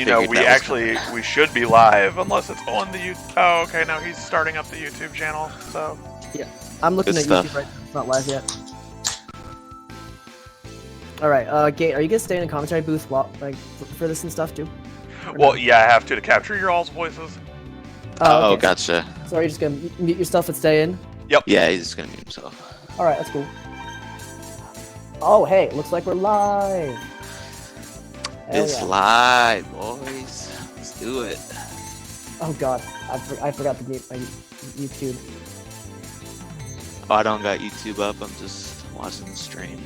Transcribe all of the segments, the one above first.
you know, figured that was we should be live unless it's on the YouTube. Oh, okay, no, he's starting up the YouTube channel, so. Yeah, I'm looking Good at stuff. YouTube right now. It's not live yet. All right, Gate, are you gonna stay in the commentary booth while, like, for this and stuff too? Or Well, no? yeah, I have to capture your all's voices. Oh, okay. gotcha. So are you just gonna mute yourself and stay in? Yeah, he's just gonna mute himself. All right, that's cool. Oh, hey, looks like we're live. Hell It's yeah. live, boys. Let's do it. Oh god, I forgot to mute my YouTube. Oh, I don't got YouTube up. I'm just watching the stream.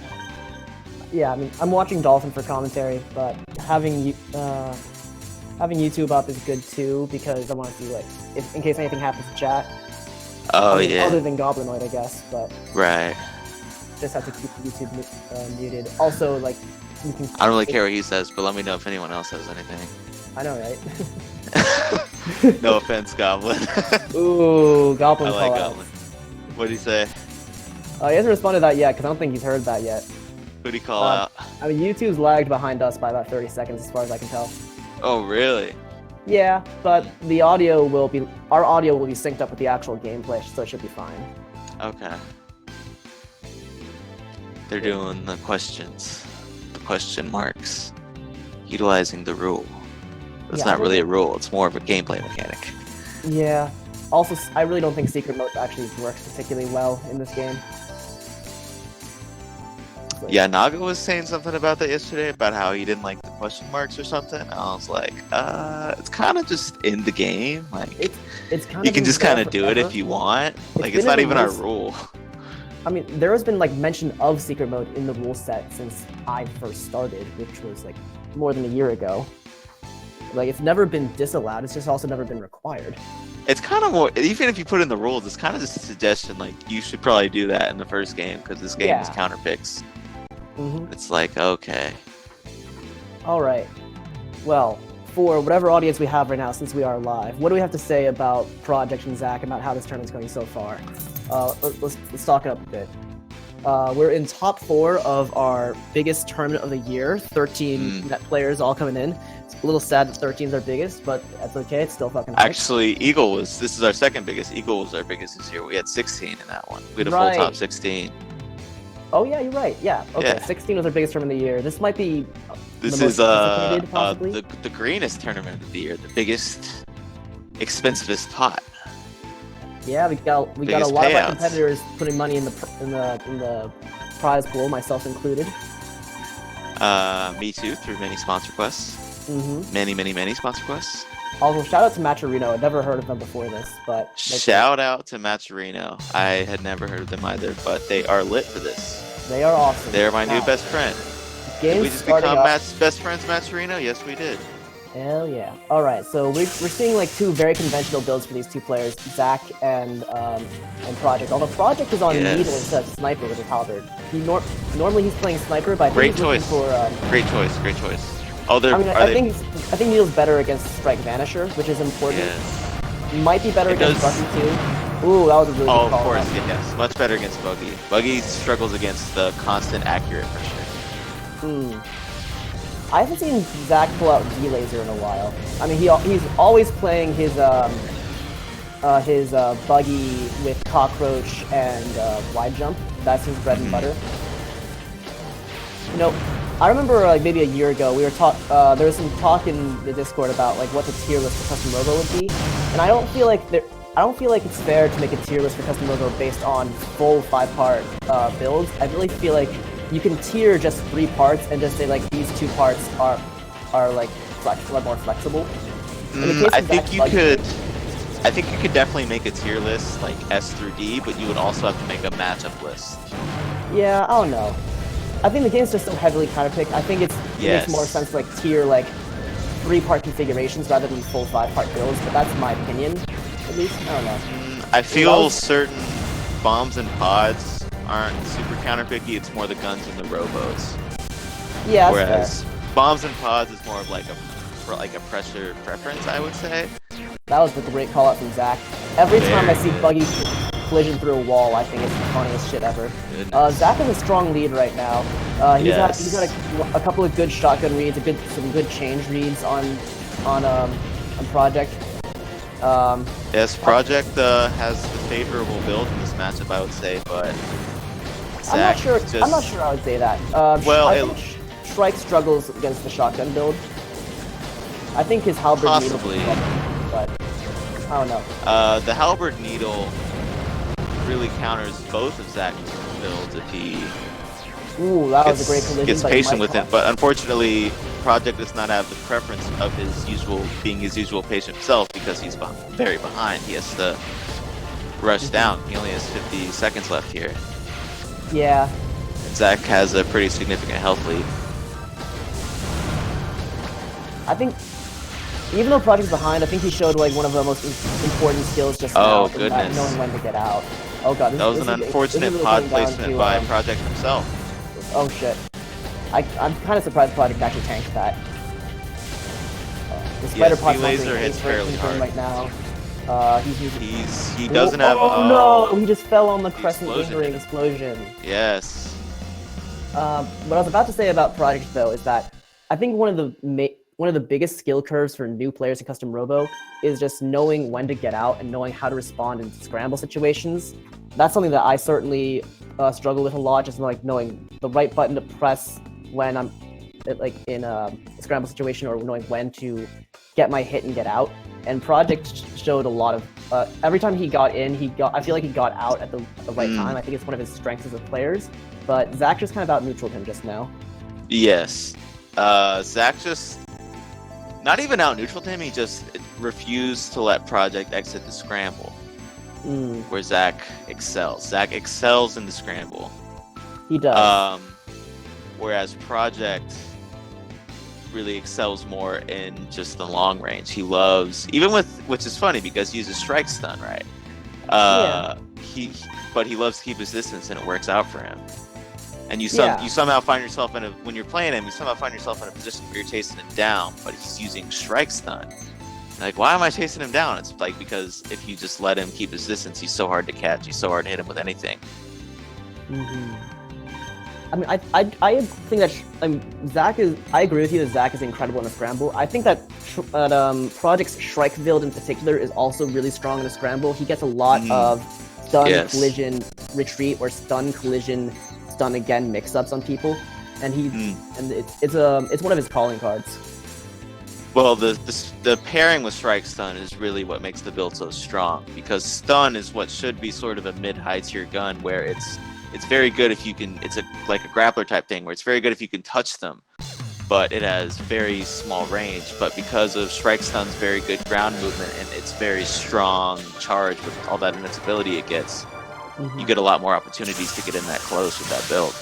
Yeah, I mean, I'm watching Dolphin for commentary, but having YouTube up is good too because I want to see like if in case anything happens to chat. Oh, I mean, yeah. Other than Goblinoid, I guess, but Right. just have to keep YouTube muted. Also, like, you can. I don't really care what he says, but let me know if anyone else has anything. I know, right? No offense, Goblin. Ooh, Goblin I like call Goblin. What'd he say? He hasn't responded to that yet because I don't think he's heard that yet. Who'd he call Uh, out? I mean, YouTube's lagged behind us by about 30 seconds as far as I can tell. Oh, really? Yeah, but the audio will be, our audio will be synced up with the actual gameplay, so it should be fine. Okay. They're doing the questions, the question marks, utilizing the rule. It's Yeah, not I really a think- rule, it's more of a gameplay mechanic. Yeah. Also, I really don't think secret mode actually works particularly well in this game. Like, Yeah, Naga was saying something about that yesterday, about how he didn't like the question marks or something. I was like, it's kind of just in the game. Like, it's kind you of can just been kind there of do it forever. if you want. Like, been it's not in the even a rules. rule. I mean, there has been like mention of secret mode in the rule set since I first started, which was like more than a year ago. Like, it's never been disallowed, it's just also never been required. It's kind of more, even if you put in the rules, it's kind of just a suggestion. Like, you should probably do that in the first game because this game is Yeah. counter picks. Mm-hmm. It's like, okay. All right. Well, for whatever audience we have right now, since we are live, what do we have to say about Project and Zach about how this tournament's going so far? Let's talk it up a bit. We're in top 4 of our biggest tournament of the year. 13 net players all coming in. It's a little sad that 13 is our biggest, but that's okay. It's still fucking hype. Actually, this is our second biggest. Eagle was our biggest this year. We had 16 in that one. We had a Right. full top 16. Oh yeah, you're right. Yeah. Okay. Yeah. 16 was our biggest tournament of the year. This might be This the is most anticipated, possibly? the greenest tournament of the year, the biggest, expensivest pot. Yeah, we got a Biggest lot of our payouts. competitors putting money in the prize pool, myself included. Me too, through many sponsor quests. Mm-hmm. Many sponsor quests. Also, shout out to Matcherino. I'd never heard of them before this, but Shout out to Matcherino. I had never heard of them either, but they are lit for this. they are awesome. They're my new Now, best friend. Did Games we just starting become up. Matt's best friends, Matcherino? Yes, we did. Hell yeah! All right, so we're seeing like 2 very conventional builds for these 2 players, Zach and Project. Although Project is on Yes. Needle instead of Sniper with his halberd. Normally he's playing Sniper, but I think Great he's looking choice. for. Great choice. Great choice. Oh, they're. I mean, are I they? think Needle's better against Strike Vanisher, which is important. Yes. Might be better It against does- Bucky too. Ooh, that was a really Oh, good of call. course, yes. Much better against Buggy. Buggy struggles against the constant accurate pressure. I haven't seen Zach pull out D-Laser in a while. I mean, he's always playing his Buggy with Cockroach and Wide Jump. That's his bread and butter. You know, I remember like maybe a year ago there was some talk in the Discord about like what the tier list for Custom Robo would be, and I don't feel like it's fair to make a tier list for Custom Robo based on full 5-part builds. I really feel like you can tier just 3 parts and just say like these 2 parts are like more flexible. In the case I of think Zach's you Buggy- could. I think you could definitely make a tier list like S through D, but you would also have to make a matchup list. Yeah, I don't know. I think the game's just so heavily counterpicked. I think it Yes. makes more sense to like tier like 3-part configurations rather than full 5-part builds, but that's my opinion, at least. I don't know. I feel Well- certain bombs and pods aren't super counterpicky. It's more the guns and the robos. Yeah, that's Whereas bombs and pods is more of like a pressure preference, I would say. fair. That was a great call out from Zach. Every time I Very see good. Buggy collision through a wall, I think it's the funniest shit ever. Goodness. Zach has a strong lead right now. He's Yes. got a couple of good shotgun reads, some good change reads on on Project. Yes, Project has the favorable build in this matchup, I would say, but I'm not Zach sure. just I'm not sure I would say that. Well, I think Shrike struggles against the shotgun build. I think his halberd Possibly. needle, but I don't know. The halberd needle really counters both of Zach's builds if he Ooh, that was a great collision. gets but it patient might with it. cost- But unfortunately, Project does not have the preference of his usual being his usual patient self because he's very behind. He has to rush down. He only has 50 seconds left here. Yeah. And Zach has a pretty significant health lead. I think, even though Project's behind, I think he showed like one of the most important skills just now. Oh, in that goodness. knowing when to get out. Oh god, That was an unfortunate pod placement by Project himself. Oh shit. I'm kind of surprised Project actually tanked that. The spider Yes, pod's D-Laser not doing hits anything fairly hard. right now. He's using. He doesn't have. Oh no! He just fell on the crescent explosion lingering hit him. explosion. Yes. What I was about to say about Project though is that I think one of the biggest skill curves for new players in Custom Robo is just knowing when to get out and knowing how to respond in scramble situations. That's something that I certainly struggle with a lot, just like knowing the right button to press when I'm like in a scramble situation, or knowing when to get my hit and get out. And Project showed a lot of every time he got in, I feel like he got out at the right time. I think it's one of his strengths as a player. But Zach just kind of out neutraled him just now. Yes. Zach just not even out neutral to him. He just refused to let Project exit the scramble, where Zach excels. Zach excels in the scramble. He does. Whereas Project really excels more in just the long range. He loves, even with, which is funny because he uses strike stun, right? But he loves to keep his distance, and it works out for him. And you somehow find yourself when you're playing him, you somehow find yourself in a position where you're chasing him down, but he's using strike stun. Like, why am I chasing him down? It's like, because if you just let him keep his distance, he's so hard to catch. He's so hard to hit him with anything. I mean, I think that Zach is. I agree with you that Zach is incredible in the scramble. I think that Project's Shrike build in particular is also really strong in the scramble. He gets a lot of stun, collision, retreat, or stun, collision, stun again mix-ups on people, and it's one of his calling cards. Well, the pairing with strike stun is really what makes the build so strong, because stun is what should be sort of a mid-high tier gun, where it's very good if you can. It's like a grappler type thing, where it's very good if you can touch them, but it has very small range. But because of strike stun's very good ground movement and its very strong charge with all that invincibility it gets, you get a lot more opportunities to get in that close with that build.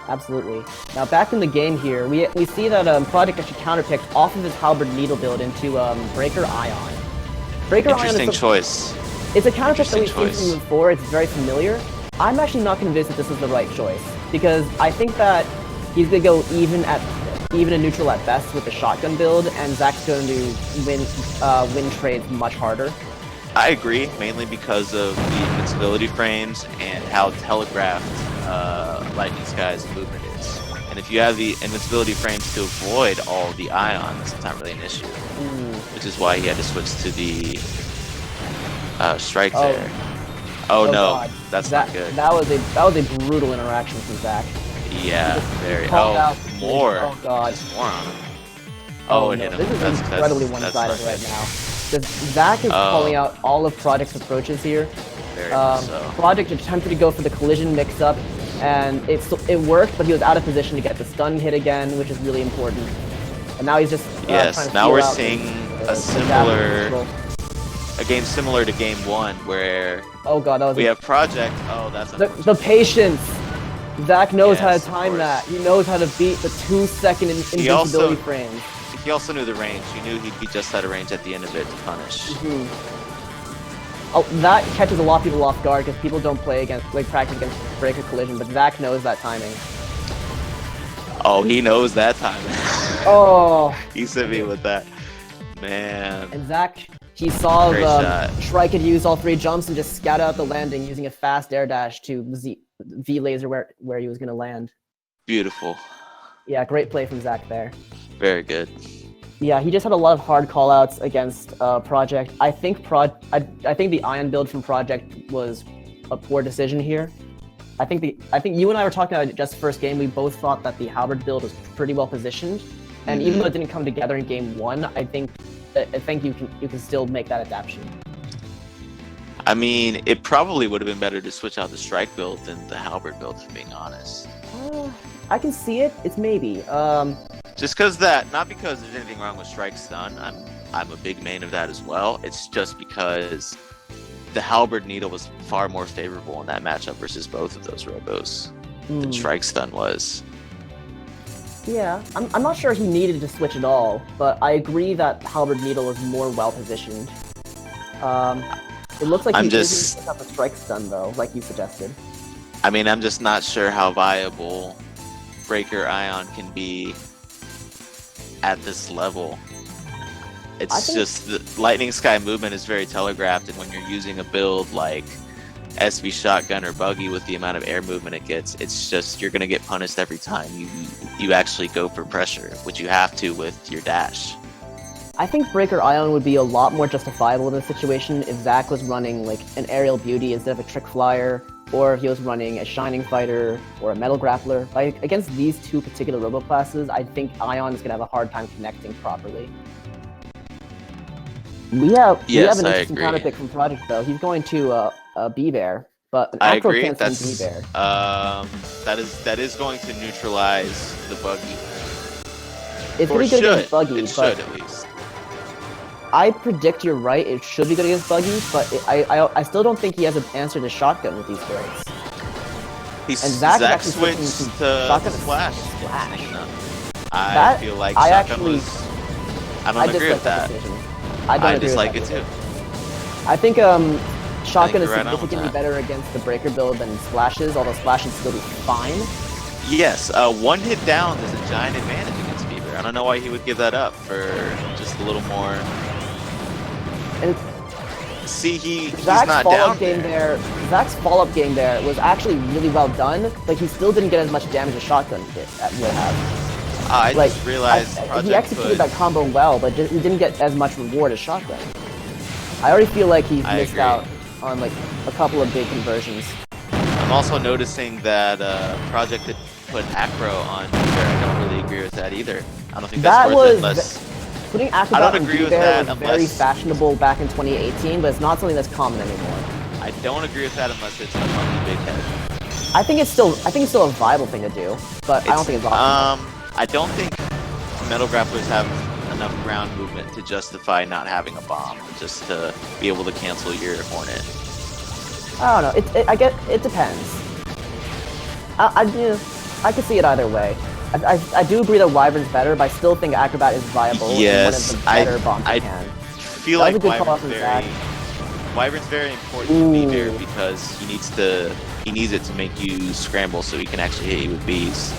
Absolutely. Now back in the game here, we see that Project actually counterpicked off of his halberd needle build into Breaker Ion. Breaker Interesting Ion is choice. It's a counterpick that we've seen choice. from before. It's very familiar. I'm actually not convinced that this is the right choice, because I think that he's gonna go even and neutral at best with the shotgun build, and Zach's going to win trades much harder. I agree, mainly because of the invincibility frames and how telegraphed Lightning Sky's movement is. And if you have the invincibility frames to avoid all the ions, it's not really an issue. Which is why he had to switch to the strike there. Oh no, God. that's not good. That was a brutal interaction from Zach. Yeah, very. called out More. Oh god. Just more on him. Oh, it no. hit him. This is That's incredibly that's one-sided right perfect. now. Zach is calling out all of Project's approaches here. Very much so. Project attempted to go for the collision mix-up, and it worked, but he was out of position to get the stun hit again, which is really important. And now he's just trying to now feel we're out seeing the a damage control. game similar to game one, where Oh god, that was we have Project. Oh, that's the patience. Zach knows how to Yes, of time course. that. He knows how to beat the 2-second invincibility frames. He also knew the range. He knew he'd be just out of range at the end of it to punish. Oh, that catches a lot of people off guard because people don't play practice against Breaker Collision, but Zach knows that timing. Oh, he knows that time. Oh, He sent me with that. Man. and Zach, he saw Great the shot. Shrike had used all three jumps and just scat out the landing using a fast air dash to V laser where he was going to land. Beautiful. Yeah, great play from Zach there. Very good. Yeah, he just had a lot of hard callouts against Project. I think I think the Ion build from Project was a poor decision here. I think you and I were talking about it just first game. We both thought that the Halberd build was pretty well positioned, and even though it didn't come together in game one, I think you can still make that adaptation. I mean, it probably would have been better to switch out the Strike build than the Halberd build, if I'm being honest. I can see it. It's maybe. Just because that, not because there's anything wrong with Strike Stun. I'm a big main of that as well. It's just because the Halberd Needle was far more favorable in that matchup versus both of those robos than Strike Stun was. Yeah, I'm not sure he needed to switch at all, but I agree that Halberd Needle is more well positioned. It looks like he's just switch out the Strike Stun though, like you suggested. I mean, I'm just not sure how viable Breaker Ion can be at this level. It's just the Lightning Sky movement is very telegraphed, and when you're using a build like SV Shotgun or Buggy with the amount of air movement it gets, it's just you're gonna get punished every time you actually go for pressure, which you have to with your dash. I think Breaker Ion would be a lot more justifiable in this situation if Zach was running like an Aerial Beauty instead of a Trick Flyer, or if he was running a Shining Fighter or a Metal Grappler. Like against these two particular robo classes, I think Ion is gonna have a hard time connecting properly. We have an interesting counter pick from Project though. He's going to B-Bear, but an Acro can't swing B-Bear. That is going to neutralize the Buggy. It's going to be good against Buggy, it should at least. I predict you're right. It should be good against Buggy, but I still don't think he has an answer to Shotgun with these builds. Zach switched to Shotgun Splash. I feel like Shotgun was... I don't agree with that. I dislike it too. I think Shotgun is significantly better against the Breaker build than Splashes, although Splash would still be fine. Yes, one hit down is a giant advantage against Beaver. I don't know why he would give that up for just a little more. And see, he's not down there. Zach's follow-up game there was actually really well done, but he still didn't get as much damage as Shotgun would have. I just realized he executed that combo well, but he didn't get as much reward as Shotgun. I already feel like he's missed out on like a couple of big conversions. I'm also noticing that Project had put Acro on Bear. I don't really agree with that either. I don't think that's worth it unless... Putting Acrobat on Bear was very fashionable back in 2018, but it's not something that's common anymore. I don't agree with that unless it's a funky big head. I think it's still a viable thing to do, but I don't think it's optimal. I don't think Metal Grapplers have enough ground movement to justify not having a bomb, just to be able to cancel your Hornet. I don't know. It depends. I could see it either way. I do agree that Wyvern's better, but I still think Acrobat is viable. Yes, and one of the better bombs I can. feel like Wyvern's very important to be there because he needs it to make you scramble so he can actually hit you with bees.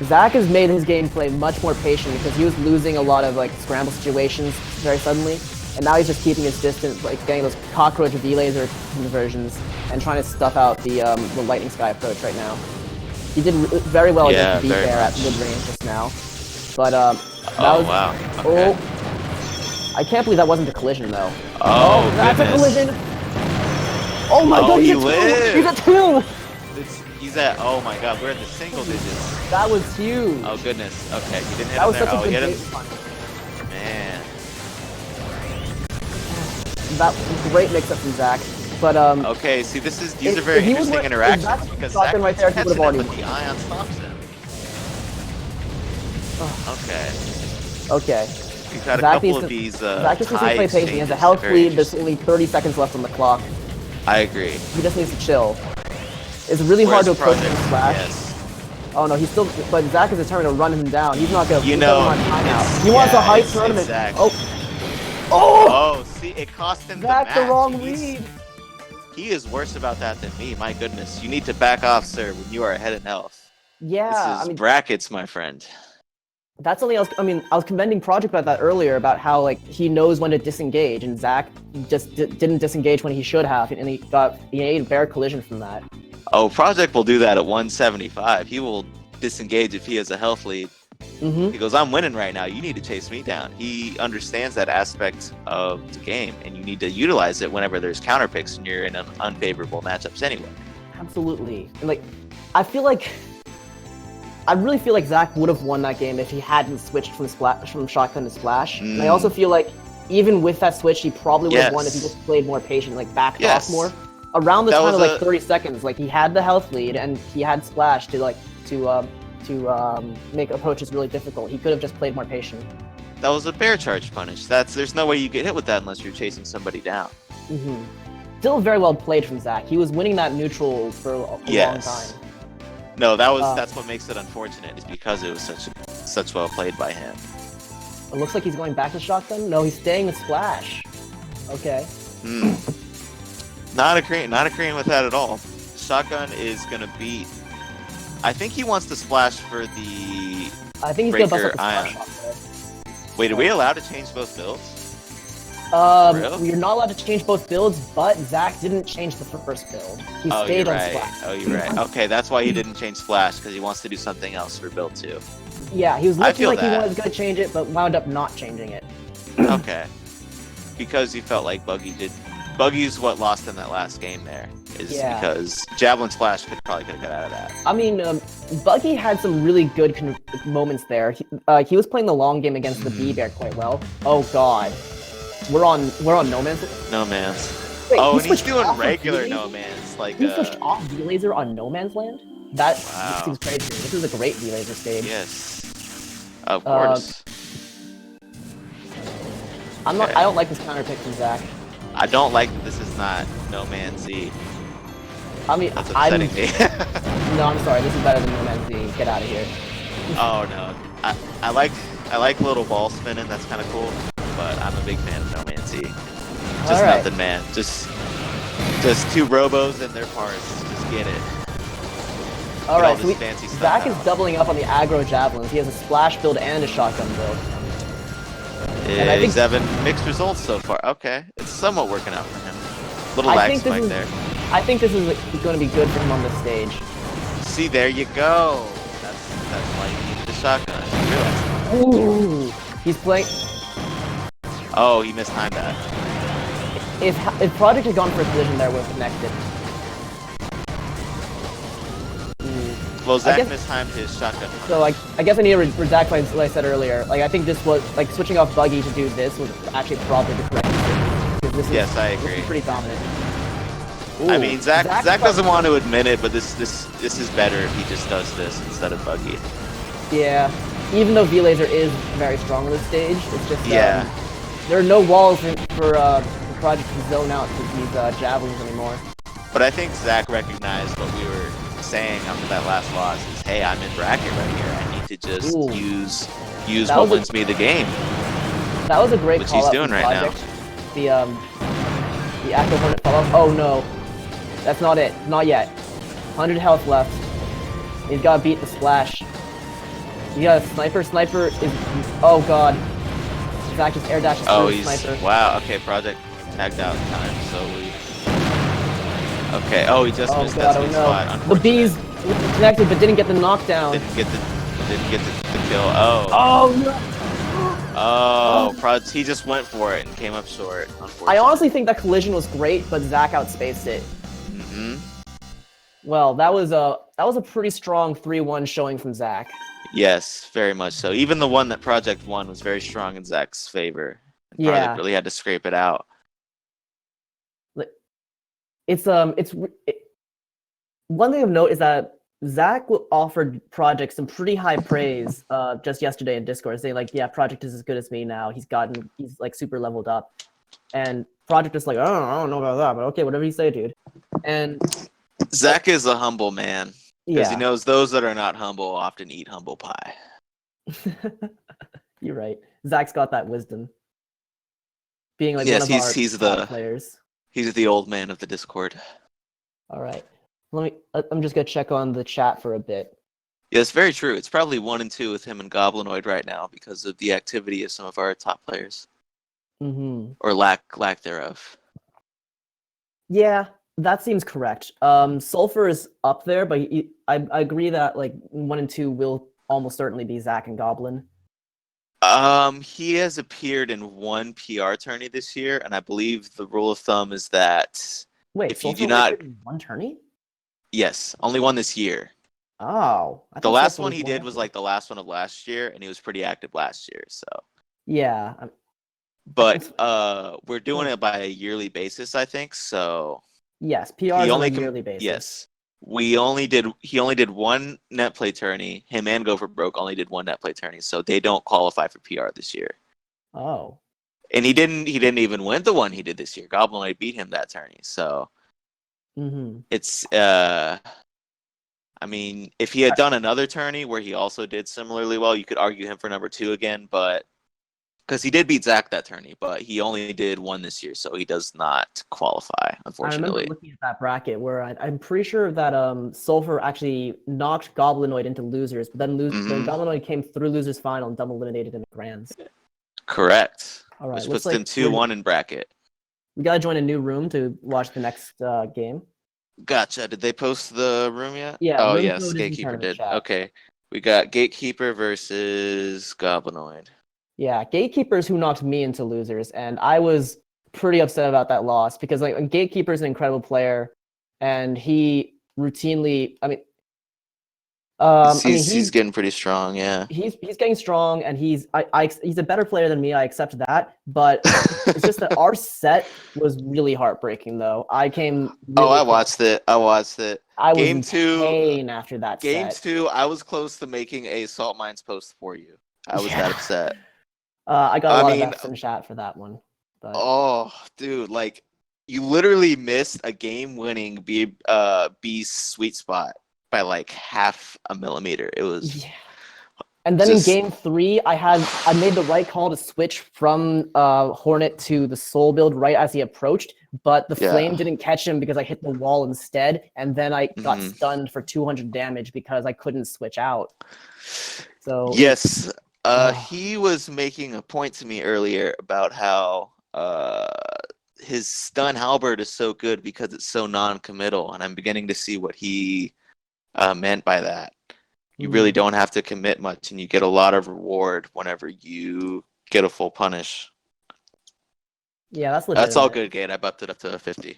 Zach has made his gameplay much more patient because he was losing a lot of like scramble situations very suddenly, and now he's just keeping his distance, like getting those cockroach V-laser conversions and trying to stuff out the Lightning Sky approach right now. He did very well against the B-Bear at mid-range just now, but wow. Okay. I can't believe that wasn't a collision though. Oh, that's goodness. a collision. Oh my god, he He's at 2! He's at, oh my god, we're at the single digits. That was huge. Oh goodness. Okay, he didn't hit that was him there. such a good hit him. base punch. Man. That was a great mix-up from Zach. But okay, see, these are very interesting interactions because Zach right there, he would have already but the Ion stops him. Okay. He's had a couple of these Zach just needs to play patient. He has a health lead. There's only 30 seconds left on the clock. I agree. He just needs to chill. It's really hard to approach him Splash. Yes. Oh no, but Zach is determined to run him down. He's not gonna. He wants a hype tournament. Oh, see, it cost him Zach, the match. The wrong read. He is worse about that than me. My goodness, you need to back off, sir, when you are ahead in health. Yeah, this is brackets, my friend. That's something else. I mean, I was commending Project about that earlier, about how like he knows when to disengage, and Zach just didn't disengage when he should have, and he ate a Bear collision from that. Oh, Project will do that at 175. He will disengage if he has a health lead. Mm-hmm. He goes, I'm winning right now. You need to chase me down. He understands that aspect of the game, and you need to utilize it whenever there's counter picks and you're in unfavorable matchups anyway. Absolutely. And like, I really feel like Zach would have won that game if he hadn't switched from shotgun to splash. And I also feel like even with that switch, he probably would have won if he just played more patient, like backed off more. Around the time of like 30 seconds, like he had the health lead and he had splash to make approaches really difficult. He could have just played more patient. That was a bear charge punish. There's no way you get hit with that unless you're chasing somebody down. Mm-hmm. Still very well played from Zach. He was winning that neutral for a long time. No, that's what makes it unfortunate, is because it was such well played by him. It looks like he's going back to shotgun. No, he's staying with splash. Okay. Not agreeing with that at all. Shotgun is gonna beat. I think he wants to splash for the. I think he's gonna bust up the ion. splash. Wait, are we allowed to change both builds? You're not allowed to change both builds, but Zach didn't change the first build. He stayed on splash. Oh, you're right. Okay, that's why he didn't change splash, because he wants to do something else for build 2. Yeah, he was looking like that. he wanted to change it, but wound up not changing it. Okay. Because he felt like Buggy's what lost in that last game there. Because Javelin Splash could probably got out of that. I mean, Buggy had some really good moments there. He was playing the long game against the B-Bear quite well. Oh god. We're on No Man's. No Man's. Wait, and he's doing regular No Man's. Like, he switched off V-Laser on No Man's Land? This seems crazy. This is a great V-Laser stage. Yes. Of course. I don't like this counter pick from Zach. I don't like that this is not No Man's Z. I mean, That's upsetting me. No, I'm sorry. This is better than No Man's Z. Get out of here. Oh no. I like little ball spinning. That's kind of cool. But I'm a big fan of No Man's Z. Just nothing, man. Just two robos and their parts. Just get it. Alright, so Zach is doubling up on the aggro javelins. He has a splash build and a shotgun build. And I think he's having mixed results so far. Okay, it's somewhat working out for him. Little lag spike there. I think this is going to be good for him on this stage. See, there you go. That's why you need the shotgun. Ooh, he's playing. Oh, he mistimed that. If Project had gone for a collision there, would have connected. Well, Zach mistimed his shotgun. So I guess I need to redact what I said earlier. Like, I think this was like switching off Buggy to do this was actually probably the correct decision. Yes, I agree. This is pretty dominant. Ooh, I mean, Zach doesn't want to admit it, but this is better if he just does this instead of Buggy. Yeah, even though V-Laser is very strong on this stage, it's just there are no walls for Project to zone out these javelins anymore. But I think Zach recognized what we were saying after that last loss is, hey, I'm in bracket right here. I need to just use what wins me the game. That was a great which call he's out doing from right Project. Now. The Echo Hornet fell off. Oh no, that's not it. Not yet. 100 health left. He's gotta beat the splash. You got a sniper. Sniper is. Oh god. Zach just air dashes through the sniper. Wow. Okay, Project tagged out in time, so we. Okay. Oh, he just missed that sweet spot. The bees connected, but didn't get the knockdown. Didn't get the kill. Oh. Oh no. Oh, he just went for it and came up short. I honestly think that collision was great, but Zach outspaced it. Well, that was a pretty strong 3-1 showing from Zach. Yes, very much so. Even the one that Project won was very strong in Zach's favor. Project really had to scrape it out. One thing of note is that Zach offered Project some pretty high praise just yesterday in Discord, saying like, yeah, Project is as good as me now. He's like super leveled up. And Project is like, I don't know about that, but okay, whatever you say, dude. And Zach is a humble man. Because he knows those that are not humble often eat humble pie. You're right. Zach's got that wisdom. Being like one of our players. He's the old man of the Discord. All right. I'm just gonna check on the chat for a bit. Yeah, it's very true. It's probably 1 and 2 with him and Goblinoid right now because of the activity of some of our top players. Or lack thereof. Yeah, that seems correct. Sulfur is up there, but I agree that like 1 and 2 will almost certainly be Zach and Goblin. He has appeared in one PR tourney this year, and I believe the rule of thumb is that Wait, if you Sulfur do not, appeared in one tourney? yes, only one this year. Oh, I The thought last Sulfur one he one did was after. like the last one of last year, and he was pretty active last year. So, Yeah. but we're doing it by a yearly basis, I think. So Yes, he PRs on a only yearly basis. yes, he only did one net play tourney. Him and Gopher Broke only did one net play tourney, so they don't qualify for PR this year. Oh. And he didn't even win the one he did this year. Goblinoid beat him that tourney. So Mm-hmm. it's I mean, if he had done another tourney where he also did similarly well, you could argue him for number 2 again, but because he did beat Zach that tourney, but he only did one this year, so he does not qualify, I remember unfortunately. looking at that bracket where I'm pretty sure that Sulfur actually knocked Goblinoid into losers, but then then Goblinoid came through losers final and double eliminated in the grands. Correct. All right, Which looks puts them 2-1 in bracket. we gotta join a new room to watch the next game. Gotcha. Did they post the room yet? Yeah, Oh, room yes, code is in Gatekeeper tournament did. chat. Okay. We got Gatekeeper versus Goblinoid. Yeah, Gatekeeper's who knocked me into losers, and I was pretty upset about that loss because like Gatekeeper's an incredible player, and he routinely, He's getting pretty strong, yeah. he's getting strong, and he's a better player than me. I accept that, but it's just that our set was really heartbreaking. Though I came. Really I close. watched it. I was Game in 2. pain after that Game set. 2, I was close to making a Salt Mines post for you. I was that upset. I got a lot of F's in chat for that one. But... Oh, dude, like you literally missed a game-winning B sweet spot by like half a millimeter. It was. Yeah. And then in game 3, I made the right call to switch from Hornet to the Soul build right as he approached, but the flame didn't catch him because I hit the wall instead, and then I got stunned for 200 damage because I couldn't switch out. So yes, he was making a point to me earlier about how his stun halberd is so good because it's so non-committal, and I'm beginning to see what he meant by that. You really don't have to commit much, and you get a lot of reward whenever you get a full punish. Yeah, that's legitimate. That's all good, Gate. I bumped it up to 50.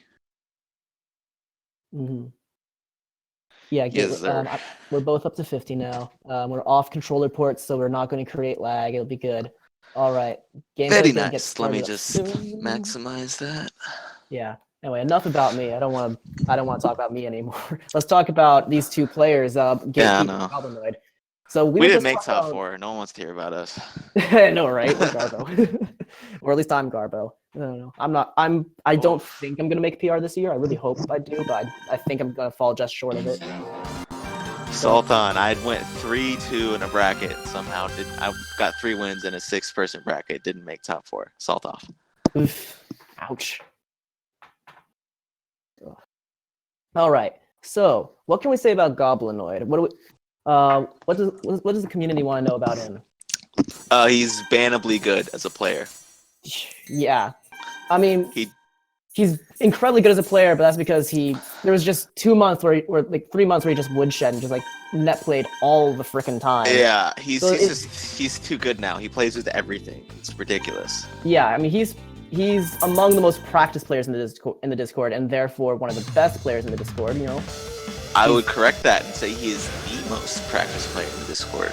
Yeah, Gate, we're both up to 50 now. We're off controller ports, so we're not going to create lag. It'll be good. All right. Very nice. Let me just maximize that. Yeah. Anyway, enough about me. I don't want to talk about me anymore. Let's talk about these two players, Gatekeeper and Goblinoid. So we didn't make top 4. No one wants to hear about us. No, right? We're Garbo. Or at least I'm Garbo. I don't know. I don't think I'm gonna make PR this year. I really hope I do, but I think I'm gonna fall just short of it. Sultan, I went 3-2 in a bracket. Somehow I got 3 wins in a 6-person bracket. Didn't make top 4. Salt off. Oof. Ouch. All right. So, what can we say about Goblinoid? What does the community want to know about him? He's bannably good as a player. Yeah, I mean, he's incredibly good as a player, but that's because there was just 2 months or like 3 months where he just woodshed and just like net played all the freaking time. Yeah, he's too good now. He plays with everything. It's ridiculous. Yeah, I mean he's among the most practiced players in the Discord, and therefore one of the best players in the Discord. You know. I would correct that and say he is the most practiced player in the Discord.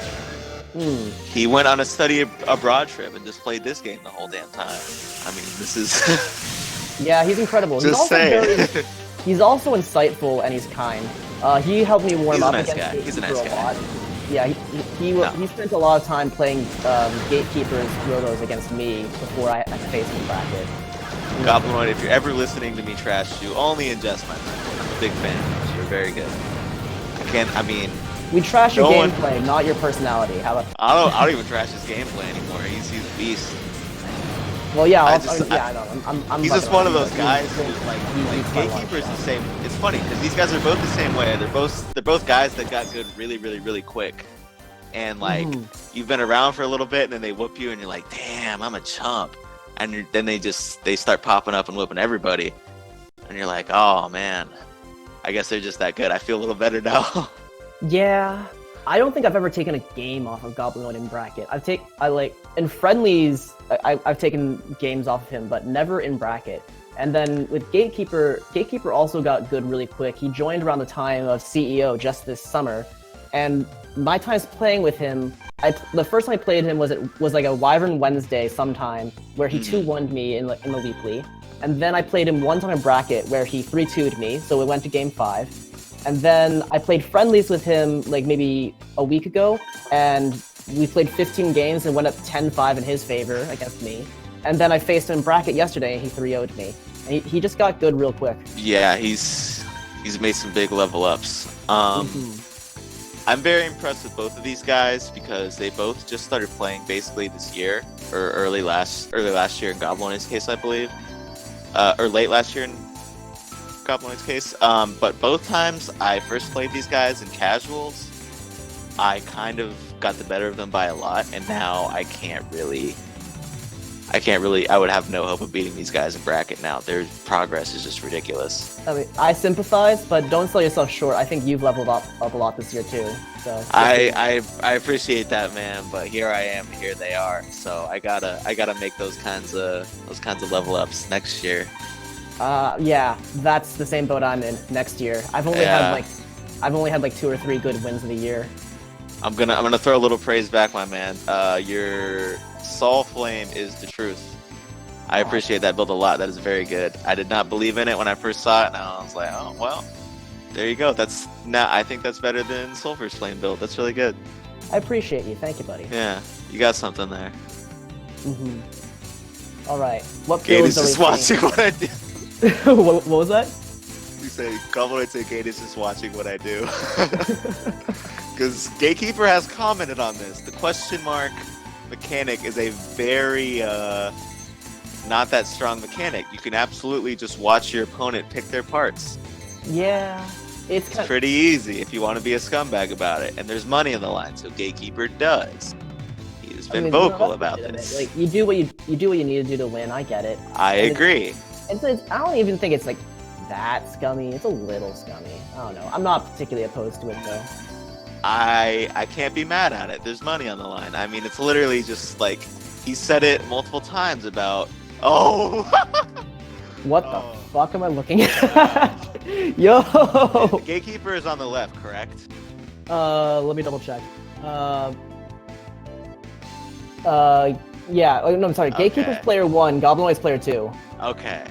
He went on a study abroad trip and just played this game the whole damn time. I mean, this is... Yeah, he's incredible. Just saying. He's also insightful and he's kind. He helped me warm up against Gatekeeper. He's a nice guy. A lot. Yeah, he spent a lot of time playing Gatekeeper's Rotos against me before I faced him in bracket. Goblinoid, if you're ever listening to me trash you, only ingest my time. I'm a big fan. You're very good. We trash your gameplay, not your personality. How about? I don't even trash his gameplay anymore. He's a beast. Well, yeah, I know. I'm he's just one of those guys who's like Gatekeeper's the same. It's funny because these guys are both the same way. They're both guys that got good really, really, really quick. And like you've been around for a little bit, and then they whoop you, and you're like, damn, I'm a chump. And then they start popping up and whooping everybody, and you're like, oh man, I guess they're just that good. I feel a little better now. Yeah, I don't think I've ever taken a game off of Goblinoid in bracket. In friendlies, I've taken games off of him, but never in bracket. And then with Gatekeeper also got good really quick. He joined around the time of CEO just this summer, and my times playing with him, the first time I played him was like a Wyvern Wednesday sometime where he 2-1'd me in the weekly, and then I played him one time in bracket where he 3-2'd me, so we went to game 5. And then I played friendlies with him like maybe a week ago, and we played 15 games and went up 10-5 in his favor against me. And then I faced him in bracket yesterday, and he 3-0'd me. And he just got good real quick. Yeah, he's made some big level ups. I'm very impressed with both of these guys because they both just started playing basically this year, or early last year in Goblinoid's case, I believe, or late last year in Goblinoid's case. But both times I first played these guys in casuals, I kind of got the better of them by a lot, and now I would have no hope of beating these guys in bracket now. Their progress is just ridiculous. I mean, I sympathize, but don't sell yourself short. I think you've leveled up a lot this year too. So I appreciate that, man, but here I am, and here they are. So I gotta make those kinds of level ups next year. Yeah, that's the same boat I'm in next year. I've only had like 2 or 3 good wins of the year. I'm gonna throw a little praise back, my man. Your Soul Flame is the truth. I appreciate that build a lot. That is very good. I did not believe in it when I first saw it, and I was like, oh well, there you go. I think that's better than Sulfur's Flame build. That's really good. I appreciate you. Thank you, buddy. Yeah, you got something there. All right. What Gate builds is just watching what I do. what was that? You say Goblinoid say Gate is just watching what I do. Because Gatekeeper has commented on this. The question mark mechanic is a very not that strong mechanic. You can absolutely just watch your opponent pick their parts. Yeah, it's pretty easy if you want to be a scumbag about it. And there's money on the line, so Gatekeeper does. He's been vocal about this. Like you do what you need to do to win. I get it. I agree. I don't even think it's like that scummy. It's a little scummy. I don't know. I'm not particularly opposed to it though. I can't be mad at it. There's money on the line. I mean, it's literally just like he said it multiple times about. Oh. What the fuck am I looking at? Yo. The Gatekeeper is on the left, correct? Let me double check. Yeah. Oh, no, I'm sorry. Gatekeeper's player 1, Goblinoid's player 2. Okay.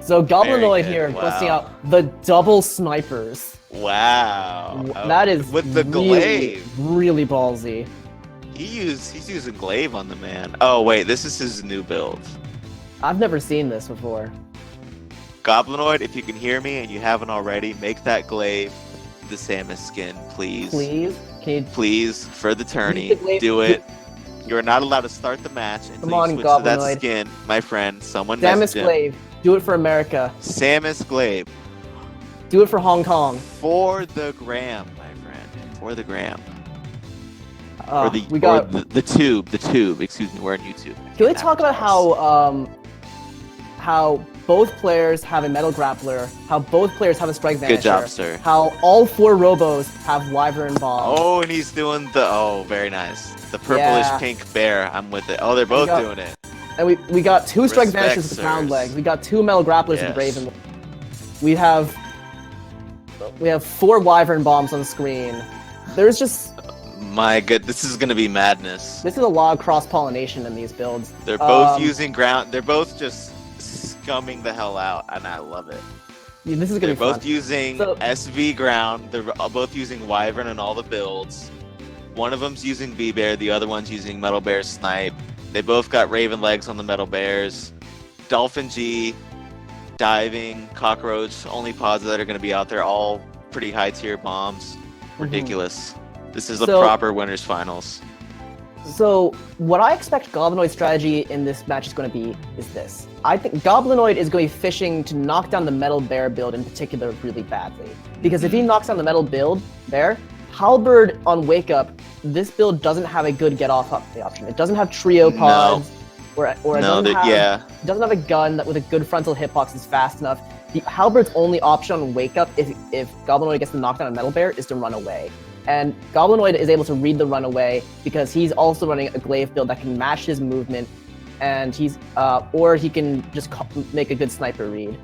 So Goblinoid here busting out the double snipers. Wow. That is with the glaive. Really ballsy. He's using glaive on the man. Oh wait, this is his new build. I've never seen this before. Goblinoid, if you can hear me and you haven't already, make that glaive the Samus skin, please. Please? Can you... Please, for the tourney, do it. You're not allowed to start the match until you switch to that skin, my friend. Someone message him. Samus glaive. Do it for America. Samus glaive. Do it for Hong Kong. For the gram, my friend. For the gram. The tube. Excuse me. We're on YouTube. Can we talk about how both players have a metal grappler, how both players have a strike vanisher? Good job, sir. How all 4 robos have wyvern bomb. Oh, and he's doing very nice. The purplish pink bear. I'm with it. Oh, they're both doing it. And we got 2 strike vanishers with pound legs. We got 2 metal grapplers with raven. We have 4 wyvern bombs on the screen. There's just... My good, this is gonna be madness. This is a lot of cross-pollination in these builds. They're both using ground. They're both just scumming the hell out, and I love it. Yeah, this is gonna be fun. They're both using SV ground. They're both using wyvern in all the builds. One of them's using B-Bear. The other one's using Metal Bear Snipe. They both got raven legs on the Metal Bears. Dolphin G, diving, cockroach, only pods that are going to be out there, all pretty high tier bombs. Ridiculous. This is the proper winners finals. So what I expect Goblinoid's strategy in this match is going to be is this. I think Goblinoid is going to be fishing to knock down the Metal Bear build in particular really badly. Because if he knocks down the Metal build there, Halberd on Wake Up, this build doesn't have a good get off option. It doesn't have trio pods, or it doesn't have a gun that with a good frontal hitbox is fast enough. The Halberd's only option on Wake Up if Goblinoid gets the knockdown on Metal Bear is to run away. and Goblinoid is able to read the runaway because he's also running a glaive build that can match his movement, and or he can just make a good sniper read.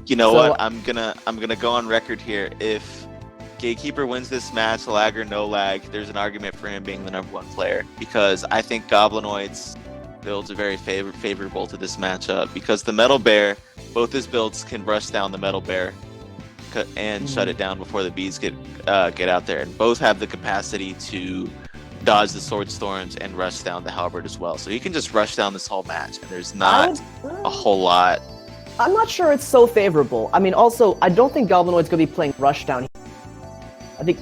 You know what? I'm gonna go on record here. If Gatekeeper wins this match, lag or no lag, there's an argument for him being the #1 player, because I think Goblinoid's builds are very favorable to this matchup, because the Metal Bear, both his builds can rush down the Metal Bear and shut it down before the bees get out there, and both have the capacity to dodge the Sword Storms and rush down the Halberd as well. So he can just rush down this whole match, and there's not a whole lot. I'm not sure it's so favorable. I mean, also, I don't think Goblinoid's going to be playing Rushdown. I think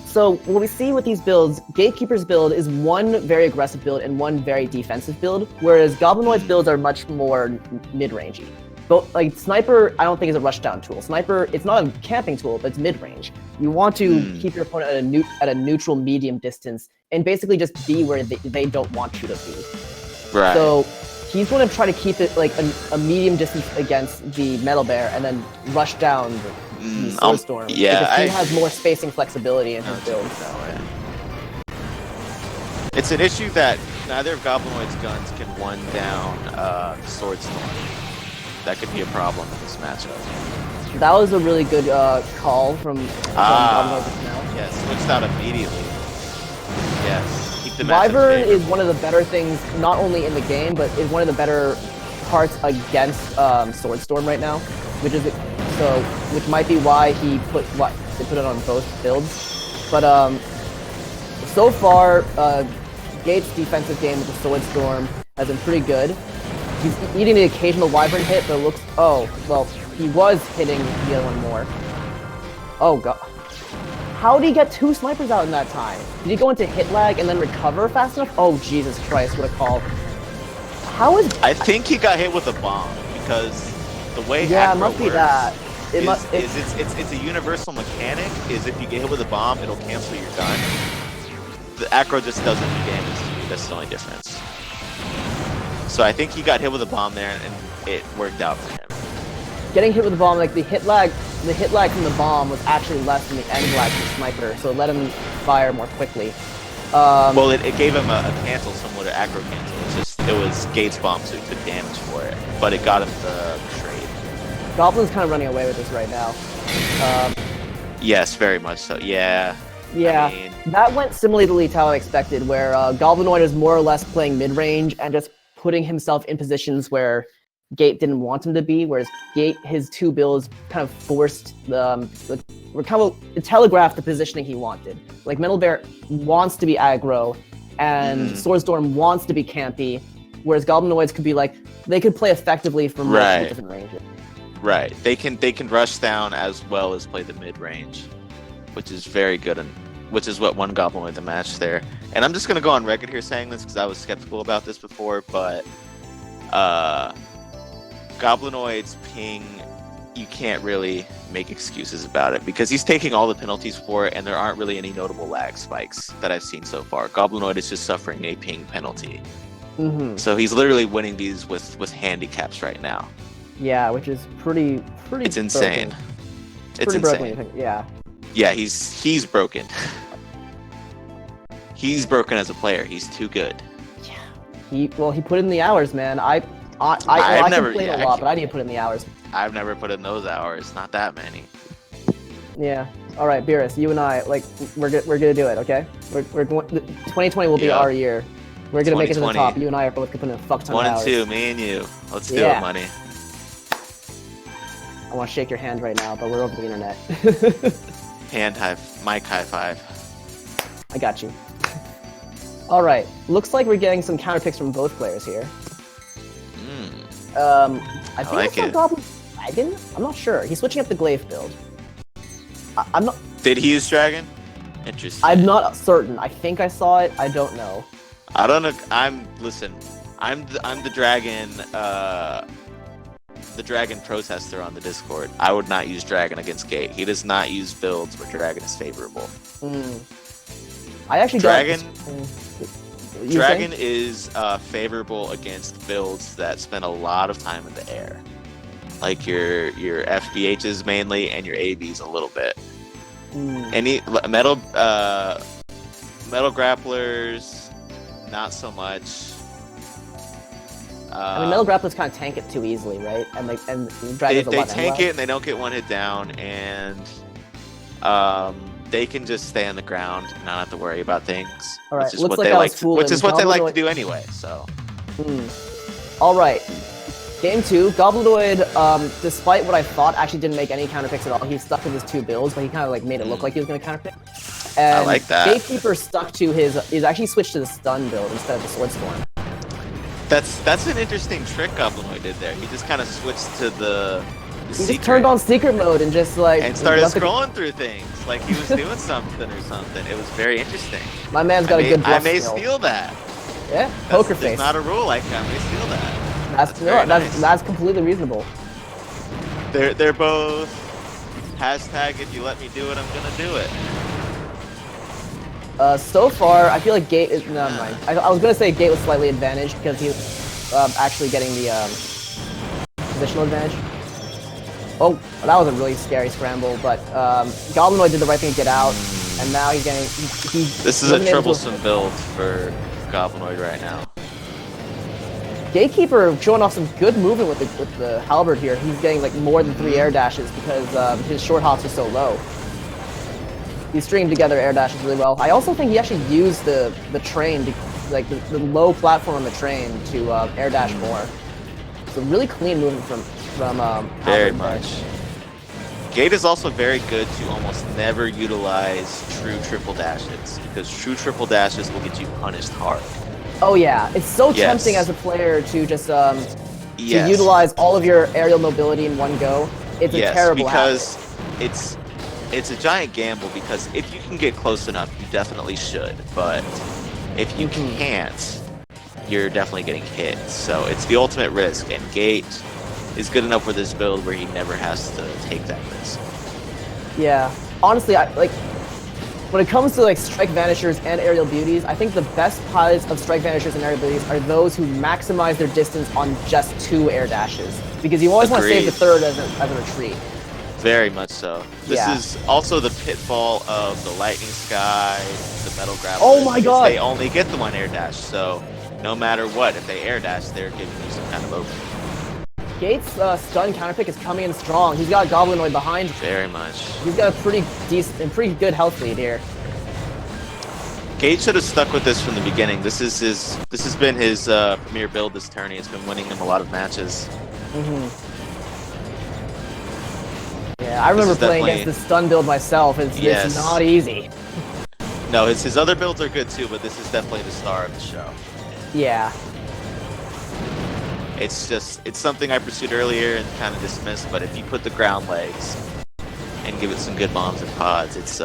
So what we see with these builds, Gatekeeper's build is one very aggressive build and one very defensive build, whereas Goblinoid's builds are much more mid-rangey. But like Sniper, I don't think is a Rushdown tool. Sniper, it's not a camping tool, but it's mid-range. You want to keep your opponent at a neutral medium distance and basically just be where they don't want you to be. Right. So he's going to try to keep it like a medium distance against the Metal Bear and then rush down the Sword Storm. Yeah, because he has more spacing flexibility in his build. It's an issue that neither of Goblinoid's guns can one down Sword Storm. That could be a problem in this matchup. That was a really good call from Goblinoid just now. Yeah, switched out immediately. Yes. Keep the match Wyvern is one of the better things, not only in the game, but is one of the better parts against Sword Storm right now, which might be why they put it on both builds. But so far, Gate's defensive game with the Sword Storm has been pretty good. He's eating the occasional Wyvern hit, but it looks... Oh, well, he was hitting the other one more. Oh, God. How did he get 2 snipers out in that time? Did he go into hit lag and then recover fast enough? Oh, Jesus Christ, what a call. How is... I think he got hit with a bomb, because the way it must be that. It's a universal mechanic, is if you get hit with a bomb, it'll cancel your gun. The Acro just doesn't do damage to you, that's the only difference. So I think he got hit with a bomb there, and it worked out for him. Getting hit with the bomb, like the hit lag from the bomb was actually less than the end lag from Sniper, so it let him fire more quickly. Well, it gave him a cancel similar to Acro cancel. It was Gate's bomb, so he took damage for it, but it got him the trade. Goblin's kind of running away with this right now. Yes, very much so. Yeah. Yeah, I mean, that went similarly to how I expected, where Goblinoid is more or less playing mid-range and just putting himself in positions where Gate didn't want him to be, whereas Gate, his 2 builds kind of forced telegraphed the positioning he wanted. Like Metal Bear wants to be aggro, and Sword Storm wants to be campy, whereas Goblinoids could be like, they could play effectively from multiple different ranges. Right, they can rush down as well as play the mid-range, which is very good, and which is what won Goblinoid the match there. And I'm just going to go on record here saying this because I was skeptical about this before, but Goblinoid's ping, you can't really make excuses about it because he's taking all the penalties for it, and there aren't really any notable lag spikes that I've seen so far. Goblinoid is just suffering a ping penalty. So he's literally winning these with handicaps right now. Yeah, which is pretty It's insane. Broken. It's insane. Broken, yeah. Yeah, he's broken. He's broken as a player. He's too good. Yeah. He put in the hours, man. I complain a lot, but I need to put in the hours. I've never put in those hours. Not that many. Yeah. All right, Beerus, you and I, like, we're gonna do it, okay? We're going. 2020 will be our year. We're gonna make it to the top. You and I are both gonna put in a fuck ton of hours. 1 and 2, me and you. Let's do it, money. I want to shake your hand right now, but we're over the internet. Mic high five. I got you. All right. Looks like we're getting some counter picks from both players here. I think like it. Goblin Dragon? I'm not sure. He's switching up the Glaive build. I'm not. Did he use Dragon? Interesting. I'm not certain. I think I saw it. I don't know. I don't know. I'm the Dragon. The Dragon protester on the Discord. I would not use Dragon against Gate. He does not use builds where Dragon is favorable. I actually Dragon is favorable against builds that spend a lot of time in the air, like your FBHs mainly and your ABs a little bit. Any metal grapplers, not so much. I mean, metal grapplers kind of tank it too easily, right? And dragons they tank it and they don't get one hit down, and they can just stay on the ground and not have to worry about things. All right, which is looks what like they I like. was To, which is what they like to Goblinoid. do anyway. So. All right. Game 2, Goblinoid, despite what I thought, actually didn't make any counter picks at all. He stuck with his 2 builds, but he kind of like made it look like he was going to counter pick. And I like that. Gatekeeper stuck to he's actually switched to the stun build instead of the sword storm. That's an interesting trick Goblinoid did there. He just kind of switched to the He secret just turned on secret mode and just like and started left the- scrolling through things like he was doing something or something. It was very interesting. My man's got a good I bluff may skill. steal that. Yeah, poker There's face. not a rule like that. I may steal that. That's very nice. that's completely reasonable. They're both hashtag if you let me do it, I'm gonna do it. So far, I feel like Gate is never mind. I was gonna say Gate was slightly advantaged because he was actually getting the positional advantage. Oh, that was a really scary scramble, but Goblinoid did the right thing to get out, and now he's getting. This is a troublesome build for Goblinoid right now. Gatekeeper showing off some good movement with the halberd here. He's getting like more than 3 air dashes because his short hops are so low. He's stringing together air dashes really well. I also think he actually used the train, like the low platform on the train to air dash more. So really clean movement from Very Halberd there. much. Gate is also very good to almost never utilize true triple dashes because true triple dashes will get you punished hard. Oh yeah, it's so Yes. tempting as a player to just to Yes. utilize all of your aerial mobility in one go. It's a Yes, terrible because habit. it's a giant gamble because if you can get close enough, you definitely should. But if you can't, you're definitely getting hit. So it's the ultimate risk, and Gate is good enough with this build where he never has to take that risk. Yeah, honestly, when it comes to like Strike Vanishers and Aerial Beauties, I think the best pilots of Strike Vanishers and Aerial Beauties are those who maximize their distance on just 2 air dashes, because you always want to save the Agreed. third as a retreat. Very much so. This Yeah. is also the pitfall of the Lightning Sky, the Metal Grapplers. Oh my because God. They only get the 1 air dash, so no matter what, if they air dash, they're giving you some kind of opening. Gate's stun counterpick is coming in strong. He's got Goblinoid behind him. Very much. He's got a pretty decent and pretty good health lead here. Gate should have stuck with this from the beginning. This has been his premier build this tourney. It's been winning him a lot of matches. Yeah, I remember is playing definitely- against the stun build myself. It's Yes. not easy. No, his other builds are good too, but this is definitely the star of the show. Yeah. It's something I pursued earlier and kind of dismissed, but if you put the ground legs and give it some good bombs and pods, it's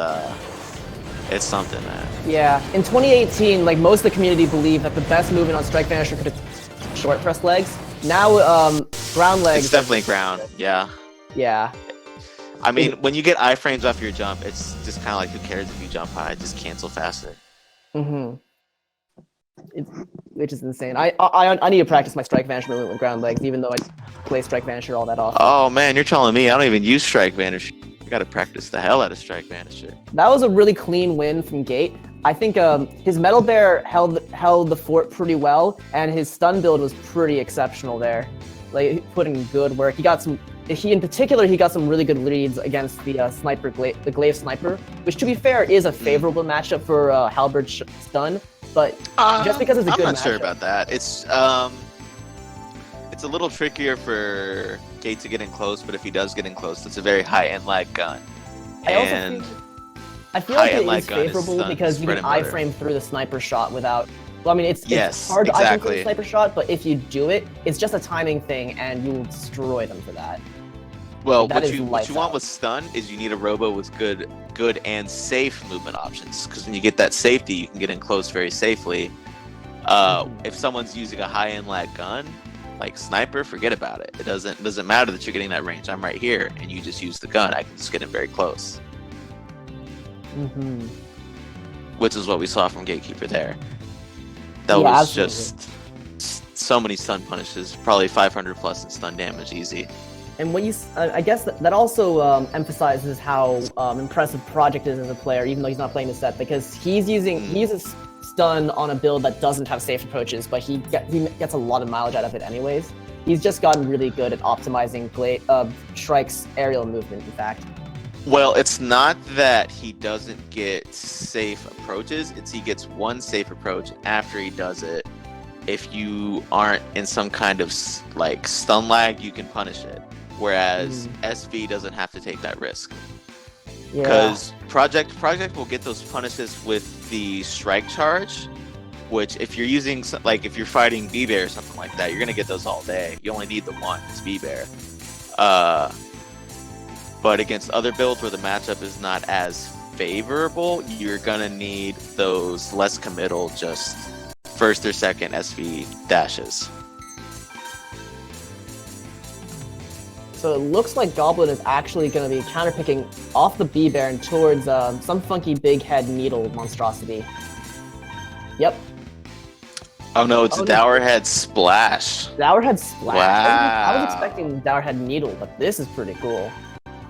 something, man. Yeah, in 2018, like most of the community believed that the best movement on Strike Vanisher could have short press legs. Now, ground legs. It's definitely ground, yeah. Yeah, I mean, when you get iframes off your jump, it's just kind of like, who cares if you jump high? Just cancel faster. which is insane. I need to practice my Strike Vanisher movement with ground legs, even though I play Strike Vanisher all that often. Oh man, you're telling me I don't even use Strike Vanisher. I gotta practice the hell out of Strike Vanisher. That was a really clean win from Gate. I think his Metal Bear held the fort pretty well, and his stun build was pretty exceptional there. Like, he put in good work. He got some really good leads against the sniper, the Glaive Sniper, which, to be fair, is a favorable matchup for Halberd Stun. But just because it's a I'm good not sure matchup- about that. It's a little trickier for Gate to get in close, but if he does get in close, it's a very high-end lag gun. And I feel like high-end it light is gun is favorable stun, because you bread can and butter. iframe through the sniper shot without. Well, I mean, it's Yes, hard to iframe through exactly. the sniper shot, but if you do it, it's just a timing thing, and you will destroy them for that. well, that what is you lights want out. with stun is you need a robo with good and safe movement options. Because when you get that safety, you can get in close very safely. If someone's using a high-end lag gun, like sniper, forget about it. It doesn't matter that you're getting that range. I'm right here, and you just use the gun. I can just get in very close. Mm-hmm. Which is what we saw from Gatekeeper there. That Yeah, was absolutely. just so many stun punishes, probably 500 plus in stun damage, easy. And when I guess that also emphasizes how impressive Project is as a player, even though he's not playing the set, because he uses stun on a build that doesn't have safe approaches, but he gets a lot of mileage out of it anyways. He's just gotten really good at optimizing Shrike's aerial movement, in fact. Well, it's not that he doesn't get safe approaches, it's he gets one safe approach after he does it. If you aren't in some kind of like stun lag, you can punish it. Whereas SV doesn't have to take that risk. Because Project will get those punishes with the strike charge, which if you're using, like if you're fighting B-Bear or something like that, you're going to get those all day. You only need the one, it's B-Bear. But against other builds where the matchup is not as favorable, you're going to need those less committal, just first or second SV dashes. So it looks like Goblin is actually going to be counterpicking off the B-Bear and towards some funky big head needle monstrosity. Yep. Oh no, it's a Dourhead Splash. Dourhead Splash? Wow. I was expecting Dourhead Needle, but this is pretty cool.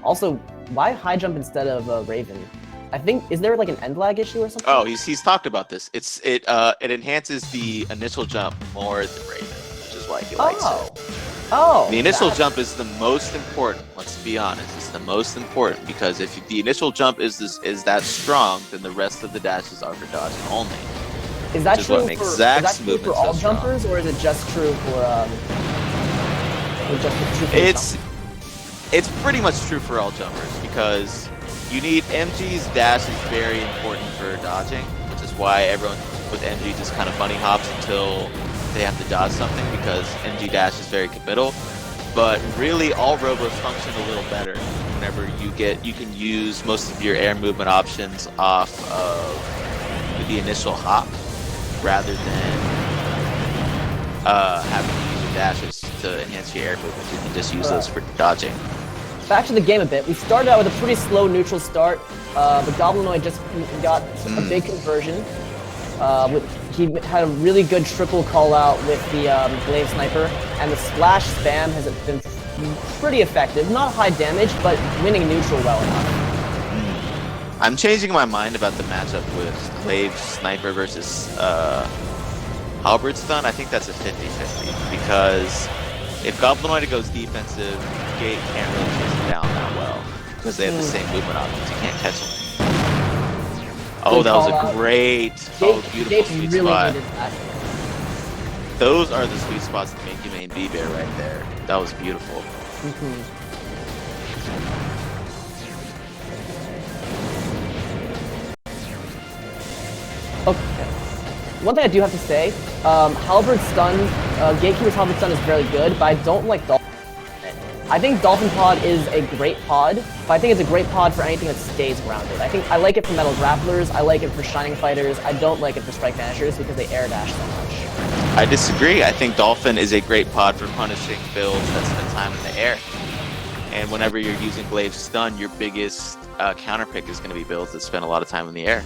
Also, why high jump instead of Raven? I think, is there like an end lag issue or something? Oh, he's talked about this. It enhances the initial jump more than Raven, which is why he likes it. Oh. The initial jump is the most important. Let's be honest, it's the most important because if the initial jump is that strong, then the rest of the dashes are for dodging only. Is that true for all so jumpers, or is it just true for It's pretty much true for all jumpers because you need MG's dash is very important for dodging, which is why everyone with MG just kind of bunny hops until they have to dodge something because MG dash is very committal. But really, all robos function a little better whenever you can use most of your air movement options off of the initial hop rather than having to use your dashes to enhance your air movement. You can just use those for dodging. Back to the game a bit. We started out with a pretty slow neutral start, but Goblinoid just got a big conversion. He had a really good triple call out with the Glaive Sniper, and the splash spam has been pretty effective. Not high damage, but winning neutral well enough. I'm changing my mind about the matchup with Glaive Sniper versus Halberd Stun. I think that's a 50-50 because if Goblinoid goes defensive, Gate can't really chase him down that well because they have the same movement options. You can't catch him. Oh, that was a great, beautiful sweet spot. Those are the sweet spots that make you main B-Bear right there. That was beautiful. Okay. One thing I do have to say, Halberd Stun, Gatekeeper's Halberd Stun is very good, but I don't like Dolphin. I think Dolphin Pod is a great pod, but I think it's a great pod for anything that stays grounded. I like it for Metal Grapplers, I like it for Shining Fighters, I don't like it for Strike Vanishers because they air dash so much. I disagree. I think Dolphin is a great pod for punishing builds that spend time in the air. And whenever you're using Glaive Stun, your biggest counterpick is going to be builds that spend a lot of time in the air.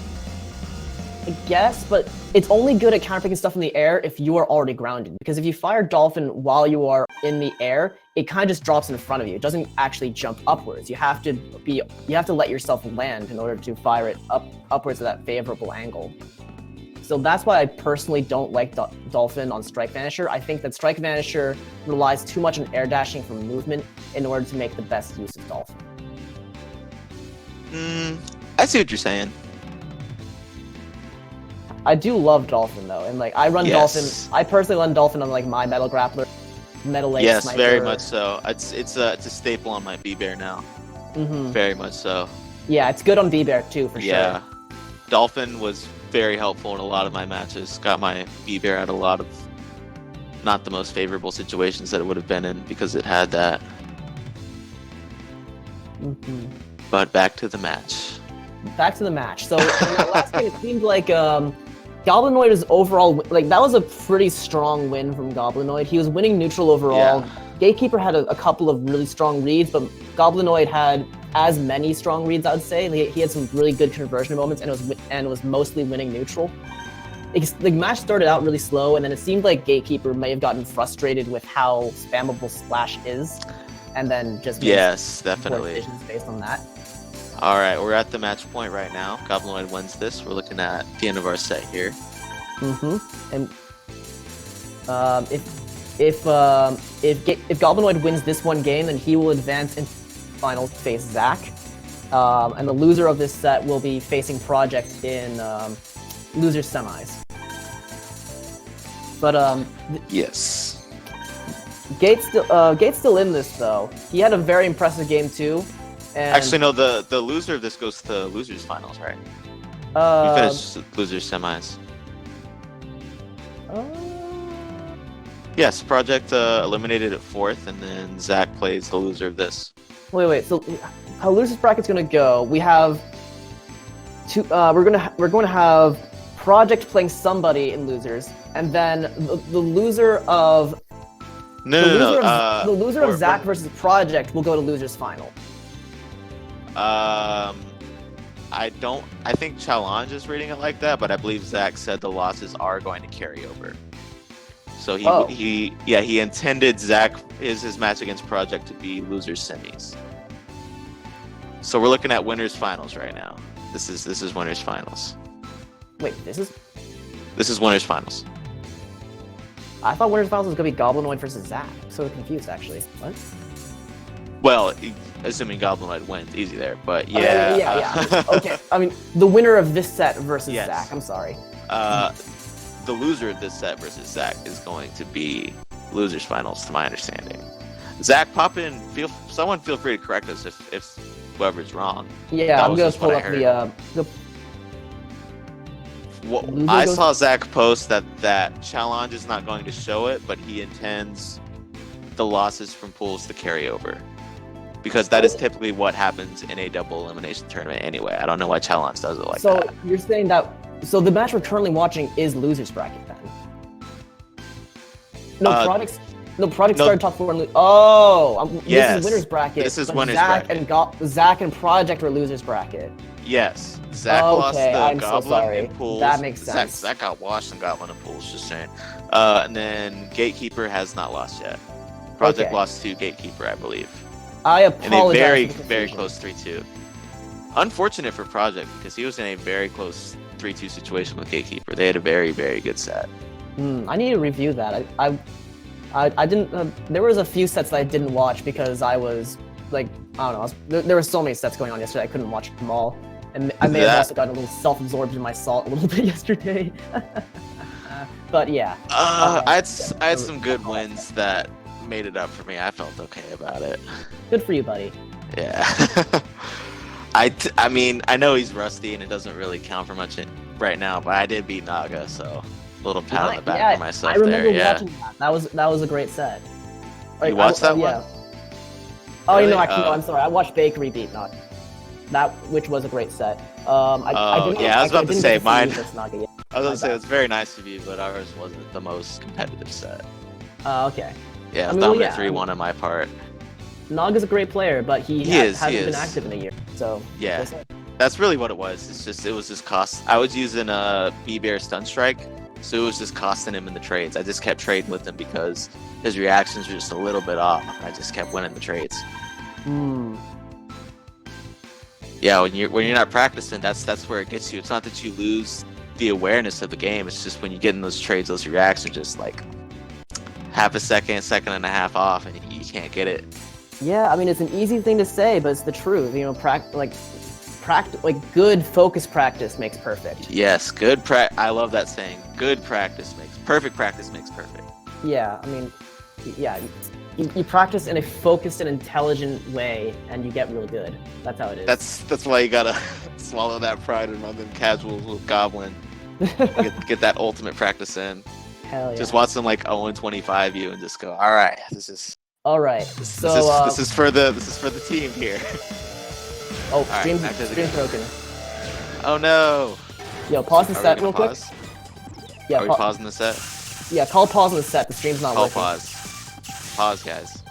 I guess, but it's only good at counterpicking stuff in the air if you are already grounded. Because if you fire Dolphin while you are in the air, it kind of just drops in front of you. It doesn't actually jump upwards. You have to let yourself land in order to fire it upwards at that favorable angle. So that's why I personally don't like Dolphin on Strike Vanisher. I think that Strike Vanisher relies too much on air dashing from movement in order to make the best use of Dolphin. I see what you're saying. I do love Dolphin though, and like I run Dolphin. I personally run Dolphin on like my Metal Grappler, Metal Ace Yes, Sniper. very much so. It's a staple on my B-Bear now. Very much so. Yeah, it's good on B-Bear too, for sure. Yeah, Dolphin was very helpful in a lot of my matches. Got my B-Bear at a lot of not the most favorable situations that it would have been in because it had that. But back to the match. Back to the match. So in the last game, it seemed like Goblinoid was overall, like that was a pretty strong win from Goblinoid. He was winning neutral overall. Yeah. Gatekeeper had a couple of really strong reads, but Goblinoid had as many strong reads, I would say. He had some really good conversion moments and was mostly winning neutral. The match started out really slow, and then it seemed like Gatekeeper may have gotten frustrated with how spammable Splash is. and then just make Yes, poor definitely. decisions based on that. All right, we're at the match point right now. Goblinoid wins this. We're looking at the end of our set here. And if Goblinoid wins this one game, then he will advance into finals, face Zach. And the loser of this set will be facing Project in loser semis. But Yes. Gate's still in this though. He had a very impressive game too. And, Actually, no. The loser of this goes to losers finals, right? We finished losers semis. Yes, Project eliminated at 4th, and then Zach plays the loser of this. Wait. So how losers bracket's gonna go? We have two. We're going to have Project playing somebody in losers, and then the loser of the loser of Zach versus Project will go to losers final. I think Challenge is reading it like that, but I believe Zach said the losses are going to carry over. So he intended Zach his match against Project to be losers semis. So we're looking at winners finals right now. This is winners finals. Wait, this is winners finals. I thought winners finals was gonna be Goblinoid versus Zach. I'm so confused actually. What? Well, assuming Goblinoid wins, easy there. But Okay, yeah, yeah. Okay, I mean the winner of this set versus Yes. Zach. I'm sorry. The loser of this set versus Zach is going to be losers finals, to my understanding. Zach, pop in. Someone feel free to correct us if whoever's wrong. Yeah, That I'm was gonna just what pull I up heard. the Loser I goes- saw Zach post that Challenge is not going to show it, but he intends the losses from pools to carry over. Because that is typically what happens in a double elimination tournament anyway. I don't know why Challenge does it like so that. you're saying that the match we're currently watching is losers bracket then? Project no. started top 4 and this Yes, is winners bracket. this is but winners Zach bracket. and Zach and Project were losers bracket. Yes, Zach lost Okay, the I'm so Goblin sorry. in pools. That makes sense. Zach got washed and Goblin in pools, just saying. And then Gatekeeper has not lost yet. Project Okay. lost to Gatekeeper, I believe. I In a apologize. very, for the very confusion. close 3-2. Unfortunate for Project, because he was in a very close 3-2 situation with Gatekeeper. They had a very, very good set. I need to review that. I didn't. There was a few sets that I didn't watch because I was like, I don't know. There were so many sets going on yesterday. I couldn't watch them all, and I may have also gotten a little self-absorbed in my salt a little bit yesterday. But yeah. I had some good wins that made it up for me. I felt okay about it. Good for you, buddy. Yeah. I mean, I know he's rusty and it doesn't really count for much right now, but I did beat Naga, so a little pat on the back for myself I remember there. Yeah. watching that. That was a great set. You watched that yeah. one? Oh, Really? no, I'm sorry. I watched Bakery beat Naga. Which was a great set. I didn't, yeah, I was about to didn't say, get see mine- this Naga yet. I was My gonna say bad. it's very nice of you, but ours wasn't the most competitive set. Okay. Yeah, I mean, dominant yeah, 3-1 on my part. Naga's a great player, but he He hasn't been is. active in a year. So Yeah. that's it. That's really what it was. It was just cost. I was using a B-Bear Stun Strike, so it was just costing him in the trades. I just kept trading with him because his reactions were just a little bit off. I just kept winning the trades. Hmm. Yeah, when you're not practicing, that's where it gets you. It's not that you lose the awareness of the game. It's just when you get in those trades, those reactions just like half a second, second and a half off, and you can't get it. Yeah, I mean it's an easy thing to say, but it's the truth. You know, good focus practice makes perfect. Yes, I love that saying. Good practice makes perfect. Practice makes perfect. Yeah, I mean, yeah, you practice in a focused and intelligent way, and you get really good. That's how it is. That's why you gotta swallow that pride and run them casuals with Goblin. Get that ultimate practice in. Hell yeah. Just watch them like 0-25 you and just go, all right, this is All right. So this is for the team here. oh, right, stream's back to the stream's game. broken. Oh no. Yo, pause the Are we set gonna real quick. pause? Yeah, Are we pausing the set? yeah, call pause on the set. The stream's not Call working. pause. Pause, guys.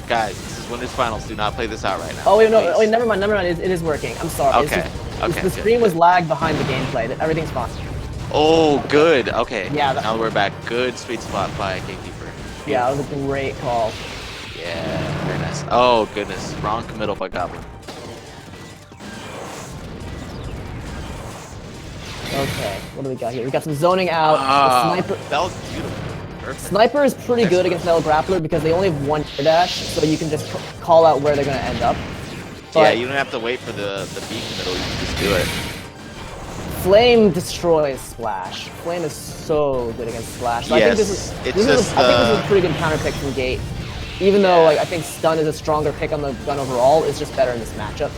Guys, this is winners finals. Do not play this out right now. Oh wait, no, please. wait, never mind. It is working. I'm sorry. It's Okay. just- Okay. The good, stream was good. lagged behind the gameplay. Everything's fine. Oh, good. Okay. Yeah, Now we're back. Good sweet spot by Gatekeeper. Yeah, that was a great call. Yeah, very nice. Oh goodness, wrong committal by Goblin. Okay, what do we got here? We got some zoning out. Ah, The sniper. that was beautiful. Perfect. Sniper is pretty good against Metal Grappler because they only have one air dash, so you can just call out where they're gonna end up. But Yeah, you don't have to wait for the B committal. You can just do it. Flame destroys Splash. Flame is so good against Splash. So I think Yes, I it's think this just, is a pretty good counter pick from Gate. Even though like I think Stun is a stronger pick on the gun overall, it's just better in this matchup.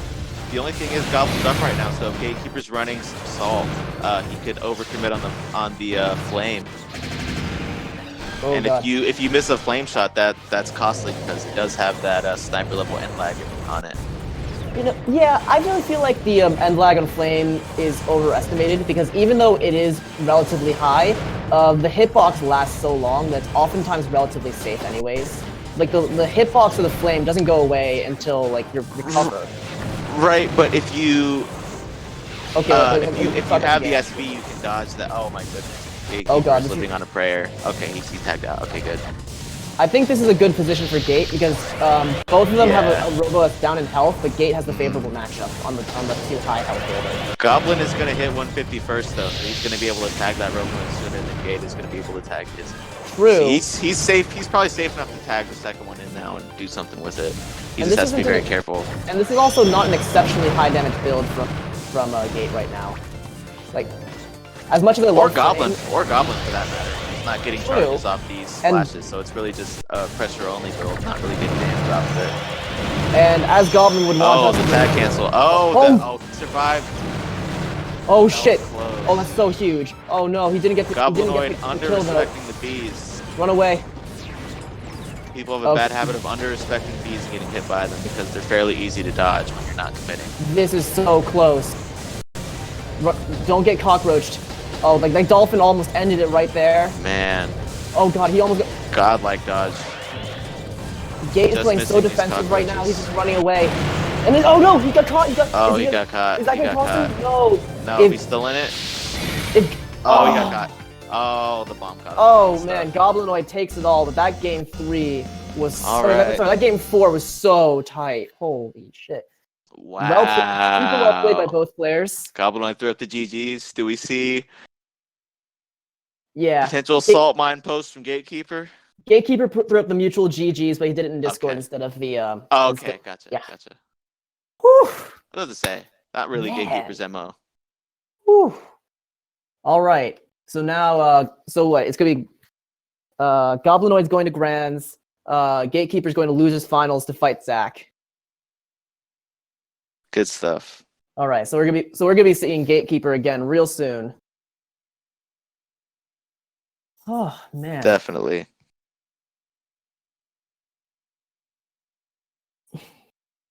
The only thing is Goblin's up right now, so if Gatekeeper's running Salt, he could overcommit on the flame. Oh And god. if you miss a flame shot, that's costly because it does have that sniper level end lag on it. You know, yeah, I really feel like the end lag on Flame is overestimated because even though it is relatively high, the hitbox lasts so long that it's oftentimes relatively safe anyways. Like the hitbox of the Flame doesn't go away until like you recover. Right, but if you Okay, if you have the SV, you can dodge that. Oh my goodness. Gatekeeper Oh god, is this slipping on a prayer. Okay, he's tagged out. Okay, good. I think this is a good position for Gate because both of them Yeah. have a Robo that's down in health, but Gate has the favorable matchup on the two high health Robo. Goblin is going to hit 150 first, though, so he's going to be able to tag that Robo sooner than Gate is going to be able to tag his. True. He's safe. He's probably safe enough to tag the second one in now and do something with it. He And just this has to be isn't very a- careful. And this is also not an exceptionally high damage build from Gate right now. Like, as much as I Or love Goblin, Flame, or Goblin for that matter. He's not getting True. charges off these And- splashes, so it's really just a pressure only build, not really getting damage off of it. and as Goblin would want Oh, us the to- tag cancel. Oh, he survived. Oh That shit! was close. Oh, that's so huge. Oh no, he didn't get the Goblinoid the kill though. under-respecting the bees. Run away. People have a bad habit of under-respecting bees and getting hit by them because they're fairly easy to dodge when you're not committing. This is so close. Don't get cockroached. Oh, like that dolphin almost ended it right there. Man, Oh god, he almost got... godlike dodge. Gate is Just playing so missing these defensive right now. He's cockroaches. just running away. And then, oh no, he got caught. Oh, is he got caught. Is that He gonna got cost him? caught. No. No, If- he's still in it. if- Oh, he got caught. Oh, the bomb caught him. Oh Good man, stuff. Goblinoid takes it all, but that game 3 was All sorry, right. that game 4 was so tight. Holy shit. Wow. Super well played by both players. Goblinoid threw up the GGs. Do we see Yeah. potential salt mine post from Gatekeeper? Gatekeeper threw up the mutual GGs, but he did it in Discord Okay. instead of the Oh, okay, gotcha. yeah. Gotcha. Whew. What does it say? Not really Man. Gatekeeper's MO. Whew. All right. So now, so what? It's gonna be Goblinoid's going to Grands. Gatekeeper's going to lose his finals to fight Zach. Good stuff. All right. So we're gonna be seeing Gatekeeper again real soon. Oh man. Definitely.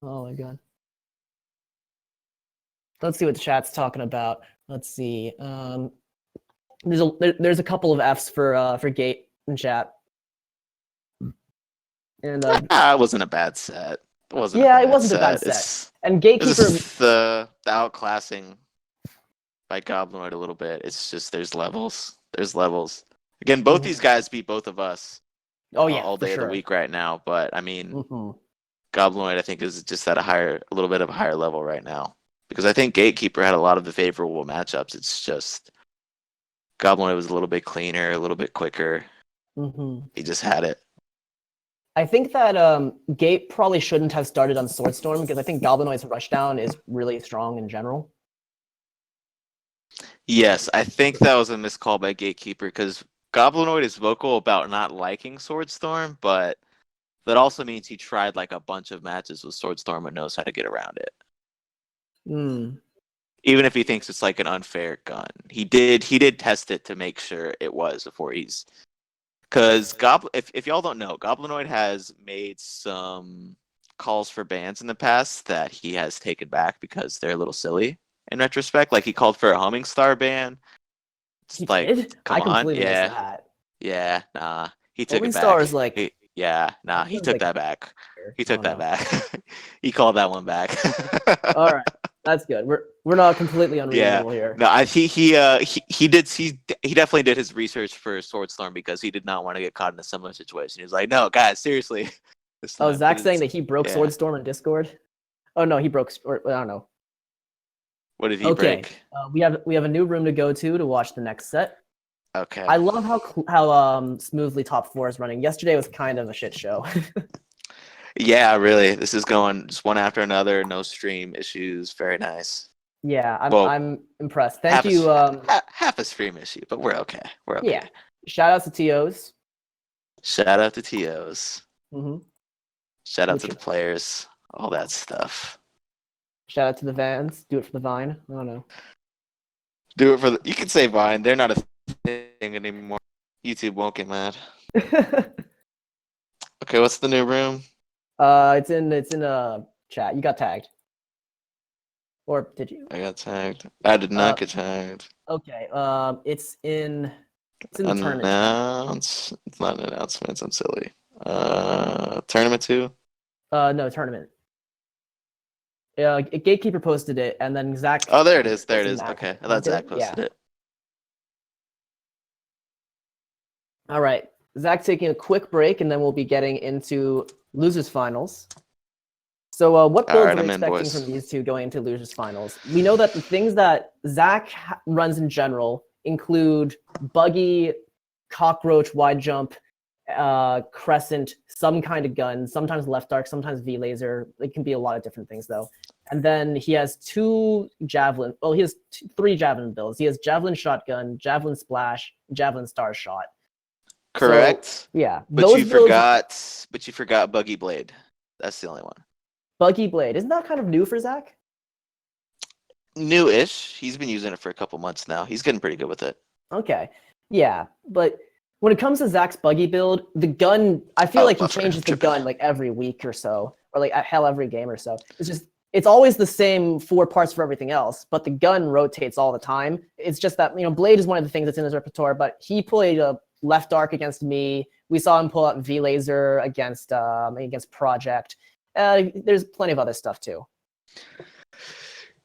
Oh my god. Let's see what the chat's talking about. Let's see. There's a couple of Fs for Gate in chat. And It wasn't a bad set. It wasn't. Yeah, a it bad wasn't a bad set. and Gatekeeper. It's just the outclassing by Goblinoid a little bit. It's just there's levels. There's levels. Again, both these guys beat both of us. Oh yeah, all for day of sure. the week right now. But I mean, Mhm. Goblinoid I think is just at a little bit of a higher level right now because I think Gatekeeper had a lot of the favorable matchups. It's just Goblinoid was a little bit cleaner, a little bit quicker. Mhm. He just had it. I think that Gate probably shouldn't have started on Swordstorm because I think Goblinoid's rushdown is really strong in general. Yes, I think that was a miscall by Gatekeeper because Goblinoid is vocal about not liking Swordstorm, but that also means he tried like a bunch of matches with Swordstorm and knows how to get around it. Hmm. Even if he thinks it's like an unfair gun, he did test it to make sure it was before he's. Because if y'all don't know, Goblinoid has made some calls for bans in the past that he has taken back because they're a little silly in retrospect. Like he called for a Humming Star ban. It's He like, did? come I on, completely yeah. missed that. Yeah, nah. He took Homing it back. Star is like- he That took sounds like- that back. He I took don't that back. He called that one back. All right. That's good. We're not completely unreasonable here. No, he definitely did his research for Swordstorm because he did not want to get caught in a similar situation. He was like, "No, guys, seriously." Oh, Zach's saying that he broke Swordstorm in Discord. Oh no, he broke. Or, I don't know. What did he break? We have a new room to go to watch the next set. Okay. I love how smoothly top 4 is running. Yesterday was kind of a shit show. Yeah, really. This is going just one after another. No stream issues. Very nice. Yeah, Well, I'm impressed. Thank you. Half a stream issue, but we're okay. We're okay. Yeah. Shout out to TOs. Shout out to TOs. Mm-hmm. Shout out to the players. All that stuff. Shout out to the Vans. Do it for the Vine. I don't know. Do it for the. You can say Vine. They're not a thing anymore. YouTube won't get mad. Okay, what's the new room? It's in a chat. You got tagged. Or did you? I got tagged. I did not get tagged. Okay. It's in the tournament. It's not an announcement. I'm silly. Tournament 2? No, tournament. Gatekeeper posted it, and then Zach. Oh, there it is. There it is. Okay, I thought Zach posted it. All right, Zach's taking a quick break, and then we'll be getting into losers finals. So, what builds are we expecting from these two going into losers finals? We know that the things that Zach runs in general include buggy, cockroach, wide jump, crescent, some kind of gun, sometimes left arc, sometimes V laser. It can be a lot of different things though. And then he has 2 javelin. Well, he has 3 javelin builds. He has javelin shotgun, javelin splash, javelin star shot. Correct. So, yeah, but you forgot buggy blade. That's the only one. Buggy blade, isn't that kind of new for Zach? New-ish. He's been using it for a couple months now. He's getting pretty good with it. Okay, yeah, but when it comes to Zach's buggy build, the gun, I feel like he changes the gun like every week or so, or like hell every game or so. It's always the same 4 parts for everything else, but the gun rotates all the time. It's just that, blade is one of the things that's in his repertoire, but he played a left arc against me. We saw him pull out V laser against Project. There's plenty of other stuff too.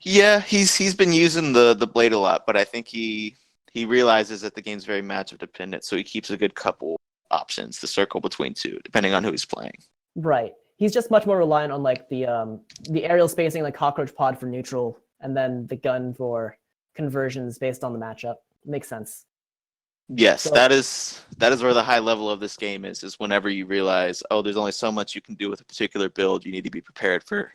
Yeah, he's been using the blade a lot, but I think he realizes that the game's very matchup dependent, so he keeps a good couple options to circle between 2, depending on who he's playing. Right. He's just much more reliant on like the aerial spacing, like cockroach pod for neutral, and then the gun for conversions based on the matchup. Makes sense. Yes, so, that is where the high level of this game is whenever you realize, oh, there's only so much you can do with a particular build. You need to be prepared for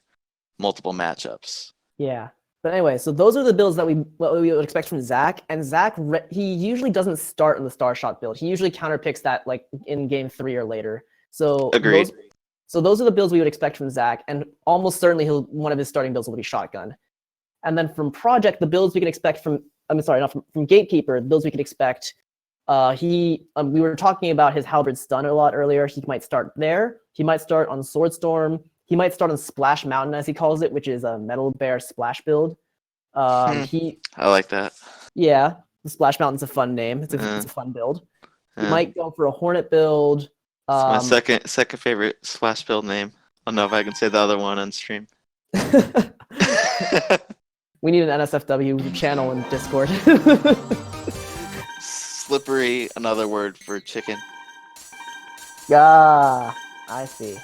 multiple matchups. Yeah. But anyway, so those are the builds that we would expect from Zach. And Zach, he usually doesn't start in the star shot build. He usually counterpicks that like in game 3 or later. So agreed. Those are the builds we would expect from Zach. And almost certainly one of his starting builds will be shotgun. And then from Project, the builds we can expect from Gatekeeper, the builds we can expect. We were talking about his halberd stun a lot earlier. He might start there. He might start on Swordstorm. He might start on Splash Mountain, as he calls it, which is a Metal Bear splash build. I like that. Yeah, the Splash Mountain's a fun name. It's a fun build. He might go for a Hornet build. It's my second favorite Splash build name. I don't know if I can say the other one on stream. We need an NSFW channel in Discord. Slippery, another word for chicken. Ah, I see.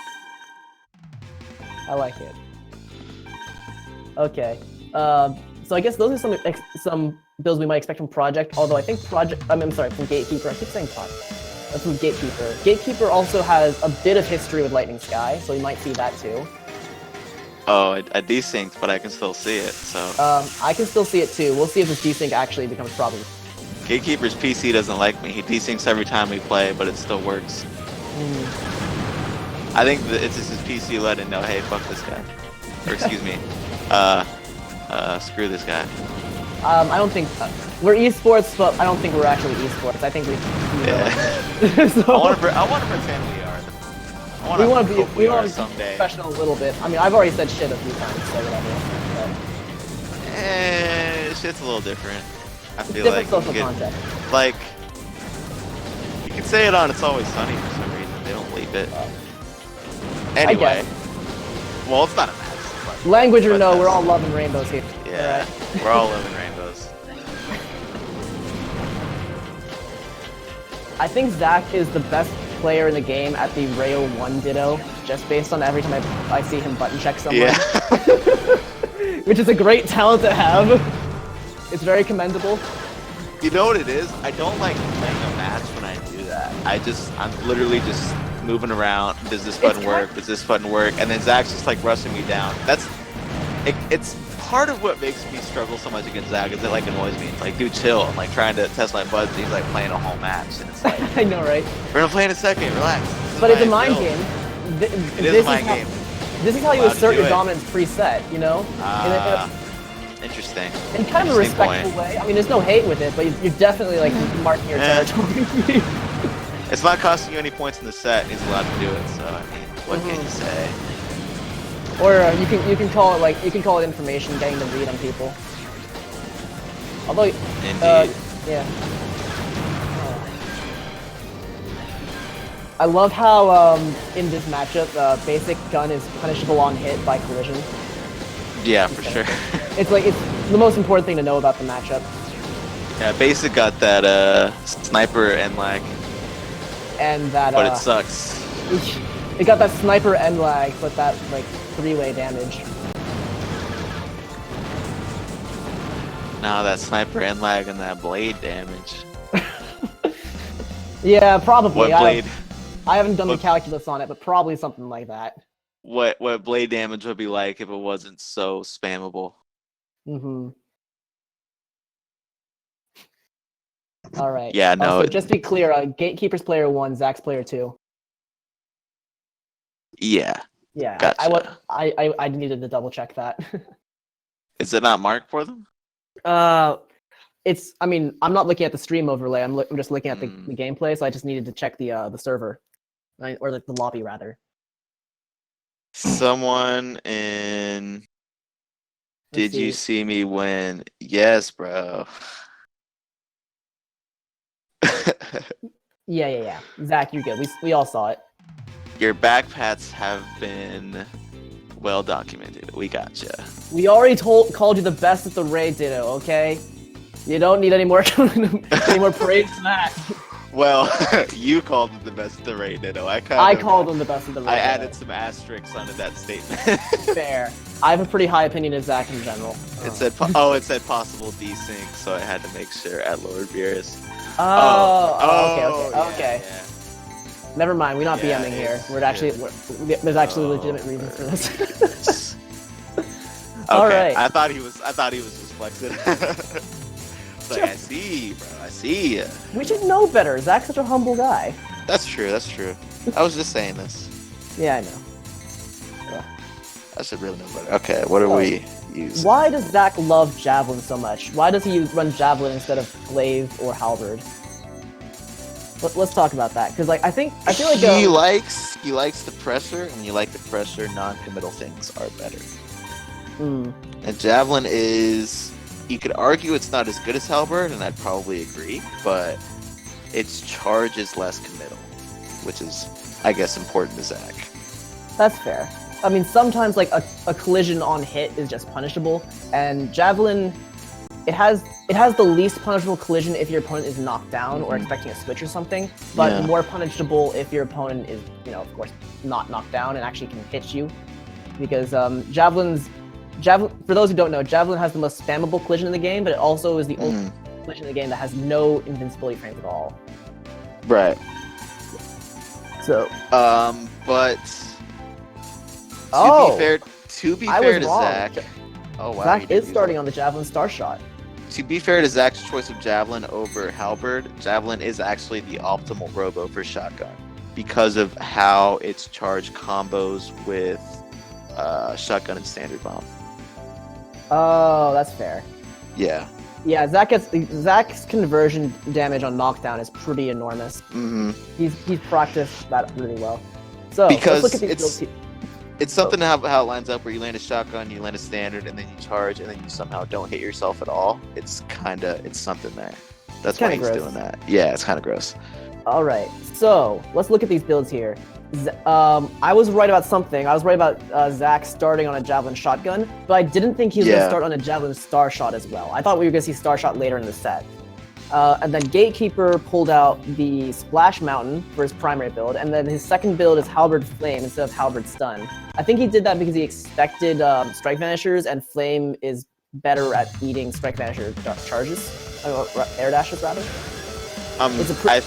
I like it. Okay. So I guess those are some builds we might expect from Project. Although I think from Gatekeeper. I keep saying Project. That's from Gatekeeper. Gatekeeper also has a bit of history with Lightning Sky, so we might see that too. Oh, I desynced, but I can still see it. So. I can still see it too. We'll see if this desync actually becomes a problem. Gatekeeper's PC doesn't like me. He desyncs every time we play, but it still works. I think it's just his PC letting know, hey, fuck this guy. Or excuse me, screw this guy. I don't think we're esports, but I don't think we're actually esports. I think we. So, I want to pretend we are. We want to be someday. Professional a little bit. I mean, I've already said shit a few times, so whatever. Shit's a little different. I feel different like social context. Like you can say it on It's Always Sunny for some reason. They don't leave it. Anyway, well, it's not a match. Language or But no, that's- we're all loving rainbows here. Yeah, Alright. we're all living rainbows. I think Zach is the best player in the game at the Rayo 1 Ditto, just based on every time I see him button check someone. Yeah. Which is a great talent to have. It's very commendable. You know what it is? I don't like playing a match when I do that. I'm literally just moving around. Does this button work? Does this button work? And then Zach's just like rushing me down. It's part of what makes me struggle so much against Zach is it like annoys me. It's like, dude, chill. I'm like trying to test my buttons. He's like playing a whole match, and it's like, I know, right? we're gonna play in a second. Relax. This is But it's a my mind build. game. It is a mind game. This is how you Allowed to assert do your it. dominance preset, you know? Interesting. In kind of a Interesting respectful point. way. I mean, there's no hate with it, but you're definitely like marking your Yeah. territory. It's not costing you any points in the set, and he's allowed to do it. So I mean, what can you say? Or you can call it information, getting the read on people. Although, Indeed. yeah. I love how in this matchup, basic gun is punishable on hit by collision. Yeah, for sure. It's the most important thing to know about the matchup. Yeah, basic got that sniper and lag, And that but it sucks. it got that sniper end lag, but that like 3-way damage. Now that sniper and lag and that blade damage. Yeah, probably. What blade? I haven't done the what- calculus on it, but probably something like that. What blade damage would be like if it wasn't so spammable? Mm-hmm. All right. Yeah, no, So it- just to be clear, Gatekeeper's player 1, Zach's player 2. Yeah. Yeah. Gotcha. I needed to double check that. Is it not marked for them? I mean, I'm not looking at the stream overlay. I'm just looking at the Mm. gameplay, so I just needed to check the server, or the lobby rather. Someone in. Let's Did you see. see me win? Yes, bro. Yeah. Zach, you're good. We all saw it. Your backpats have been well documented. We gotcha. We already called you the best at the raid, Ditto. Okay. You don't need any more any more praise than that. Well, you called it the best of the raid, Ditto. I called him the best of the raid. I Ditto. added some asterisks onto that statement. Fair. I have a pretty high opinion of Zach in general. It said possible desync, so I had to make sure at Lord Beerus. Okay. Yeah. Never mind. We're not Yeah, BMing here. it's- There's actually legitimate reasons for this. Okay, All right. I thought he was just flexing. It's like, I see, bro. I see ya. We should know better. Zach's such a humble guy. That's true. I was just saying this. Yeah, I know. I should really know better. Okay, what are we using? Why does Zach love Javelin so much? Why does he run Javelin instead of Glaive or Halberd? Let's talk about that, because I feel like he likes the pressure, and you like the pressure. Non-committal things are better. And Javelin is, you could argue it's not as good as Halberd, and I'd probably agree, but its charge is less committal, which is, I guess, important to Zach. That's fair. I mean, sometimes like a collision on hit is just punishable, and Javelin, it has the least punishable collision if your opponent is knocked down or expecting a switch or something, but Yeah. more punishable if your opponent is, of course, not knocked down and actually can hit you, because Javelin. For those who don't know, Javelin has the most spammable collision in the game, but it also is the only collision in the game that has no invincibility frames at all. Right. So, But Oh! to be I fair was to wrong. Zach, oh wow, you Zach did is use starting that. on the Javelin Star Shot. To be fair to Zach's choice of Javelin over Halberd, Javelin is actually the optimal robo for shotgun because of how its charge combos with shotgun and standard bomb. Oh, that's fair. Yeah. Yeah, Zach's conversion damage on knockdown is pretty enormous. Mm-hmm. He's practiced that really well. So Because let's look at these it's- builds here. It's something how it lines up where you land a shotgun, you land a standard, and then you charge, and then you somehow don't hit yourself at all. It's something there. That's why kinda he's gross. doing that. Yeah, it's kind of gross. All right, so let's look at these builds here. I was right about something. I was right about Zach starting on a Javelin shotgun, but I didn't think he was going to Yeah. start on a Javelin Star Shot as well. I thought we were going to see Star Shot later in the set. And then Gatekeeper pulled out the Splash Mountain for his primary build, and then his second build is Halberd Flame instead of Halberd Stun. I think he did that because he expected Strike Vanishers, and Flame is better at eating Strike Vanisher charges, air dashes rather. It's a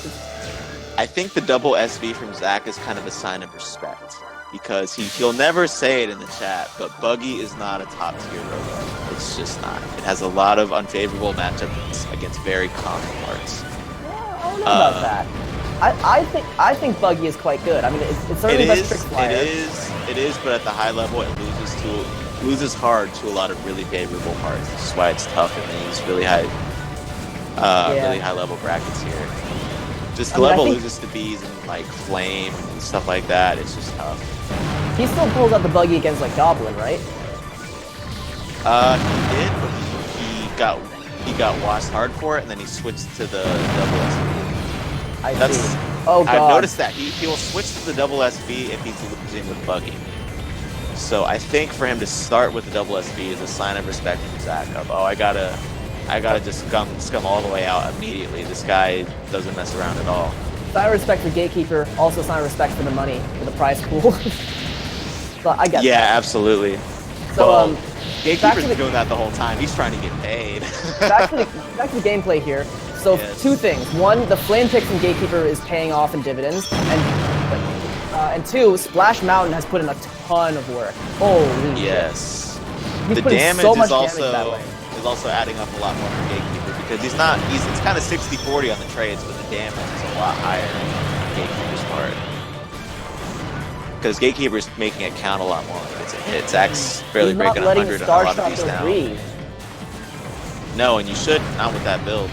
I think the double SV from Zach is kind of a sign of respect because he'll never say it in the chat, but Buggy is not a top tier robot. It's just not. It has a lot of unfavorable matchups against very common parts. I don't know about that. I think Buggy is quite good. I mean, it's certainly the best trick flyer. It is, but at the high level, it loses hard to a lot of really favorable parts. This is why it's tough in these really high level brackets here. Just the level loses to bees and like flame and stuff like that. It's just tough. He still pulls out the Buggy against like Goblin, right? He did, but he got washed hard for it, and then he switched to the double SV. I see. Oh god. I've noticed that he will switch to the double SV if he's losing with Buggy. So I think for him to start with the double SV is a sign of respect from Zach. Of I gotta just scum all the way out immediately. This guy doesn't mess around at all. Sign of respect for Gatekeeper, also sign of respect for the money, for the prize pool. But I get Yeah, that. absolutely. So, well, Gatekeeper's the- doing that the whole time. He's trying to get paid. back to the gameplay here. So Yes. two things. One, the flame pick from Gatekeeper is paying off in dividends, and two, Splash Mountain has put in a ton of work. Holy shit. Yes. He's The putting damage so much is damage that way. also adding up a lot more for Gatekeeper because it's kind of 60-40 on the trades, but the damage is a lot higher on Gatekeeper's part. Because Gatekeeper's making it count a lot more when it's a hit. Zach's barely He's not breaking letting 100 on a Star lot of Shot these go now. free. No, and you should not with that build.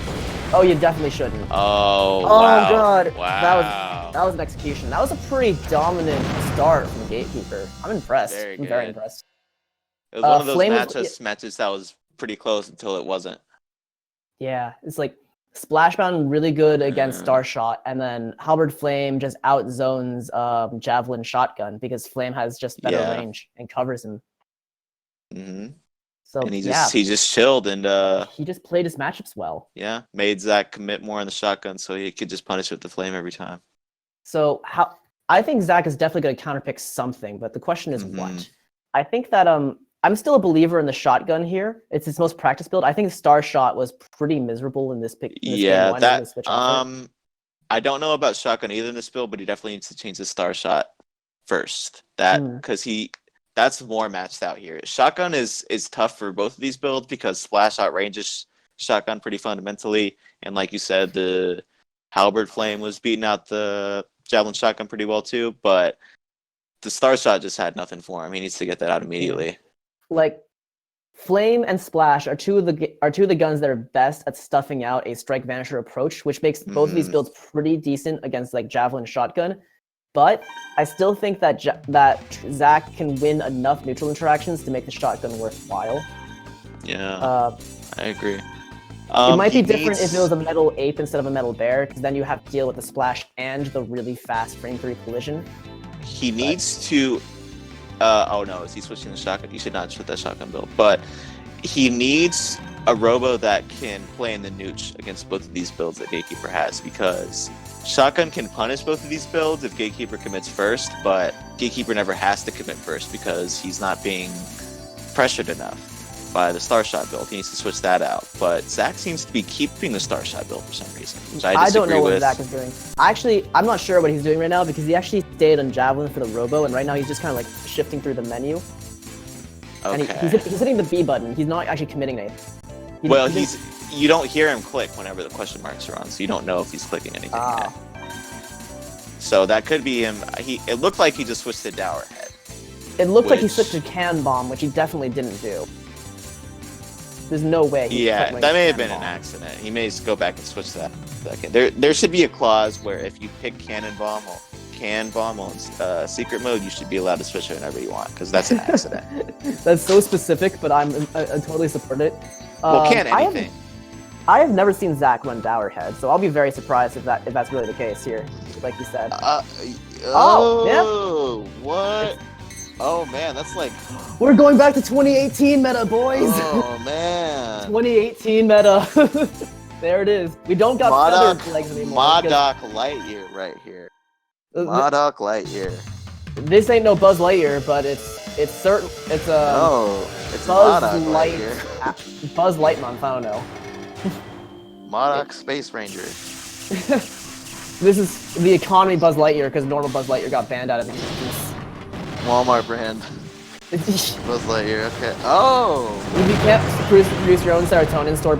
Oh, you definitely shouldn't. Oh, Oh wow. god, Wow. that was an execution. That was a pretty dominant start from Gatekeeper. I'm impressed. Very I'm very good. impressed. It was one of those Flame is- matches that was pretty close until it wasn't. Yeah, it's like Splash Mountain really good against Yeah. Star Shot, and then Halberd Flame just outzones Javelin Shotgun because Flame has just better Yeah. range and covers him. hmm So And he yeah, just chilled and he just played his matchups well. yeah, made Zach commit more on the shotgun so he could just punish with the flame every time. So I think Zach is definitely going to counterpick something, but the question is Mhm. what? I think that I'm still a believer in the shotgun here. It's his most practiced build. I think Star Shot was pretty miserable in this pick. In this Yeah, game one, that switch off it. I don't know about shotgun either in this build, but he definitely needs to change the star shot first. That because that's more matched out here. Shotgun is tough for both of these builds because splash outranges shotgun pretty fundamentally, and like you said, the Halberd Flame was beating out the Javelin shotgun pretty well too, but the star shot just had nothing for him. He needs to get that out immediately. Like Flame and Splash are two of the guns that are best at stuffing out a Strike Vanisher approach, which makes both of these builds pretty decent against like Javelin Shotgun. But I still think that Zach can win enough neutral interactions to make the shotgun worthwhile. Yeah, I agree. It might be he different needs- if it was a metal ape instead of a metal bear, because then you have to deal with the splash and the really fast frame 3 collision. He needs to. Oh no, is he switching the shotgun? He should not switch that shotgun build. But he needs a robo that can play in the nooch against both of these builds that Gatekeeper has, because shotgun can punish both of these builds if Gatekeeper commits first, but Gatekeeper never has to commit first because he's not being pressured enough by the Star Shot build. He needs to switch that out. But Zach seems to be keeping the Star Shot build for some reason, which I disagree don't know what with. Zach is doing. I'm not sure what he's doing right now because he actually stayed on Javelin for the Robo, and right now he's just kind of like shifting through the menu. Okay. And he's hitting the B button. He's not actually committing anything. Well, you don't hear him click whenever the question marks are on, so you don't know if he's clicking anything yet. So that could be him. It looked like he just switched to Dower Head. It looked like he which- switched to Can Bomb, which he definitely didn't do. There's no way. He Yeah, clicked that may have Can been an Bomb. accident. He may just go back and switch that. There should be a clause where if you pick Cannon Bomb on secret mode, you should be allowed to switch it whenever you want, because that's an accident. That's so specific, but I totally support it. Well, can't I have- anything. I have never seen Zach run Dower Head, so I'll be very surprised if that's really the case here, like you said. Oh, yeah. Oh, what? Oh man, that's like. We're going back to 2018 meta, boys. Oh man. 2018 meta. There it is. We don't got feathered legs anymore. Modok Lightyear right here. Modok Lightyear. This ain't no Buzz Lightyear, but it's certain. It's a. No, it's Buzz Modok Light. Lightyear. Buzz Lightmonth. I don't know. Modok Space Ranger. This is the economy Buzz Lightyear because normal Buzz Lightyear got banned out of existence. Walmart brand. Buzz Lightyear. Okay. Oh. If you can't produce your own serotonin store.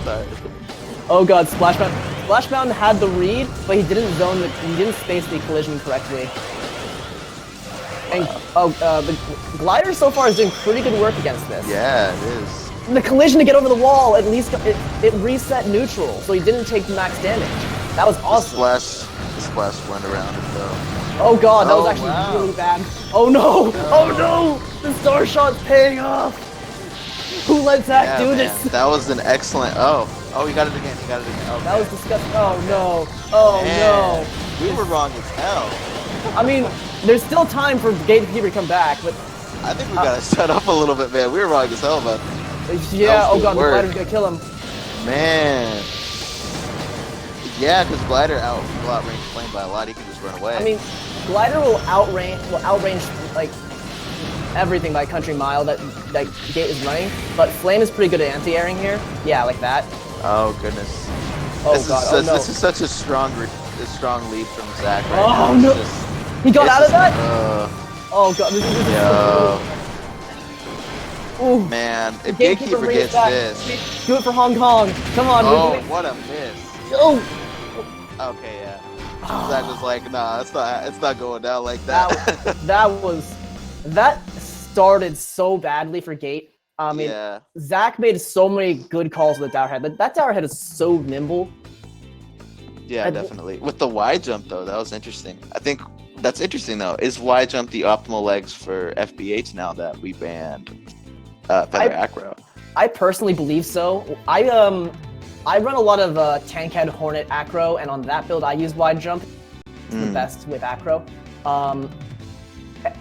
Sorry. Oh god, Splashbound. Splashbound had the read, but he didn't space the collision correctly. And the glider so far is doing pretty good work against this. Yeah, it is. And the collision to get over the wall, at least it reset neutral, so he didn't take max damage. That was awesome. The splash went around it though. Oh god, that was Oh, actually wow. really bad. Oh no! Oh no! The star shot's paying off! Who let Zach do man. this? That was an excellent. Oh, he got it again. He got it again. Okay. That was disgusting. Oh no! Oh Man, we were wrong as hell. no! I mean, there's still time for Gatekeeper to come back, but I think we gotta shut up a little bit, man. We were wrong as hell about yeah. Oh good god, the work. glider's gonna kill him. Man. Yeah, because Glider outrange Flame by a lot. He can just run away. I mean, Glider will outrange like everything by country mile that Gate is running, but Flame is pretty good at anti-airing here. Yeah, like that. oh goodness. Oh this god, is oh no. This is such a strong lead from Zach right Oh, now. no. He got out of that? Oh god, this is Yo, Ooh. man, if Gatekeeper Gatekeeper brings gets back. this. Do it for Hong Kong. Come on, we're Oh, doing. what a miss. Oh, Okay, yeah. Zach was like, nah, it's not going down like that. that started so badly for Gate. I mean, yeah. Zach made so many good calls with the tower head. That tower head is so nimble. Yeah, definitely. With the wide jump though, that was interesting. I think that's interesting though. Is wide jump the optimal legs for FBH now that we banned Feather Acro? I personally believe so. I run a lot of tank head Hornet Acro, and on that build I use wide jump. It's the best with Acro.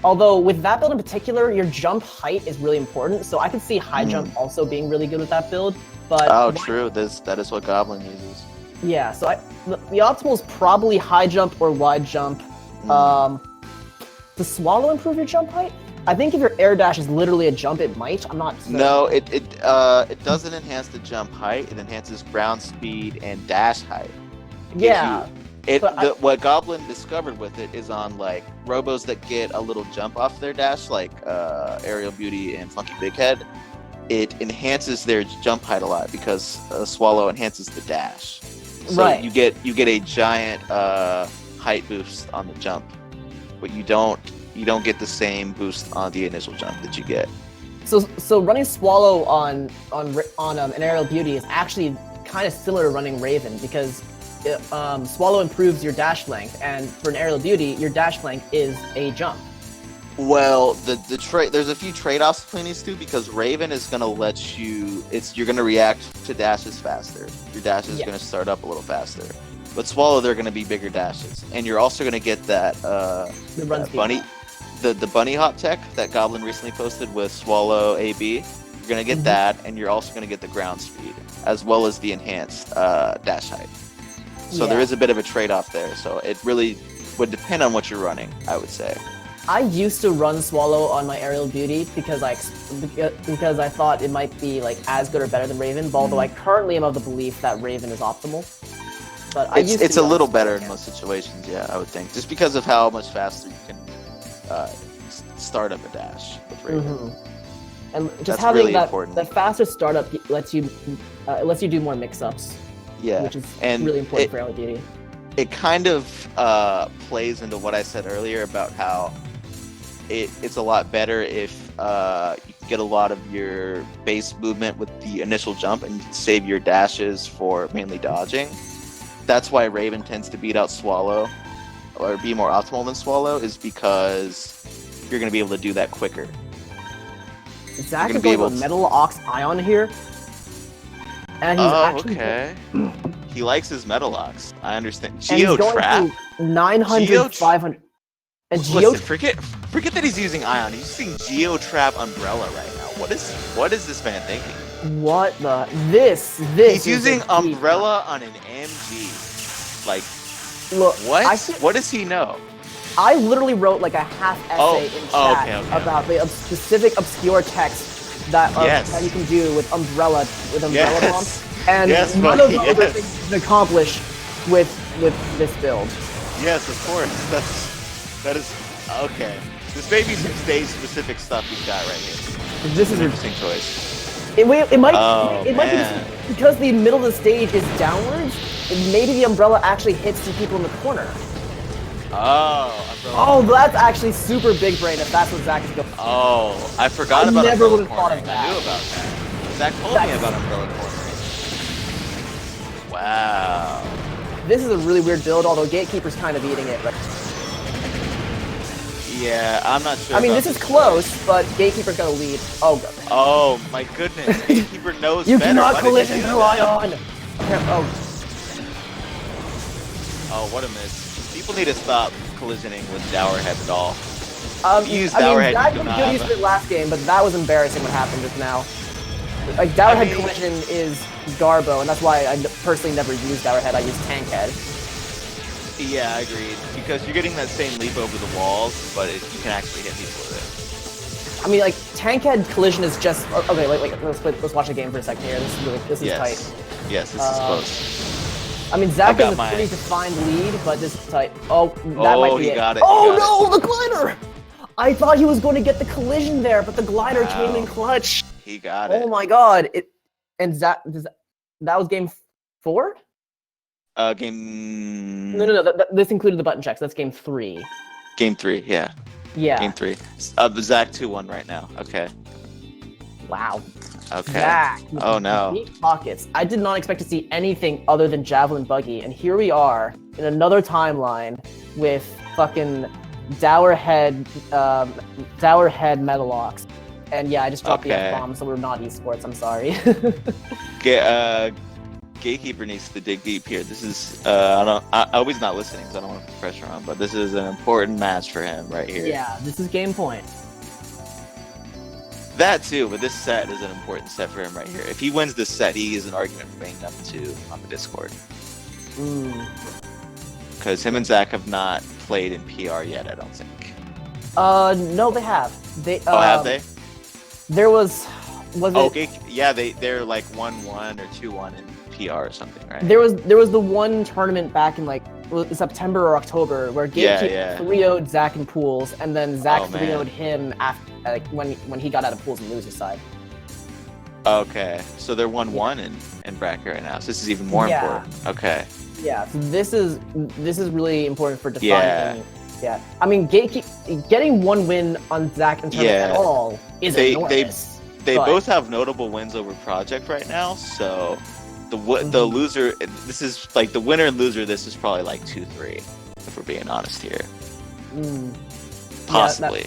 Although with that build in particular, your jump height is really important. So I could see high jump also being really good with that build. But Oh, true. That is what Goblin uses. yeah, so the optimal is probably high jump or wide jump. Does Swallow improve your jump height? I think if your air dash is literally a jump, it might. I'm not certain. No, it doesn't enhance the jump height. It enhances ground speed and dash height. Yeah. What Goblin discovered with it is on like robos that get a little jump off their dash, like Aerial Beauty and Funky Big Head. It enhances their jump height a lot because Swallow enhances the dash. So Right. you get a giant height boost on the jump, but you don't get the same boost on the initial jump that you get. So running Swallow on an Aerial Beauty is actually kind of similar to running Raven because Swallow improves your dash length, and for an Aerial Beauty, your dash length is a jump. Well, there's a few trade-offs between these two because Raven is going to let you're going to react to dashes faster. Your dash is going to start up a little faster. But Swallow, they're going to be bigger dashes, and you're also going to get that bunny, the bunny hop tech that Goblin recently posted with Swallow AB. You're going to get that, and you're also going to get the ground speed as well as the enhanced dash height. So there is a bit of a trade-off there. So it really would depend on what you're running, I would say. I used to run Swallow on my Aerial Beauty because I thought it might be like as good or better than Raven. But although I currently am of the belief that Raven is optimal, but it's a little better in most situations. Yeah, I would think just because of how much faster you can start up a dash with Raven. And just That's having really important. that faster startup lets you do more mix-ups. Yeah, which is and really important for Aerial Beauty. It kind of plays into what I said earlier about how it's a lot better if you can get a lot of your base movement with the initial jump and save your dashes for mainly dodging. That's why Raven tends to beat out Swallow or be more optimal than Swallow, is because you're going to be able to do that quicker. Zach is going with Metal Ox Ion here. and he's Oh, actually okay. He likes his Metalox. I understand. and he's going Geotrap? to 900, Geotra- 500, and Listen, forget that he's using Ion. He's using Geotrap Umbrella right now. What is this man thinking? What the? This He's is using a deep- Umbrella on an MG. Like, Look, what? I thi- What does he know? I literally wrote like a half essay in chat okay. about the specific obscure text that Yes. that you can do with Umbrella Yes. bombs, and Yes, none buddy, of those are yes. things you can accomplish with this build. Yes, of course. That is okay. This may be some stage-specific stuff he's got right here. This is An interesting choice. it might Oh, it might man. be because the middle of the stage is downwards. Maybe the umbrella actually hits some people in the corner. Oh, Umbrella. Oh, that's actually super big brain if that's what Zach is going. Oh, I forgot I about never Umbrella would've thought of cornering. that. I knew about that. Zach told me That's- about Umbrella cornering. Wow. This is a really weird build, although Gatekeeper's kind of eating it. But Yeah, I'm not sure. I mean, about this is close, but Gatekeeper's gonna lead. Oh, God. Oh my goodness, Gatekeeper knows You better. cannot Why did he collision do through that? Ion. Oh, Oh, what a miss. People need to stop collisioning with Dowerhead at all. Use I mean, Dowerhead, Zach you was do good not. use of it last game, but that was embarrassing what happened just now. Like, Dowerhead mean- collision is Garbo, and that's why I personally never use Dowerhead, I use Tankhead. Yeah, I agreed. Because you're getting that same leap over the walls, but you can actually hit people with I mean, like, Tankhead collision is just... Okay, wait, let's watch the game for a second here. This it. is tight. Yes, this is close. I mean, Zach got has a mine. pretty defined lead, but this is tight. Oh, that Oh, might be he it. got it, Oh he got no, the glider! I thought he was going to get the collision there, but the glider came in Wow. clutch. He got it. Oh my god! And Zach, that was game 4? Game. No. This included the button checks. That's game 3. Game 3, yeah. Yeah. Game 3. Zach 2-1 right now. Okay. Wow. Okay. Zach. Oh, no. Deep pockets. I did not expect to see anything other than Javelin Buggy, and here we are in another timeline with fucking Dowerhead Metalox. And yeah, I just dropped the Okay. F-bomb, so we're not esports, I'm sorry. Gatekeeper needs to dig deep here. This is I hope he's not listening because I don't want to put pressure on, but this is an important match for him right here. Yeah, this is game point. That too, but this set is an important set for him right here. If he wins this set, he is an argument for being number 2 on the Discord. Because him and Zach have not played in PR yet, I don't think. No, they have. Have they? There was it? Yeah, they're like 1-1 or 2-1 in PR or something, right? There was the one tournament back in like September or October where Gatekeeper Yeah. 3-0'd Zach in pools, and then Zach Oh, man. 3-0'd him after when he got out of pools and loser side. Okay, so they're 1-1 in bracket right now. So this is even more Yeah. important. Okay. Yeah, so this is really important for defining. Yeah. Yeah. I mean, getting one win on Zach in tournament Yeah. at all is They- enormous. They But- both have notable wins over Project right now, so the Mm-hmm. loser, this is like the winner and loser. This is probably like 2-3, if we're being honest here. Mm. Possibly.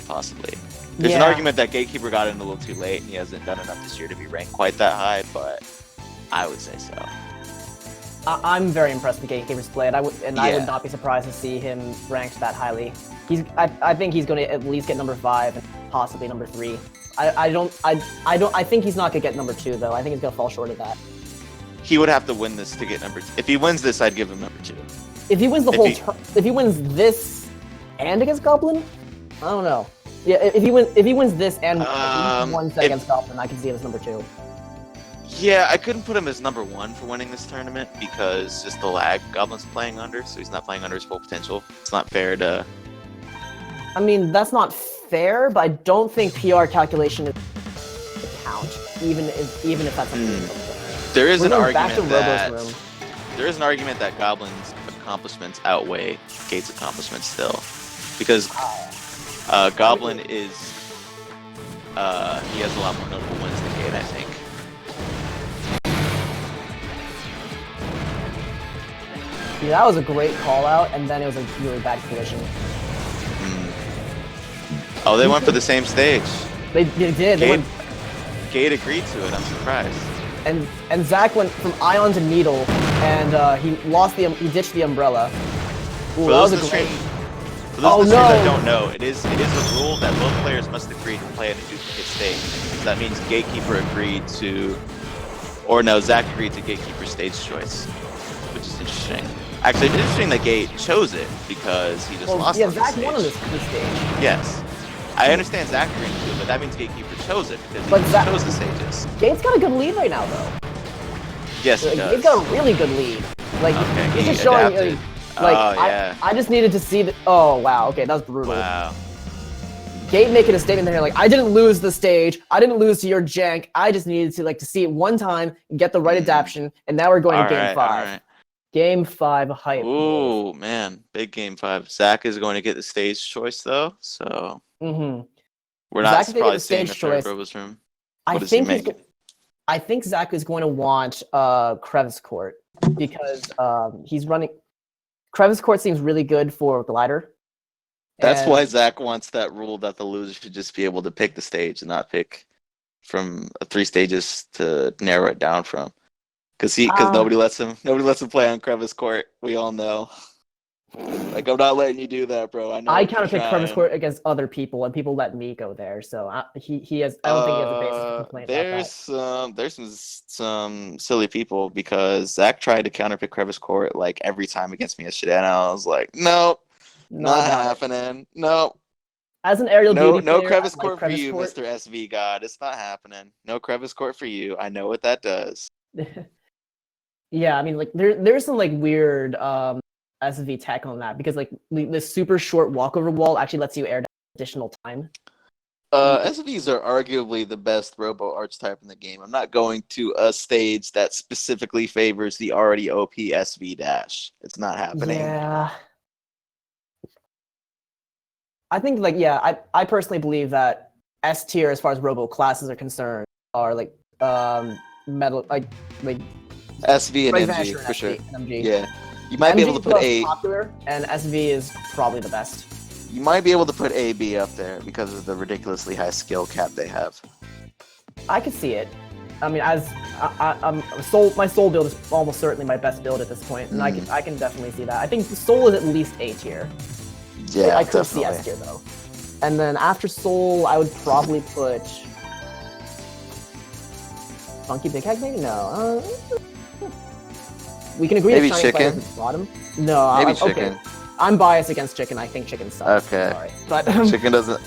There's an Yeah. argument that Gatekeeper got in a little too late, and he hasn't done enough this year to be ranked quite that high, but I would say so. I'm very impressed with Gatekeeper's play, and I would Yeah. not be surprised to see him ranked that highly. I think he's going to at least get number 5 and possibly number 3. I think he's not going to get number 2 though. I think he's going to fall short of that. He would have to win this to get number 2. If he wins this, I'd give him number 2. If he wins the If whole, he- if he wins this and against Goblin, I don't know. Yeah, if he wins this and one set if- against Goblin, I can see him as number 2. Yeah, I couldn't put him as number 1 for winning this tournament because just the lag Goblin's playing under, so he's not playing under his full potential. It's not fair to. I mean, that's not fair, but I don't think PR calculation is count, even if that's something. There is We're an going back argument to Robo's that room. there is an argument that Goblin's accomplishments outweigh Gate's accomplishments still, because Goblin is he has a lot more notable wins than Gate, I think. Yeah, that was a great call out, and then it was a really bad collision. Oh, they went for the same stage. They did. They Gate, went, Gate agreed to it. I'm surprised. and Zach went from Ion to Needle, and he ditched the umbrella. Ooh, For that was those a great. For those Oh, listeners that no. don't know, it is a rule that both players must agree to play at a duplicate stage. So that means Gatekeeper agreed to, or no, Zach agreed to Gatekeeper's stage choice, which is interesting. Actually, it's interesting that Gate chose it because he just lost yeah, on Zach the won on stage. this stage. Yes. I understand Zach agreeing to it, but that means Gatekeeper chose it because But he Zach- chose the stages. Gate's got a good lead right now, though. Yes, he Like, does. Gate's got a really good lead. Like, Okay, he's he just showing. adapted. Like, Oh, yeah. I just needed to see the. Oh wow, okay, that was brutal. Wow. Gate making a statement there, like, I didn't lose the stage, I didn't lose to your jank, I just needed to see it one time, get the right adaptation, and now we're going to Game 5. Alright. Game 5 hype. Ooh, man. Big Game 5. Zach is going to get the stage choice, though, so Mm-hmm. we're Zach not is gonna get probably the seeing stage a third choice. Robo's room. I What does he think make? I think Zach is going to want Crevice Court because he's running. Crevice Court seems really good for Glider. That's And- why Zach wants that rule that the loser should just be able to pick the stage and not pick from 3 stages to narrow it down from. Because nobody lets him play on Crevice Court. We all know. Like, I'm not letting you do that, bro. I know. I what you're counterpick Crevice trying. Court against other people, and people let me go there. So he has. I don't think he has a basis to complain about that. There's some silly people because Zach tried to counterpick Crevice Court like every time against me yesterday, and I was like, nope, not happening. Nope. As an aerial No, beauty no player, Crevice I like Court for Crevice you, Court. Mr. SV God. It's not happening. No Crevice Court for you. I know what that does. Yeah, I mean, like there's some like weird SV tech on that because like the super short walkover wall actually lets you air down additional time. SVs are arguably the best Robo archetype in the game. I'm not going to a stage that specifically favors the already OP SV dash. It's not happening. Yeah. I think like I personally believe that S tier as far as Robo classes are concerned are like metal like SV and Ray MG Vanisher and for SV sure. and MG. Yeah, you might be MG able to is put the A. most popular, and SV is probably the best. You might be able to put AB up there because of the ridiculously high skill cap they have. I could see it. I mean, as my soul build is almost certainly my best build at this point, and I can definitely see that. I think soul is at least A tier. Yeah, I could definitely. see S tier though. And then after soul, I would probably put Funky Big Head. Maybe no. We can agree. Maybe that Shiny Spider Chicken? is at the bottom. No, Maybe okay. Chicken. I'm biased against Chicken. I think Chicken sucks. Okay. Sorry. But Chicken doesn't.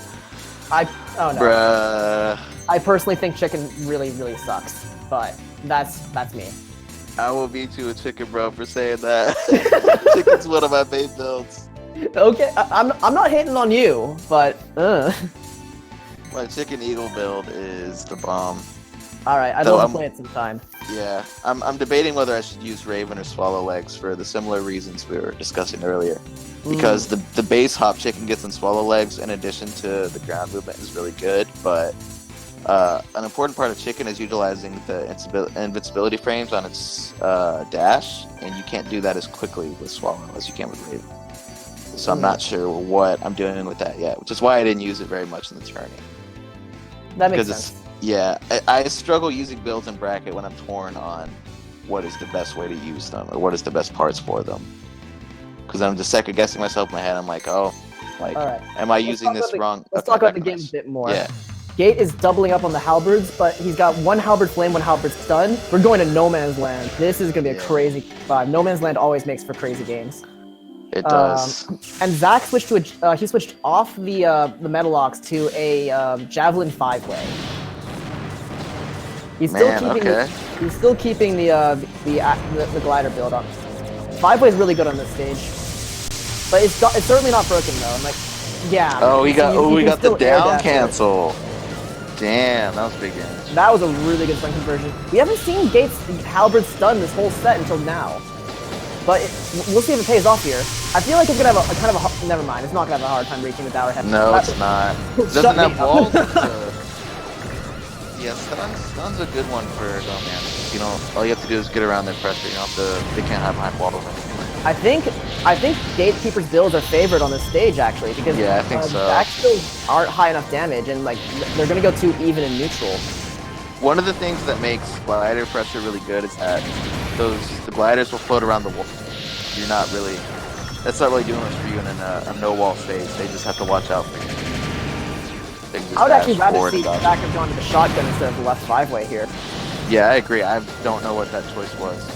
oh no. Bruh. I personally think Chicken really, really sucks. But that's me. I will beat you with Chicken, bro, for saying that. Chicken's one of my main builds. Okay, I'm not hating on you, but My Chicken Eagle build is the bomb. all right, I'd So love to play it sometime. Yeah, I'm debating whether I should use Raven or Swallow Legs for the similar reasons we were discussing earlier. Because the base hop Chicken gets in Swallow Legs, in addition to the ground movement, is really good. But an important part of Chicken is utilizing the invincibility frames on its dash, and you can't do that as quickly with Swallow as you can with Raven. So I'm not sure what I'm doing with that yet, which is why I didn't use it very much in the tourney. That makes Because sense. yeah, I struggle using builds in bracket when I'm torn on what is the best way to use them or what is the best parts for them. Because I'm just second guessing myself in my head. I'm like, oh, like, All right. am I Let's using talk this about the- wrong? Let's Okay, talk about the back game a nice. bit more. Yeah. Gate is doubling up on the halberds, but he's got one halberd flame, one halberd stun. We're going to No Man's Land. This is gonna be a Yeah. crazy vibe. No Man's Land always makes for crazy games. It does. And Zach switched to he switched off the Metalox to a Javelin 5-way. He's Man, still keeping okay. he's still keeping the glider build on. 5-way is really good on this stage, but it's certainly not broken though. I'm like, yeah. Oh, we got you we can got the still air down dash it. cancel. Damn, that was big damage. That was a really good stun conversion. We haven't seen Gates halberd stun this whole set until now. But we'll see if it pays off here. I feel like it's gonna have a kind of a never mind. It's not gonna have a hard time reaching the tower head. No, it's not. It Shut doesn't me have up. walls. Yeah, stun's a good one for no man. You know, all you have to do is get around their pressure. You don't have to. They can't have high walls or anything. I think Gatekeeper's builds are favored on this stage actually because Yeah, I think so. Zach still aren't high enough damage and like they're gonna go too even and neutral. One of the things that makes glider pressure really good is that the gliders will float around the wall. You're not really. That's not really doing much for you in a no wall stage. They just have to watch out for you. They can just I would actually dash rather forward see and dodge. Zach have gone to the shotgun instead of the left 5-way here. Yeah, I agree. I don't know what that choice was.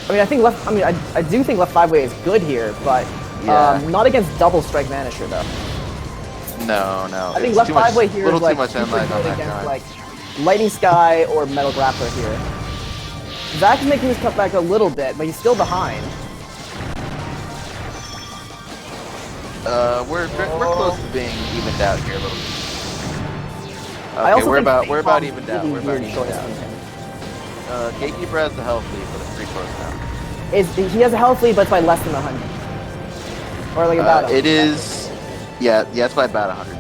I mean, I do think left 5-way is good here, but Yeah. not against double strike Vanisher though. No. I think it's left too much- 5-way here little is like too much super end lag on good that against gun. like Lightning Sky or Metal Grappler here. Zach is making this cut back a little bit, but he's still behind. We're close to being evened out here a little bit. I Okay, also we're think about Fate evened Bomb's out. really We're about weird evened choice out. from him. Gatekeeper has the health lead, but it's pretty close now. He has a health lead, but it's by less than 100. Or like about 100. It is. Yeah, it's by about 100.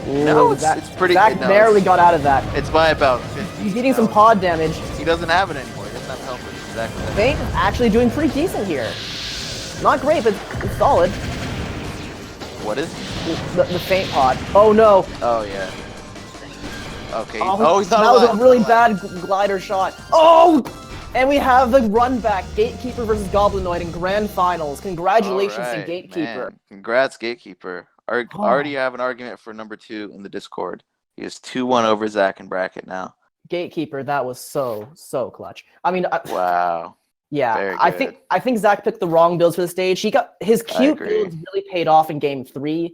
Ooh, No, it's pretty. Zach no, barely got out of that. It's by about 50. He's eating No, some pod damage. He doesn't have it anymore. He doesn't have health lead. Exactly. Fate is actually doing pretty decent here. Not great, but it's solid. What is? The Feint pod. Oh no. Oh yeah. Okay. Oh, he's not that was alive. a really bad glider shot. Oh! And we have the run back, Gatekeeper versus Goblinoid in grand finals. Congratulations to Alright, Gatekeeper. man. Congrats, Gatekeeper. Already have an argument for number 2 in the Discord. He is 2-1 over Zach in bracket now. Gatekeeper, that was so clutch. I mean, Wow. yeah, Very I good. think Zach picked the wrong builds for the stage. He got his cute agree. builds really paid off in game 3.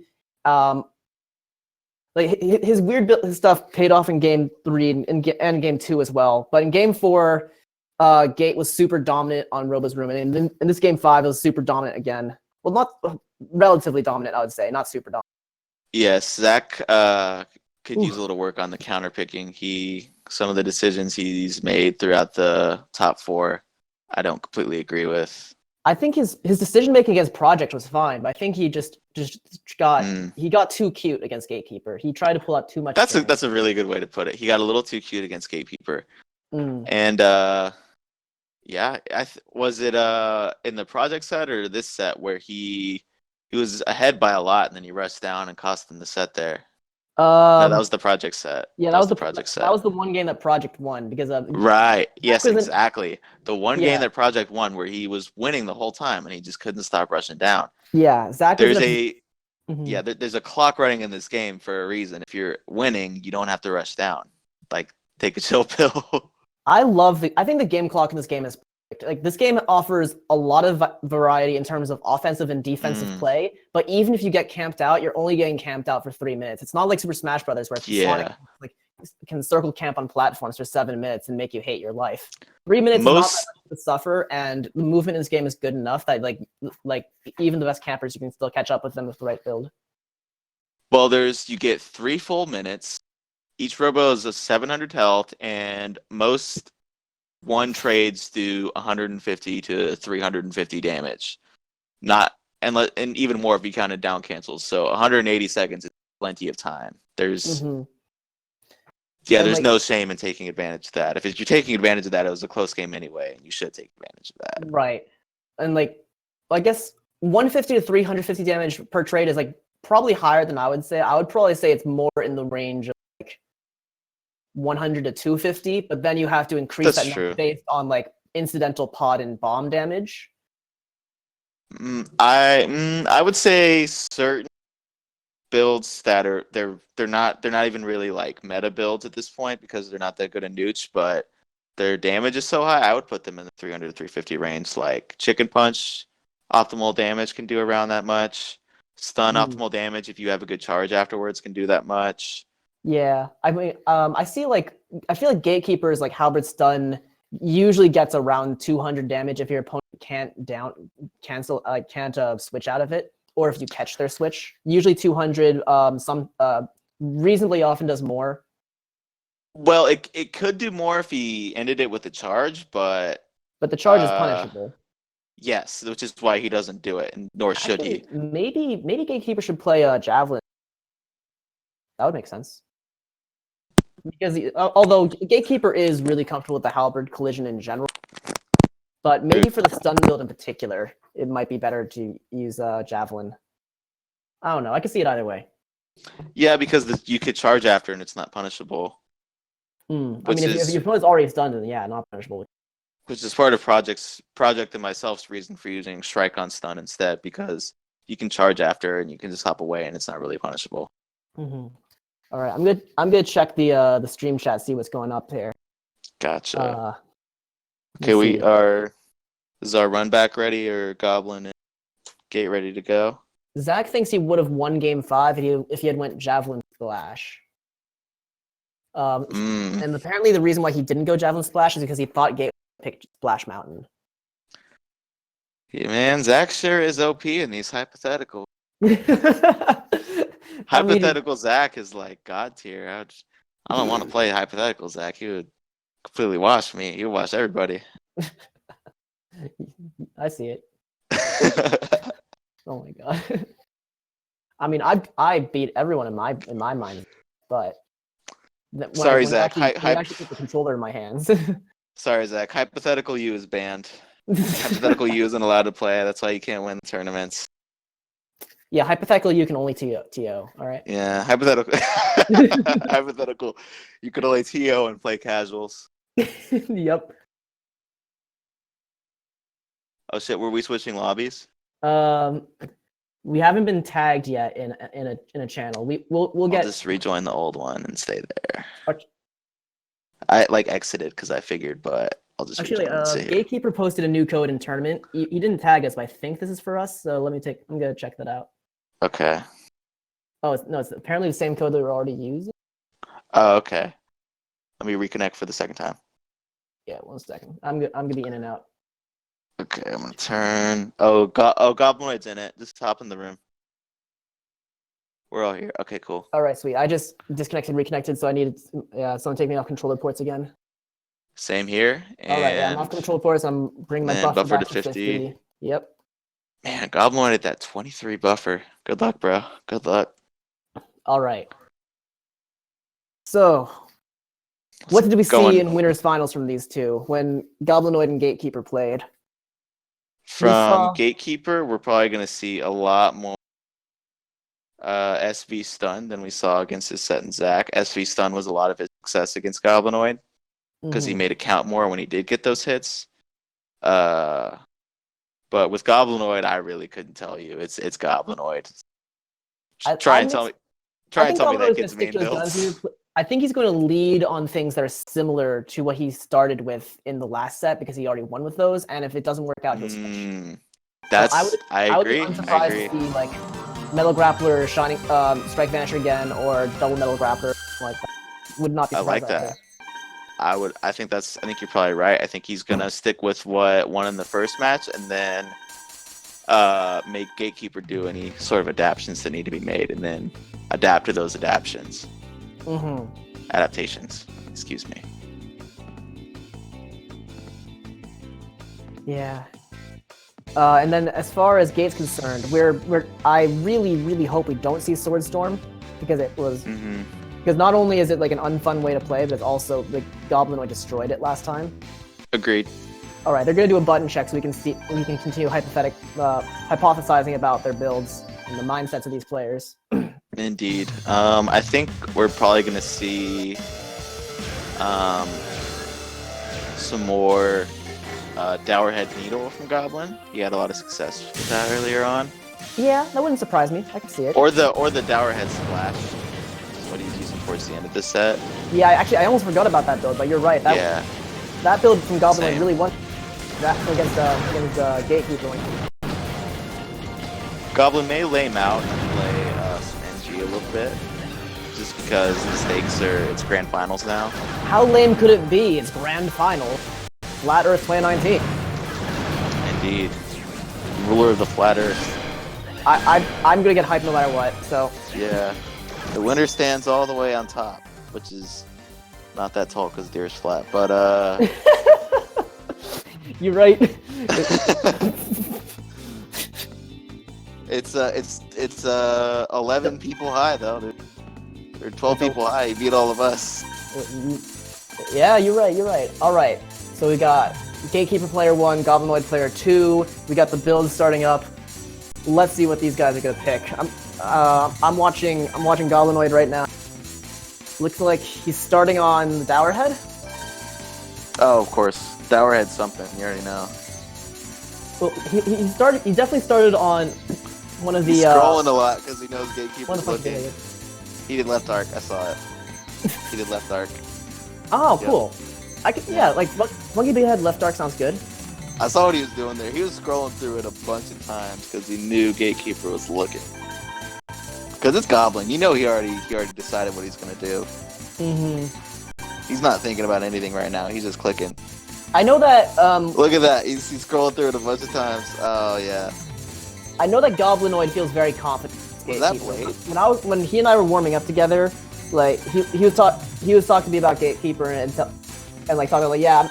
Like his weird his stuff paid off in game 3 and game 2 as well. But in game 4, Gate was super dominant on Robo's room, and in this game 5, it was super dominant again. Well, not relatively dominant, I would say, not super dominant. Yes, Zach could use a little work on the counter picking. Some of the decisions he's made throughout the top 4, I don't completely agree with. I think his decision making against Project was fine, but I think he just got too cute against Gatekeeper. He tried to pull out too much. That's a really good way to put it. He got a little too cute against Gatekeeper. And yeah, was it in the Project set or this set where he was ahead by a lot and then he rushed down and cost him the set there? No, that was the Project set. Yeah, that was the Project set. That was the one game that Project won because of Right. Yes, wasn't- exactly. The one Yeah. game that Project won where he was winning the whole time and he just couldn't stop rushing down. Yeah, Zach. There's Mhm. there's a clock running in this game for a reason. If you're winning, you don't have to rush down. Like, take a chill pill. I think the game clock in this game is perfect. Like this game offers a lot of variety in terms of offensive and defensive play. But even if you get camped out, you're only getting camped out for 3 minutes. It's not like Super Smash Brothers where Sonic can circle camp on platforms for 7 minutes and make you hate your life. 3 minutes is not that much to suffer, and the movement in this game is good enough that like even the best campers, you can still catch up with them with the right build. Well, you get 3 full minutes. Each robo is a 700 health, and most one trades do 150 to 350 damage. And even more if you count it down cancels. So 180 seconds is plenty of time. There's no shame in taking advantage of that. If you're taking advantage of that, it was a close game anyway, and you should take advantage of that. Right. And I guess 150 to 350 damage per trade is probably higher than I would say. I would probably say it's more in the range of 100 to 250, but then you have to increase that number based on incidental pod and bomb damage. I would say certain builds that are they're not even really meta builds at this point because they're not that good in Nooch, but their damage is so high. I would put them in the 300 to 350 range. Like Chicken Punch, optimal damage can do around that much. Stun optimal damage if you have a good charge afterwards can do that much. Yeah, I mean, I feel like Gatekeeper's Halberd Stun usually gets around 200 damage if your opponent can't switch out of it, or if you catch their switch. Usually 200. Reasonably often does more. Well, it could do more if he ended it with a charge, but the charge is punishable. Yes, which is why he doesn't do it, and nor should he. Maybe Gatekeeper should play Javelin. That would make sense. Because although Gatekeeper is really comfortable with the Halberd collision in general, but maybe for the stun build in particular, it might be better to use Javelin. I don't know. I can see it either way. Yeah, because you could charge after and it's not punishable, I mean, Which if is- your opponent's already stunned, then yeah, not punishable. which is part of Project and myself's reason for using strike on stun instead, because you can charge after and you can just hop away and it's not really punishable. Mm-hmm. All right, I'm gonna check the stream chat, see what's going up here. Gotcha. Let's Okay, see. is our run back ready, or Goblin and Gate ready to go? Zach thinks he would have won Game 5 if he had went Javelin Splash. And apparently the reason why he didn't go Javelin Splash is because he thought Gate picked Splash Mountain. Yeah, man, Zach sure is OP in these hypothetical. I mean, Hypothetical Zach is like god tier. I don't want to play hypothetical Zach. He would completely wash me. He would wash everybody. I see it. Oh my god. I mean, I beat everyone in my mind, but Sorry, Zach. I actually put the controller in my hands. Sorry, Zach. Hypothetical you is banned. Hypothetical you isn't allowed to play. That's why you can't win tournaments. Yeah, hypothetically, you can only TO. All right. Yeah, hypothetical. Hypothetical. You could only TO and play casuals. Yep. Oh shit, were we switching lobbies? We haven't been tagged yet in a channel. We'll I'll get. just rejoin the old one and stay there. Okay. I exited because I figured, but I'll just Actually, rejoin and see. Gatekeeper posted a new code in tournament. He didn't tag us, but I think this is for us. So I'm gonna check that out. Okay. Oh, it's apparently the same code that we're already using. Oh, okay. Let me reconnect for the second time. Yeah, 1 second. I'm gonna be in and out. Okay, I'm gonna turn. Goblinoid's in it. Just hop in the room. We're all here. Okay, cool. All right, sweet. I just disconnected, reconnected, so I needed someone take me off controller ports again. Same here. And All right, yeah, I'm off controller ports. I'm bringing my then buffer buffer back to to 50. 50. Yep. Man, Goblinoid at that 23 buffer. Good luck, bro. Good luck. All right. So, what did we see in winners finals from these two when Goblinoid and Gatekeeper played? From Gatekeeper, we're probably going to see a lot more SV stun than we saw against his set and Zach. SV stun was a lot of his success against Goblinoid because he made it count more when he did get those hits. But with Goblinoid, I really couldn't tell you. It's Goblinoid. Try and tell me that kid's main builds. I think he's going to lead on things that are similar to what he started with in the last set because he already won with those. And if it doesn't work out, he'll switch. I would be unsurprised to see like Metal Grappler, Shining Strike Vanisher again, or Double Metal Grappler, like that. Would not be surprised. I like that. I think you're probably right. I think he's gonna stick with what won in the first match, and then make Gatekeeper do any sort of adaptations that need to be made, and then adapt to those adaptations. Adaptations. Excuse me. Yeah. And then as far as Gate's concerned, I really hope we don't see Sword Storm because it was. Because not only is it like an unfun way to play, but it's also like Goblinoid destroyed it last time. Agreed. All right, they're gonna do a button check so we can continue hypothesizing about their builds and the mindsets of these players. Indeed. I think we're probably gonna see some more Dowerhead Needle from Goblin. He had a lot of success with that earlier on. Yeah, that wouldn't surprise me. I can see it. Or the Dowerhead Splash. What he's using towards the end of the set. Yeah, I almost forgot about that build, but you're right. That build from Goblin really won that against Gatekeeper. Goblin may lame out and play some NG a little bit, just because the stakes it's grand finals now. How lame could it be? It's grand final, Flat Earth 2019. Indeed, ruler of the flat Earth. I'm gonna get hyped no matter what. So yeah. The winner stands all the way on top, which is not that tall because the Earth's flat, but you're right. It's 11 people high though, dude. Or 12 people high. You beat all of us. Yeah, you're right. All right. So we got Gatekeeper player 1, Goblinoid player 2. We got the build starting up. Let's see what these guys are gonna pick. I'm watching Goblinoid right now. Looks like he's starting on Dowerhead. Oh, of course. Dower had something. You already know. Well, he started. He definitely started on one of the. He's scrolling a lot because he knows What Gatekeeper's the fuck looking. did He did left arc. I saw it. He did left arc. Oh, Yeah. cool. I could, yeah, like Monkey Big Head left arc sounds good. I saw what he was doing there. He was scrolling through it a bunch of times because he knew Gatekeeper was looking. Because it's Goblin. You know he already decided what he's gonna do. Mm-hmm. He's not thinking about anything right now. He's just clicking. I know that. Look at that. He's scrolling through it a bunch of times. Oh yeah. I know that Goblinoid feels very confident. Was that Blade? When he and I were warming up together, like he was talking to me about Gatekeeper and like talking like, yeah,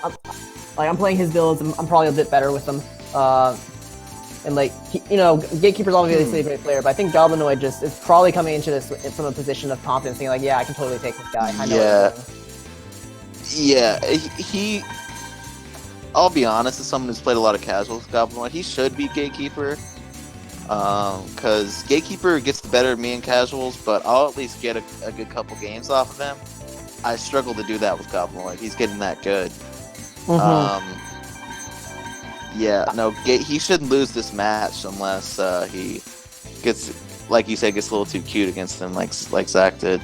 I'm playing his builds. I'm probably a bit better with them. And like Gatekeeper's obviously a great player, but I think Goblinoid just is probably coming into this from a position of confidence, being like, yeah, I can totally take this guy. I know what I'm doing. Yeah. He. I'll be honest, as someone who's played a lot of casuals, Goblinoid, he should be Gatekeeper. Because Gatekeeper gets the better of me in casuals, but I'll at least get a good couple games off of him. I struggle to do that with Goblinoid. He's getting that good. Mm-hmm. Yeah, no, he shouldn't lose this match unless he gets, like you said, gets a little too cute against him, like Zach did.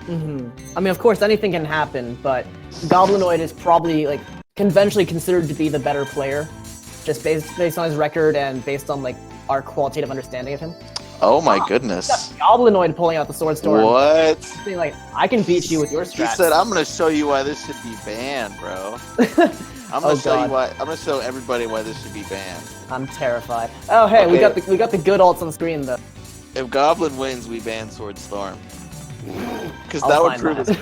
Mm-hmm. I mean, of course, anything can happen, but Goblinoid is probably like conventionally considered to be the better player, just based on his record and based on like our qualitative understanding of him. Oh my goodness! Goblinoid pulling out the Sword Storm. What? Being like, I can beat you with your strats. He said, "I'm gonna show you why this should be banned, bro. I'm gonna show you why. I'm gonna show everybody why this should be banned." I'm terrified. Oh hey, Okay. we got the good alts on the screen though. If Goblin wins, we ban Sword Storm. Because I'll that would find prove that. his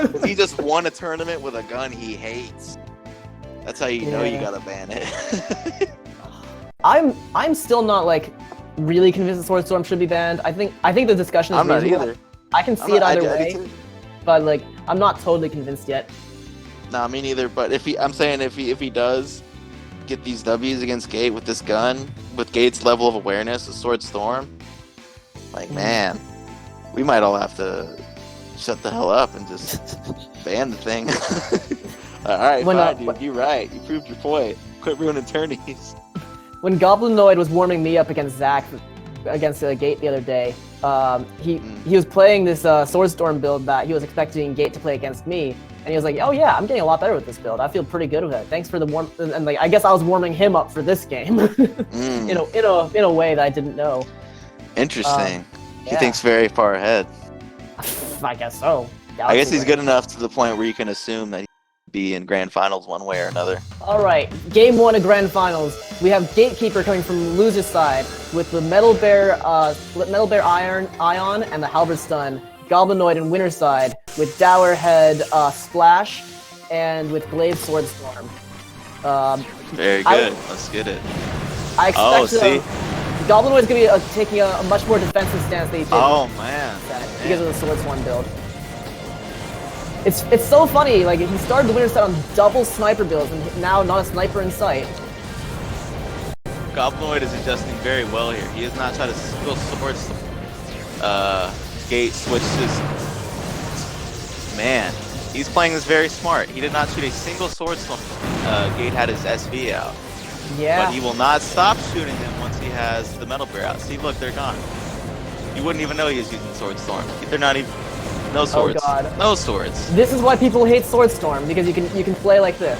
point. If he just won a tournament with a gun he hates, that's how you know you Yeah. gotta ban it. I'm still not like really convinced the Sword Storm should be banned. I think the discussion is I'm not reasonable. either. I can see it either way, too. but like I'm not totally convinced yet. Nah, me neither. But I'm saying if he does get these W's against Gate with this gun, with Gate's level of awareness, the Sword Storm, like man, we might all have to shut the hell up and just ban the thing. All right, fine, dude. You're right. You proved your point. Quit ruining tourneys. When Goblinoid was warming me up against Zach against Gate the other day, he was playing this Sword Storm build that he was expecting Gate to play against me, and he was like, "Oh yeah, I'm getting a lot better with this build. I feel pretty good with it. Thanks for the warm." And like, I guess I was warming him up for this game, in a way that I didn't know. Interesting. He yeah. thinks very far ahead. I guess so. I guess he's good enough to the point where you can assume that he'd be in grand finals one way or another. All right, game 1 of grand finals. We have Gatekeeper coming from loser's side with the Metal Bear Ion and the Halberd Stun. Goblinoid in winner's side with Dowerhead Splash and with Glaive Sword Storm. Very good. Let's get it. I expect see? Goblinoid's going to be taking a much more defensive stance than he did Oh man. because of the Sword Storm build. It's so funny, like he started the winner's side on double sniper builds and now not a sniper in sight. Goblinoid is adjusting very well here. He has not tried to support Gate switches. Man, he's playing this very smart. He did not shoot a single Sword Storm. Gate had his SV out. Yeah. But he will not stop shooting them once he has the Metal Bear out. See, look, they're gone. You wouldn't even know he was using Sword Storm. They're not even... No swords. Oh god. No swords. This is why people hate Sword Storm, because you can play like this.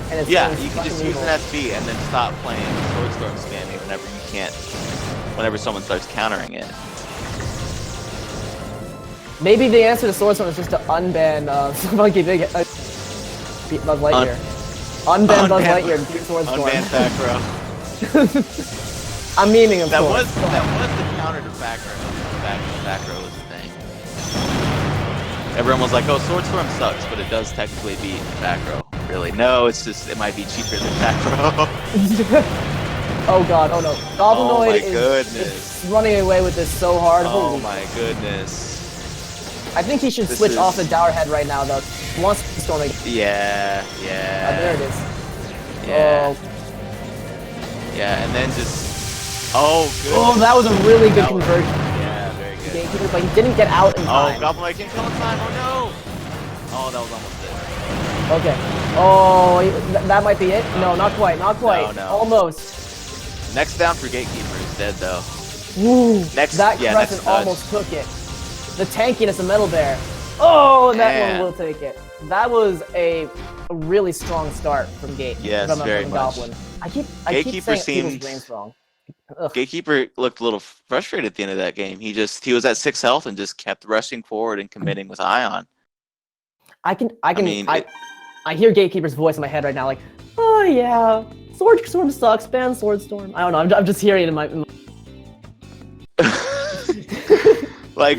And it's Yeah, it's you can fucking just use evil. an FB and then stop playing Sword Storm spamming whenever someone starts countering it. Maybe the answer to Sword Storm is just to unban Monkey Big Buzz Lightyear. Unban Buzz Lightyear and beat Sword Storm. Unban back row. I'm memeing of That course. was the counter to back row. Back row was a thing. Everyone was like, "Oh, Sword Storm sucks," but it does technically beat back row. Really? No, it's just it might be cheaper than back row. Oh god, oh no. Oh my Goblinoid goodness. is running away with this so hard. Oh Holy. my goodness. I think he should This switch is- off the Dowerhead right now though. He wants to storm again. Yeah. There it is. Yeah. Oh. Yeah, and then just... Oh, good. Oh, that was a really good That was- conversion. Yeah, Gatekeeper, but he didn't get out in Oh, time. Goblinoid can't kill in time. Oh no! Oh, that was almost it. Okay. Oh, that might be it. No, not quite. Not quite. No, no. Almost. Next down for Gatekeeper is dead though. Woo. Next, that yeah, Crescent next nudge. almost took it. The tankiness of Metal Bear. Oh, that Man. one will take it. That was a really strong start from Gate. Yes, from very much. Goblin. I keep Gatekeeper saying Eagle's seemed- brain's wrong. Ugh. Gatekeeper looked a little frustrated at the end of that game. He was at 6 health and just kept rushing forward and committing with Ion. I mean, I hear Gatekeeper's voice in my head right now, like, oh yeah, Swordstorm sucks, ban Swordstorm. I don't know, I'm just hearing it in my Like,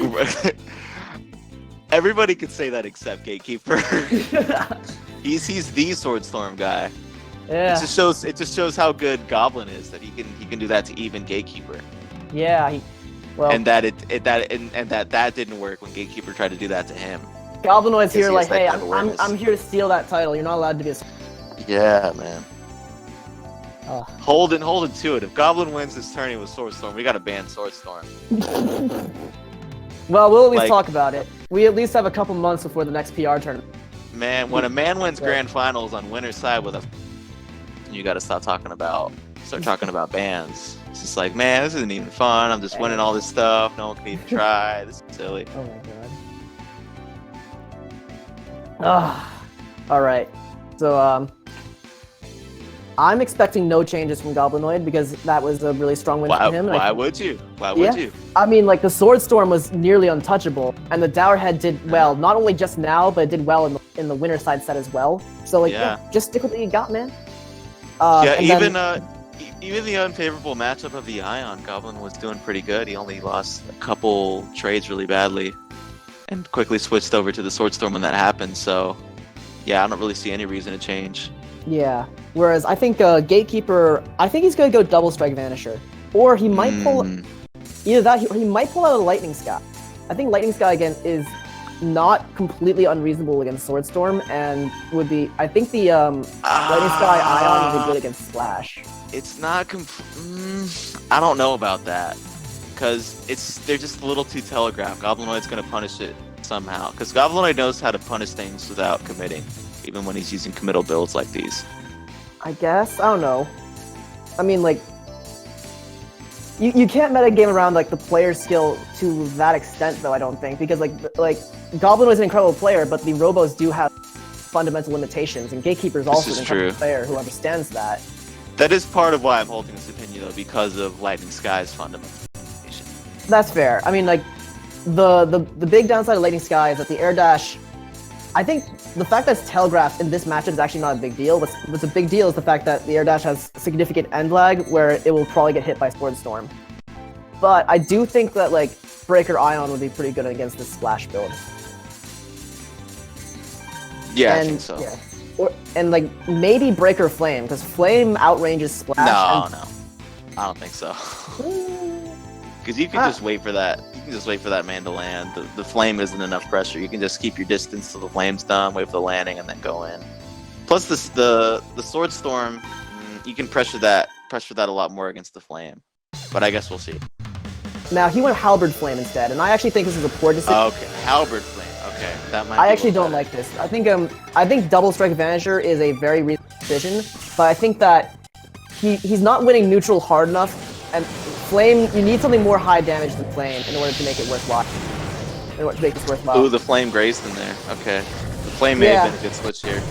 everybody could say that except Gatekeeper. he's the Swordstorm guy. yeah, It just shows how good Goblin is that he can do that to even Gatekeeper. yeah. Well, And that that didn't work when Gatekeeper tried to do that to him. Goblinoid's Guess here he like, has that hey, kind of awareness. I'm here to steal that title. You're not allowed to be a. Yeah, man. Ugh. Holden to it. If Goblin wins this tourney with Swordstorm, we gotta ban Swordstorm. Well, we'll at least Like- talk about it. We at least have a couple months before the next PR tournament. Man, when a man wins Yeah. grand finals on winner's side with a, you gotta start talking about bans. It's just like, man, this isn't even fun. I'm just winning all this stuff. No one can even try. This is silly. Oh my god. All right. So I'm expecting no changes from Goblinoid because that was a really strong win Why from him. and why would you? Why would Yeah. you? I mean, like the Swordstorm was nearly untouchable, and the Dourhead did well. Not only just now, but it did well in the winner side set as well. So like, Yeah. just stick with what you got, man. Yeah, and even then- even the unfavorable matchup of the Ion, Goblin was doing pretty good. He only lost a couple trades really badly, and quickly switched over to the Swordstorm when that happened. So, yeah, I don't really see any reason to change. Yeah. Whereas I think Gatekeeper, I think he's gonna go double strike Vanisher, or he might pull Mm, either that, or he might pull out a Lightning Sky. I think Lightning Sky again is not completely unreasonable against Swordstorm, and would be. I think the Lightning Sky Ion would be good against Splash. It's not. I don't know about that, because they're just a little too telegraphed. Goblinoid's gonna punish it somehow, because Goblinoid knows how to punish things without committing, even when he's using committal builds like these. I guess. I don't know. I mean, like, you can't metagame around like the player skill to that extent, though. I don't think, because like Goblinoid's an incredible player, but the Robos do have fundamental limitations, and Gatekeeper's also is an incredible true. player who understands that. That is part of why I'm holding this opinion, though, because of Lightning Sky's fundamental. That's fair. I mean, like, the big downside of Lightning Sky is that the air dash. I think the fact that it's telegraphed in this matchup is actually not a big deal. What's a big deal is the fact that the air dash has significant end lag, where it will probably get hit by Swordstorm. But I do think that like Breaker Ion would be pretty good against this Splash build. Yeah, I and, think so. Yeah. And like maybe Breaker Flame, because Flame outranges Splash. No, I don't think so. Because you can just wait for that. You can just wait for that man to land. The flame isn't enough pressure. You can just keep your distance till the flame's done, wait for the landing, and then go in. Plus, the Swordstorm, you can pressure that a lot more against the flame. But I guess we'll see. Now he went Halberd Flame instead, and I actually think this is a poor decision. Okay, Halberd flame. Okay, that might. I be a actually little don't better. like this. I think Double Strike Vanisher is a very reasonable decision, but I think that he's not winning neutral hard enough, and Flame, you need something more high damage than Flame in order to make it worthwhile. In order to make this worthwhile. Ooh, the flame grazed in there. Okay, the flame may have been a good switch here.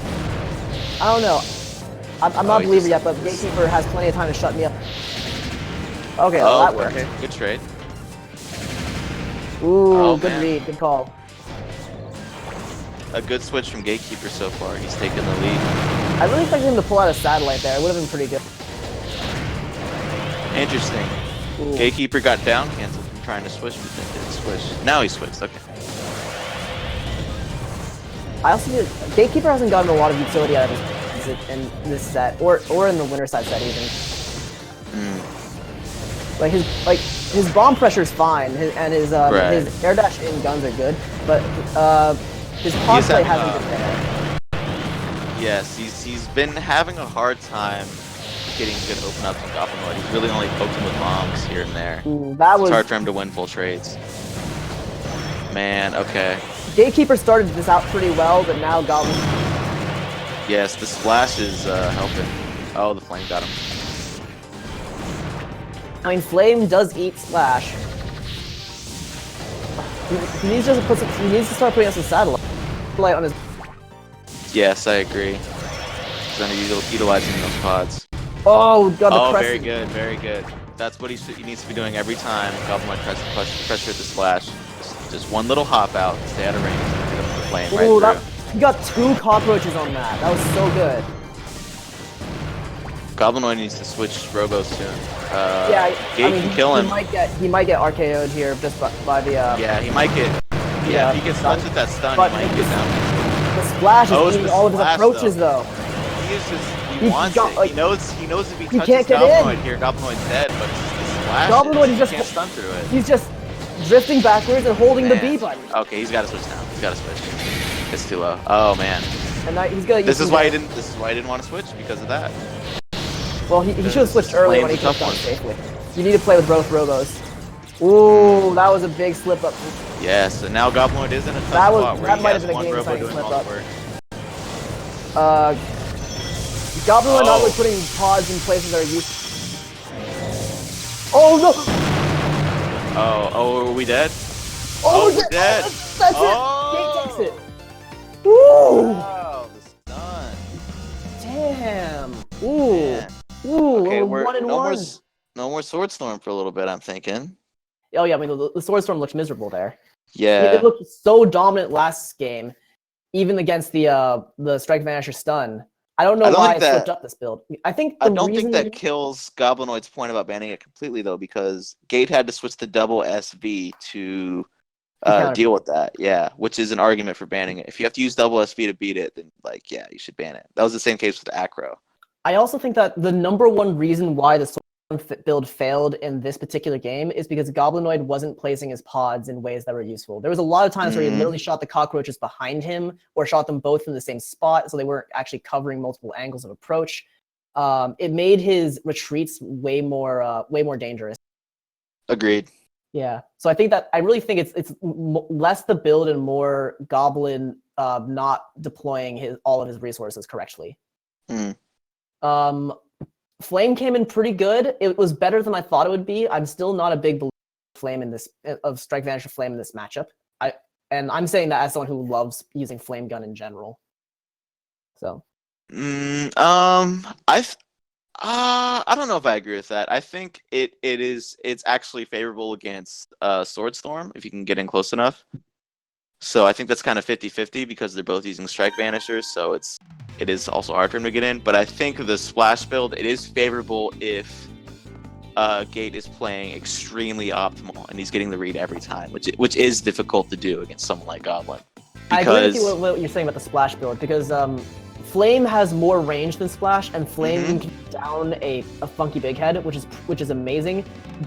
I don't know. I'm not a he believer just- yet, but Gatekeeper has plenty of time to shut me up. Okay, Oh, that worked. okay, good trade. Ooh, Oh, good man. read, good call. A good switch from Gatekeeper so far. He's taking the lead. I really expected him to pull out a satellite there. It would have been pretty good. Interesting. Ooh. Gatekeeper got down canceled from trying to switch, but then didn't switch. Now he switched. Okay. I also did, Gatekeeper hasn't gotten a lot of utility out of his in this set, or in the winter side set even. Like his bomb pressure is fine, and his Right. his air dash in guns are good, but his cosplay hasn't been there. Yes, he's been having a hard time getting good open ups with Goblinoid. He's really only poked him with bombs here and there. Ooh, that It's was hard for him to win full trades. man. Okay. Gatekeeper started this out pretty well, but now Goblin. Yes, the splash is helping. Oh, the flame got him. I mean, Flame does eat Slash. He needs to he needs to start putting us in satellite on his. Yes, I agree. He's utilizing those pods. Oh god, the Oh, crescent. very good, very good. That's what he needs to be doing every time. Goblin tries to pressure the splash. Just one little hop out, stay out of range, and hit him with the flame right Ooh, through. he got 2 cockroaches on that. That was so good. Goblinoid needs to switch Robos soon. Yeah, Gate I mean, can kill him. He might get RKO'd here just by the. Yeah, he might get. Yeah, if he gets touched with that stun, but he might get down. The Splash is Oh, it's eating the all of his Splash, approaches though. He is just. He He's wants got, it. like, He knows if he he touches can't get Goblinoid in. here, Goblinoid's dead. But the splash, Goblinoid he is just. can't stun through it. He's just drifting backwards and holding the B Man. button. Okay, he's got to switch now. He's got to switch. It's too low. Oh man. And now he's gonna. This is why he didn't want to switch because of that. Well, he should have switched earlier when he Flame's a took tough down one. safely. You need to play with both Robos. Ooh, that was a big slip up. Yes, and now Goblinoid is in a tough That was- spot where that he might has have been a one game-deciding Robo doing slip all the up. work. Goblinoid not Oh. really putting pods in places that are used. Oh no! Oh, are we dead? Oh, we're dead. That's Oh. it! Gate takes it! Woo! Wow, the stun. Damn! Ooh! Man. Ooh! Okay, we're 1 and no 1. more Sword Storm for a little bit, I'm thinking. Oh yeah, I mean the Sword Storm looks miserable there. Yeah. It looked so dominant last game, even against the Strike Vanisher stun. I don't know I don't why think I that- slipped up this build. I think I the don't reason think that kills Goblinoid's point about banning it completely though, because Gate had to switch to double SV to counter- deal with that. Yeah, which is an argument for banning it. If you have to use double SV to beat it, then like yeah, you should ban it. That was the same case with Acro. I also think that the number one reason why the Sword build failed in this particular game is because Goblinoid wasn't placing his pods in ways that were useful. There was a lot of times where he literally shot the cockroaches behind him or shot them both in the same spot, so they weren't actually covering multiple angles of approach. It made his retreats way more dangerous. Agreed. Yeah, so I think that I really think it's less the build and more Goblin not deploying all of his resources correctly. Mm. Flame came in pretty good. It was better than I thought it would be. I'm still not a big believer of Flame in this of Strike Vanisher Flame in this matchup. I'm saying that as someone who loves using Flame Gun in general. So. I don't know if I agree with that. I think it's actually favorable against Sword Storm if you can get in close enough. So I think that's kind of 50-50 because they're both using Strike Vanishers, so it is also hard for him to get in. But I think the Splash build, it is favorable if Gate is playing extremely optimal and he's getting the read every time, which is difficult to do against someone like Goblin. I agree with you what you're saying about the Splash build because Flame has more range than Splash, and Flame can down a funky big head, which is amazing.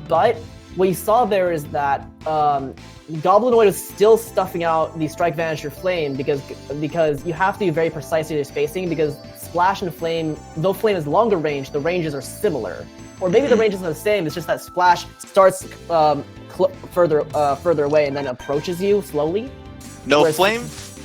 But what you saw there is that Goblinoid is still stuffing out the Strike Vanisher Flame because you have to be very precise in your spacing because Splash and Flame, though Flame is longer range, the ranges are similar. Or maybe the ranges are the same, it's just that Splash starts further away and then approaches you slowly. No, Whereas-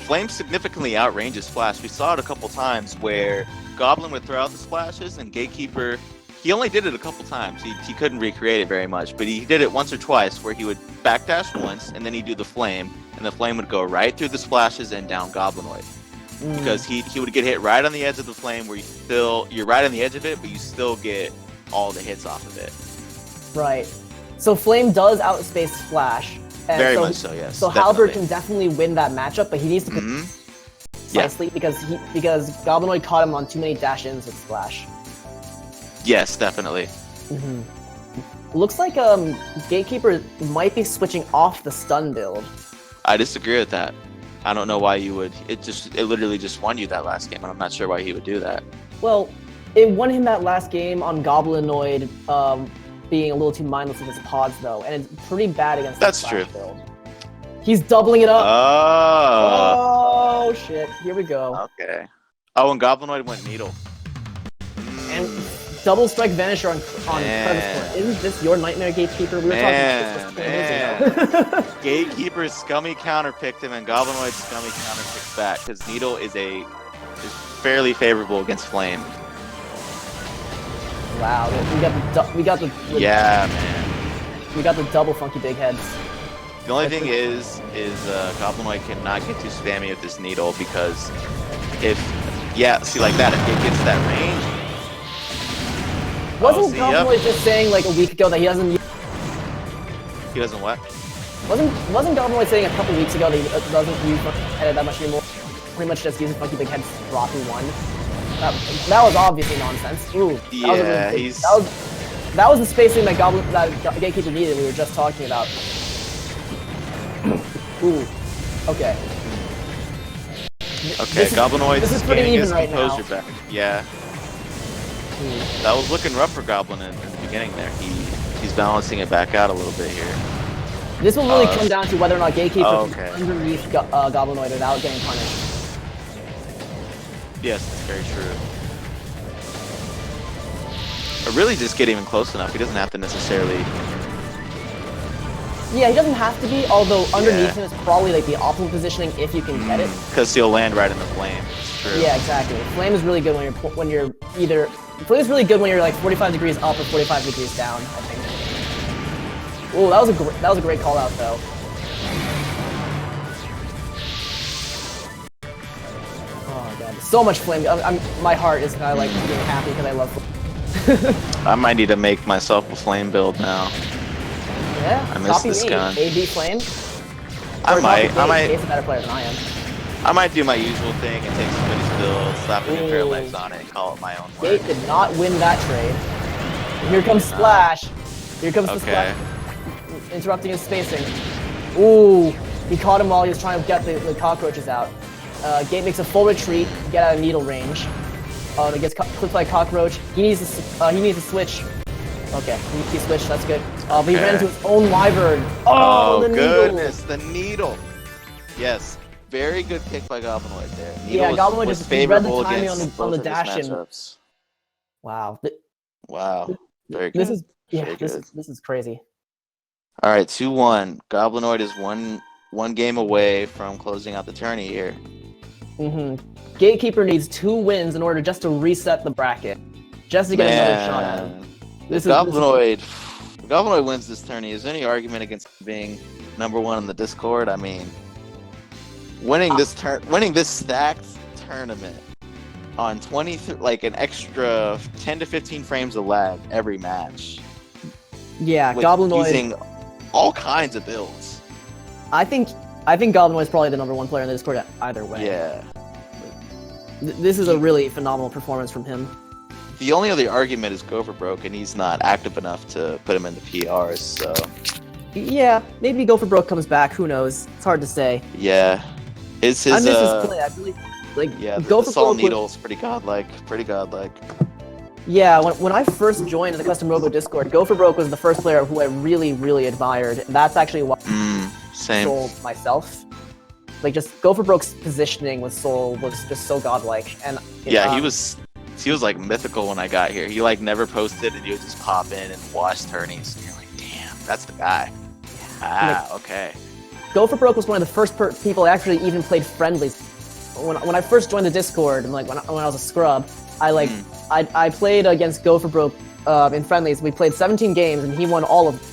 Flame significantly outranges Splash. We saw it a couple times where Goblin would throw out the splashes and Gatekeeper, he only did it a couple times. He couldn't recreate it very much, but he did it once or twice where he would backdash once and then he'd do the Flame, and the Flame would go right through the splashes and down Goblinoid. Because he would get hit right on the edge of the Flame where you're right on the edge of it, but you still get all the hits off of it. Right. So Flame does outspace Splash. And Very much so, yes. So Halberd can definitely win that matchup, but he needs to precisely because Goblinoid caught him on too many dash-ins with Splash. Yes, definitely. Looks like Gatekeeper might be switching off the stun build. I disagree with that. I don't know why you would. It literally just won you that last game, and I'm not sure why he would do that. Well, it won him that last game on Goblinoid being a little too mindless with his pods, though, and it's pretty bad against That's the Splash true. build. He's doubling it up. Oh. Oh shit! Here we go. Okay. Oh, and Goblinoid went Needle. And double strike Vanisher on Man. Crevice Court. Isn't this your nightmare, Gatekeeper? We were talking about this just 20 minutes ago. Gatekeeper's scummy counterpicked him, and Goblinoid's scummy counterpicked back because Needle is fairly favorable against Flame. Wow, we got the Yeah, man. we got the double funky big heads. The only thing is Goblinoid cannot get too spammy with this Needle because see like that, if it gets that range. Wasn't see, yep. Goblinoid just saying like a week ago that he doesn't? He doesn't what? Wasn't Goblinoid saying a couple weeks ago that he doesn't use funky head that much anymore? Pretty much just using funky big head dropping one. That was obviously nonsense. Ooh. Yeah, that was the spacing that Gatekeeper needed. We were just talking about. Ooh. Okay. Okay, Goblinoid this is pretty getting even his right now. composure back. Yeah. That was looking rough for Goblin in the beginning there. He's balancing it back out a little bit here. This will really come down to whether or not Gatekeeper okay. can underneath Goblinoid without getting punished. Yes, that's very true. Or really just get even close enough. He doesn't have to necessarily... Yeah, he doesn't have to be, although underneath him is probably like the optimal positioning if you can get it. Because he'll land right in the flame. It's true. Yeah, exactly. Flame is really good when you're either... Flame is really good when you're like 45 degrees up or 45 degrees down, I think. Oh, that was a great call out though. Oh god, so much flame. My heart is kind of like being happy because I love flame. I might need to make myself a flame build now. Yeah, I miss copy this me, gun. AD flame. I might. He's a better player than I am. I might do my usual thing and take somebody's build, slap a new pair of legs on it, and call it my own work. Gate did not win that trade. Here comes Splash. Here comes the Splash. Interrupting his spacing. Ooh, he caught him while he was trying to get the cockroaches out. Gate makes a full retreat, get out of needle range. It gets clipped by cockroach. He needs to switch. Okay, he switched. That's good. But he ran into his own wyvern. Oh, the goodness, the needle. Yes, very good pick by Goblinoid there. Needle Goblinoid was just read the favorable timing against on the both of his dash in. matchups. Wow. Wow, very good. This is crazy. All right, 2-1. Goblinoid is one game away from closing out the tourney here. Gatekeeper needs 2 wins in order just to reset the bracket, just to get another shot at him. Goblinoid wins this tourney. Is there any argument against being #1 in the Discord? I mean, winning this stacked tournament on like an extra 10 to 15 frames of lag every match. Yeah, Goblinoid using all kinds of builds. I think Goblinoid is probably the #1 player in the Discord either way. Yeah. This is a really phenomenal performance from him. The only other argument is Gopher broke, and he's not active enough to put him in the PRs. So. Yeah, maybe Gopher Broke comes back. Who knows? It's hard to say. Yeah. I miss his play. I really the Soul Needle's pretty godlike. Yeah, when I first joined the Custom Robo Discord, Gopher Broke was the first player who I really, really admired. And that's actually why I sold myself. Like, just Gopher Broke's positioning with Soul was just so godlike. And he was like mythical when I got here. He like never posted, and he would just pop in and watch tourneys. And you're like, damn, that's the guy. Okay. Gopher Broke was one of the first people I actually even played friendlies. When I first joined the Discord, and like when I was a scrub, I played against Gopher Broke in friendlies. We played 17 games, and he won all of them.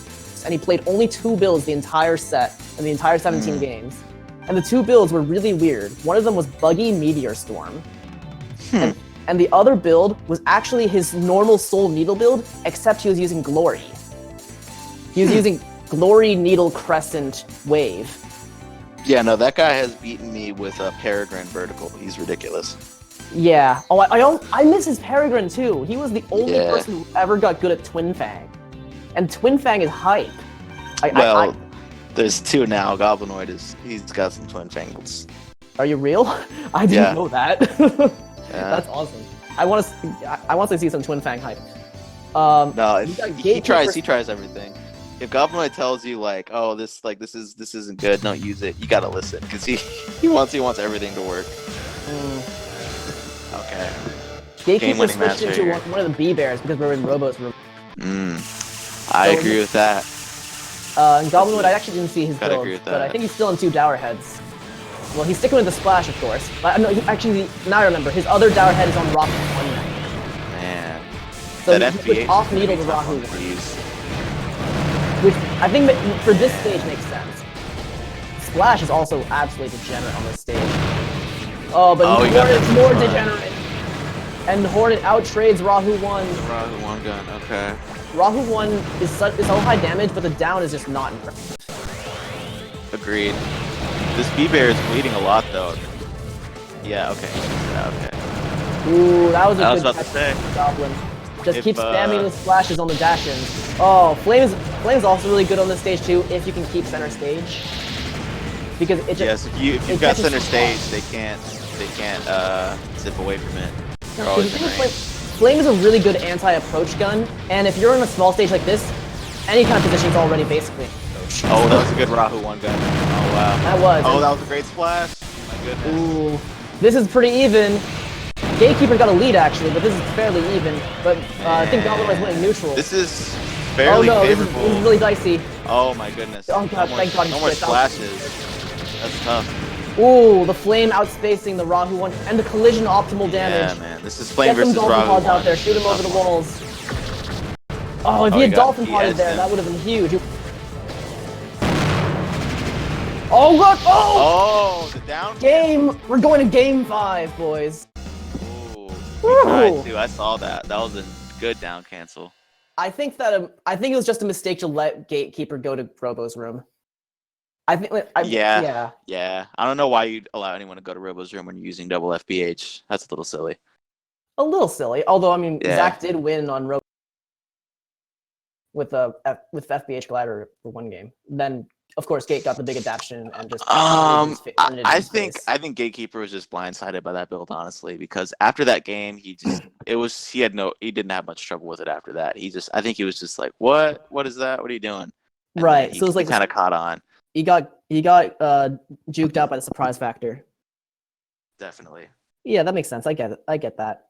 And he played only 2 builds the entire set and the entire 17 games. And the 2 builds were really weird. One of them was Buggy Meteor Storm. And the other build was actually his normal Soul Needle build, except he was using Glory. He was using Glory Needle Crescent Wave. Yeah, no, that guy has beaten me with a Peregrine Vertical. He's ridiculous. Yeah. Oh, I miss his Peregrine too. He was the only person who ever got good at Twin Fang. And Twin Fang is hype. There's 2 now. Goblinoid he's got some Twin Fangs. Are you real? I didn't know that. That's awesome. I want to see some Twin Fang hype. He tries everything. If Goblinoid tells you like, oh, this isn't good, don't use it, you gotta listen because he wants everything to work. Okay. Gatekeeper Game-winning switched match into right one of the B-Bears because we're in Robo's room. I So- agree with that. And Goblinoid, I actually didn't see his Gotta build, agree with but I that. think he's still in 2 Dower Heads. Well, he's sticking with the Splash, of course. But no, now I remember, his other Dower Head is on Rahu 1 now. Man, So that he FBH puts off is gonna needle be to tough Rahu one 1. to use. Which I think for this stage makes sense. Splash is also absolutely degenerate on this stage. Oh, but Oh, he got Hornet's that more Splash. degenerate. And Hornet outtrades Rahu 1. Rahu one gun, okay. Rahu 1 is so high damage, but the down is just not impressive. Agreed. This B-Bear is bleeding a lot, though. Yeah, okay. Yeah, okay. Ooh, that was a I was good about to catch say, from Goblin. Just if, keep spamming the splashes on the dash-ins. Oh, Flame's also really good on this stage too, if you can keep center stage. Because it just yes, if you've it got catches center so stage, fast. they can't zip away from it. They're The always thing in with range. Flame is a really good anti-approach gun, and if you're on a small stage like this, any kind of position is already basically. Oh, that was a good Rahu one gun. Oh wow. That was. Oh, that was a great splash. My goodness. Ooh, this is pretty even. Gatekeeper got a lead actually, but this is fairly even. But I think Goblin is winning neutral. This is Oh fairly no, this favorable. is really dicey. Oh my goodness. Oh god, thank God he no more switched. That was- splashes. That's tough. Ooh, the Flame outspacing the Rahu 1, and the collision optimal damage. Yeah, man. This is Flame Get some versus Dolphin Rahu Pods out one. there, shoot him over the walls. Oh, if Oh, he he had got- Dolphin he Podded edged there, him. that would have been huge. Oh, look! Oh! Oh, the down. Game! We're going to game 5, boys. Ooh. Woo. Tried to. I saw that. That was a good down cancel. I think it was just a mistake to let Gatekeeper go to Robo's room. Yeah. Yeah. I don't know why you'd allow anyone to go to Robo's room when you're using double FBH. That's a little silly. A little silly. Although, I mean, Yeah. Zach did win on Robo with FBH Glider for 1 game. Then, of course, Gate got the big adaptation and just I I think Gatekeeper was just blindsided by that build, honestly, because after that game, he didn't have much trouble with it after that. I think he was just like, what is that? What are you doing? And Right. then So it was like he kind of caught on. he got juked out by the surprise factor. Definitely. Yeah, that makes sense. I get it. I get that.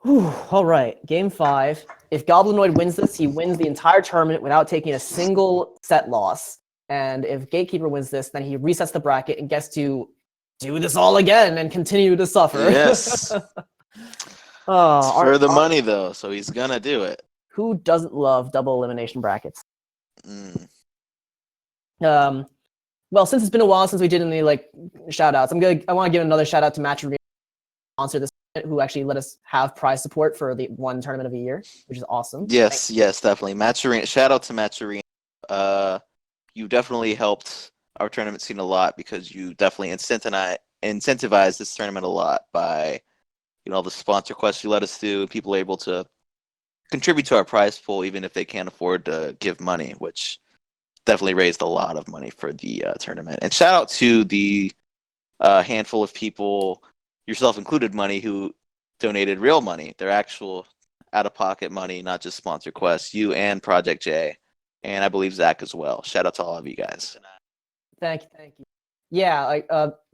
Whew, all right, game 5. If Goblinoid wins this, he wins the entire tournament without taking a single set loss. And if Gatekeeper wins this, then he resets the bracket and gets to do this all again and continue to suffer. Yes. Oh, For the money, though, so he's gonna do it. who doesn't love double elimination brackets? Mm. Well, since it's been a while since we did any shout outs, I want to give another shout out to Match Arena sponsor this who actually let us have prize support for the 1 tournament of the year, which is awesome. Yes, definitely. Matcherina, shout out to Matcherina. You definitely helped our tournament scene a lot because you definitely incentivized this tournament a lot by, all the sponsor quests you let us do. People are able to contribute to our prize pool even if they can't afford to give money, which definitely raised a lot of money for the tournament. And shout out to the handful of people, yourself included, money, who donated real money, their actual out-of-pocket money, not just sponsor quests. You and Project J, and I believe Zach as well. Shout out to all of you guys. Thank you. Yeah,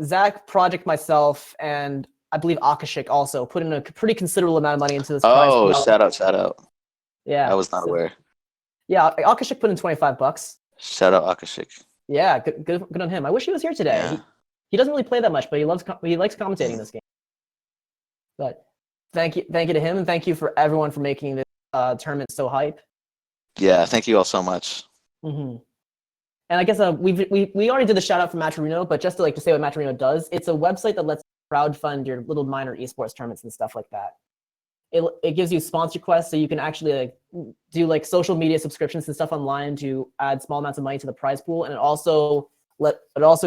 Zach, Project, myself, and I believe Akashik also put in a pretty considerable amount of money into this prize Oh, pool. shout out. Yeah, I was not aware. Yeah, Akashik put in $25. Shout out Akashik. Yeah, good on him. I wish he was here today. Yeah. He doesn't really play that much, but he likes commentating this game. But thank you to him, and thank you for everyone for making this tournament so hype. Yeah, thank you all so much. Mm-hmm. And I guess we already did the shout out for Matcherino, but just to say what Matcherino does, it's a website that lets you crowdfund your little minor esports tournaments and stuff like that. It gives you sponsor quests, so you can actually do social media subscriptions and stuff online to add small amounts of money to the prize pool, and it also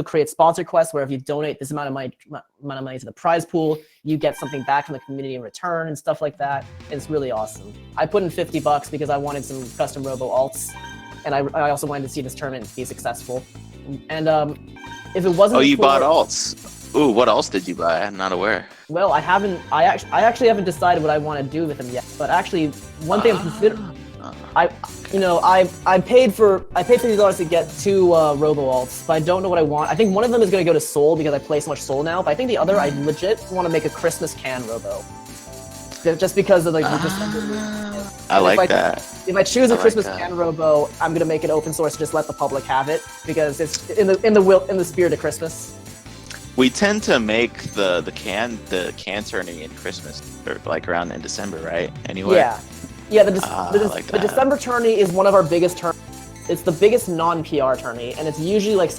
creates sponsor quests where if you donate this amount of money to the prize pool, you get something back from the community in return and stuff like that. And it's really awesome. I put in $50 because I wanted some custom robo alts, and I also wanted to see this tournament be successful. And if it wasn't, you bought alts. Ooh, what else did you buy? I'm not aware. Well, I actually haven't decided what I want to do with them yet. But actually, one thing I'm considering. I paid for $50 to get 2 Robo Alts, but I don't know what I want. I think one of them is gonna go to Soul because I play so much Soul now. But I think the other, I legit want to make a Christmas can Robo, just because of like the December. I like that. If I choose a I like Christmas that. can Robo, I'm gonna make it open source, just let the public have it because it's in the spirit of Christmas. We tend to make the can turning in Christmas or like around in December, right? Anyway. Yeah. I like The that. December tourney is one of our biggest tourneys. It's the biggest non-PR tourney, and it's usually like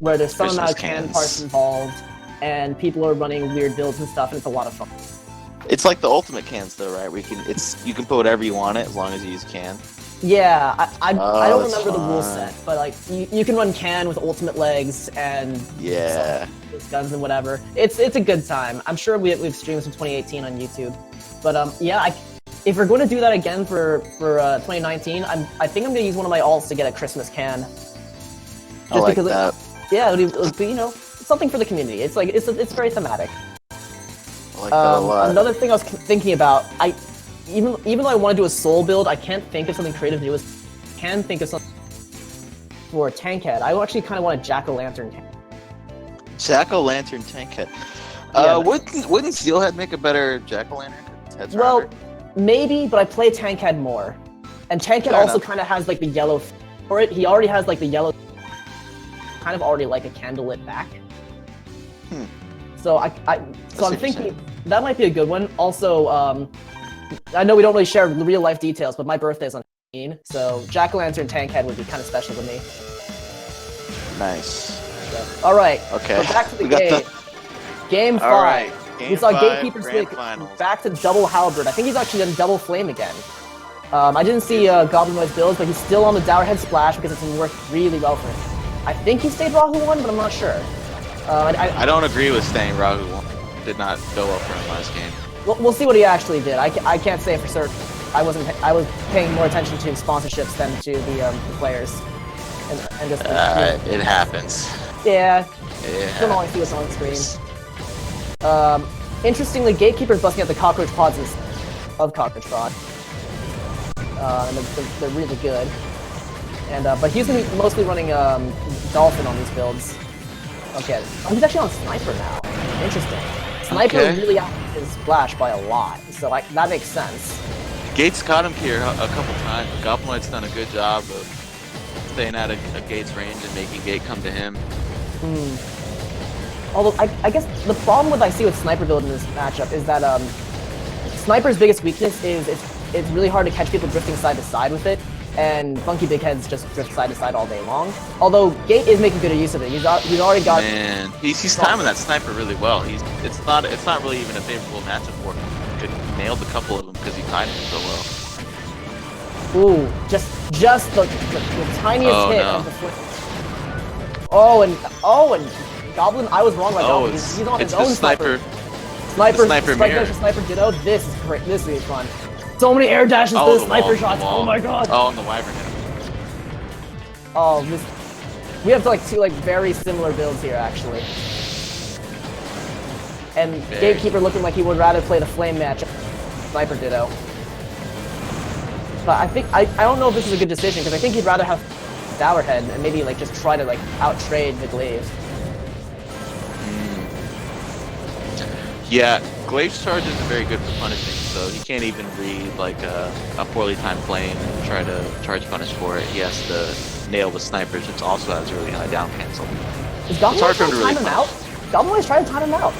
where there's some amount of Christmas can cans. parts involved, and people are running weird builds and stuff, and it's a lot of fun. It's like the ultimate cans though, right? You can put whatever you want it as long as you use can. Yeah, I don't that's remember the rule fun. set, but like you can run can with ultimate legs and Yeah. guns and whatever. It's a good time. I'm sure we've streamed some 2018 on YouTube, but if we're going to do that again for 2019, I think I'm gonna use one of my alts to get a Christmas can. I like that. It'll be, something for the community. It's like it's very thematic. I like that a lot. Another thing I was thinking about, even though I want to do a soul build, I can't think of something creative to do. Can think of something for Tankhead. I actually kind of want a Jack-o'-lantern tank. Jack-o'-lantern tank head. Yeah, Wouldn't Steelhead make a better jack-o'-lantern? Head's Well, rounder. maybe, but I play Tankhead more, and Tankhead Fair also enough. kind of has like the yellow for it. He already has like the yellow, kind of already like a candlelit back. So I'm interesting. thinking that might be a good one. Also, I know we don't really share real life details, but my birthday's on 15, so Jack-o'-lantern Tankhead would be kind of special to me. Nice. So, all right. Okay. So back to the We got game. Game All 5. right. Game We saw 5, Gatekeeper Grand switch Finals. back to double Halberd. I think he's actually done double Flame again. I didn't see Goblin Noise builds, but he's still on the Dourhead Splash because it's been worked really well for him. I think he stayed Rahu 1, but I'm not sure. I don't agree with staying Rahu. Did not go well for him last game. We'll see what he actually did. I can't say for certain. I was paying more attention to sponsorships than to the players. And just It happens. yeah, Yeah. don't always see what's on screen. Interestingly, Gatekeeper's busting out the Cockroach Pods of Cockroach Pod. And they're really good. And but he's gonna be mostly running Dolphin on these builds. Okay, he's actually on Sniper now. Interesting. Sniper Okay. really out his Splash by a lot, so that makes sense. Gates caught him here a couple times. Goblin Knight's done a good job of staying out of Gate's range and making Gate come to him. Although I guess the problem I see with Sniper build in this matchup is that Sniper's biggest weakness is it's really hard to catch people drifting side to side with it, and Funky Big Heads just drift side to side all day long. Although Gate is making good use of it. He's already got. Man, he's timing that sniper really well. It's not really even a favorable matchup for him. He nailed a couple of them because he timed them so well. Ooh, just the tiniest Oh, hit no. of the foot. Oh, and Goblin, I was wrong about Goblin. He's on it's his own the sniper. Sniper Sniper Strike mirror. Dash, Sniper Ditto. This is great. This is fun. So many air dashes Oh, for the the sniper wall, shots. the wall. Oh my god. Oh, and the Wyvern hit him. Oh, we have two very similar builds here actually. And Very. Gatekeeper looking like he would rather play the Flame match. Sniper Ditto. But I think I don't know if this is a good decision because I think he'd rather have Dourhead and maybe just try to out trade the Glaive. Yeah, Glaive's charge isn't very good for punishing, so he can't even read a poorly timed flame and try to charge punish for it. He has to nail the snipers, which also has really high down cancel. Is Goblin hard for him trying to to really time him out? Goblin is trying to time him out.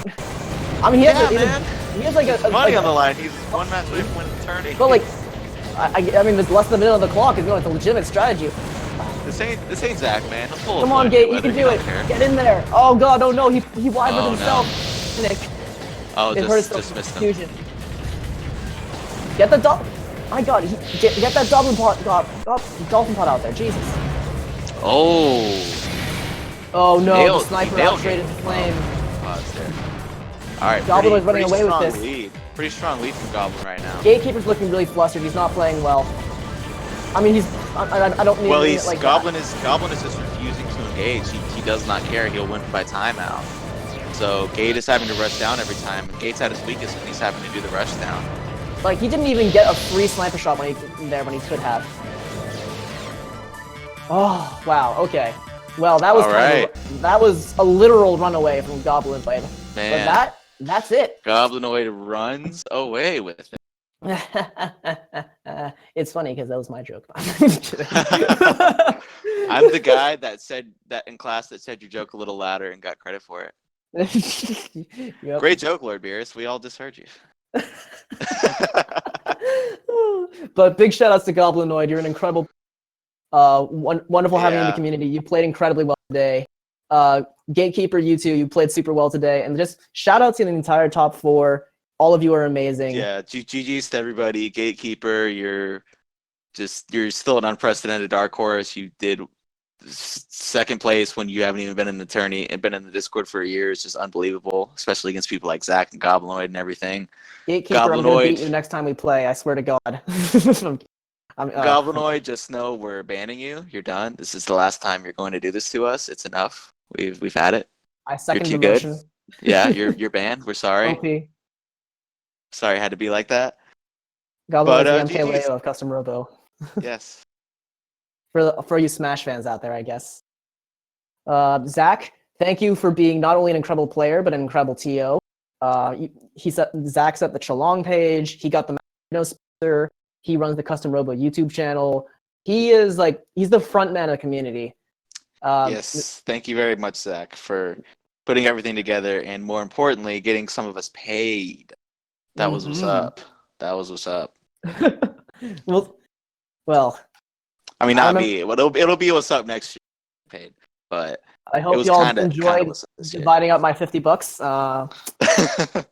I mean, he has he has Money on the line. He's one match away from winning the tourney. But I mean, there's less than a minute on the clock. It's a legitimate strategy. This ain't Zach, man. He'll pull Come a on, punch, Gate, you whether can he do don't it. care. Get in there. Oh god, oh no, he wyvered Oh, himself. Nick, Oh, it hurt just missed him. confusion. Get the my god, get that Dolphin pot out there, Jesus. Oh. Oh no, Nailed- the sniper he nailed out-traded it. the flame. Oh, it's there. All right, Goblin was running pretty away with strong this. Lead. Pretty strong lead from Goblin right now. Gatekeeper's looking really flustered. He's not playing well. I mean, I don't need Well, to mean he's it like Goblin is just refusing to engage. He does not care. He'll win by timeout. So Gate is having to rush down every time. And Gate's at his weakest when he's having to do the rush down. Like, he didn't even get a free sniper shot when he could have. Oh, wow, okay. Well, that was that was a literal runaway from Goblinoid. Man. But that's it. Goblinoid runs away with it. It's funny because that was my joke. I'm the guy that said that in class that said your joke a little louder and got credit for it. Yep. Great joke, Lord Beerus. We all just heard you. But big shout outs to Goblinoid. You're an incredible, wonderful having you in the community. You played incredibly well today. Gatekeeper, you too. You played super well today. And just shout out to the entire top 4. All of you are amazing. Yeah, GG's to everybody. Gatekeeper, you're still an unprecedented dark horse. You did second place when you haven't even been in the tourney and been in the Discord for a year. It's just unbelievable, especially against people like Zach and Goblinoid and everything. Gatekeeper, I'm gonna beat you next time we play. I swear to God. Goblinoid, just know we're banning you. You're done. This is the last time you're going to do this to us. It's enough. We've had it. I second you're the too motion. good. Yeah, you're banned. We're sorry. OP. Sorry, it had to be like that. Goblinoid is the MKLeo of Custom Robo. Yes. For you Smash fans out there, I guess. Zach, thank you for being not only an incredible player, but an incredible TO. Zach set the Chalong page. He got the sponsor. He runs the Custom Robo YouTube channel. He's the front man of the community. Yes. Thank you very much, Zach, for putting everything together and more importantly, getting some of us paid. That was what's up. That was what's up. well. I mean, not me. It'll be what's up next year. Paid, but I hope y'all enjoyed dividing up my $50.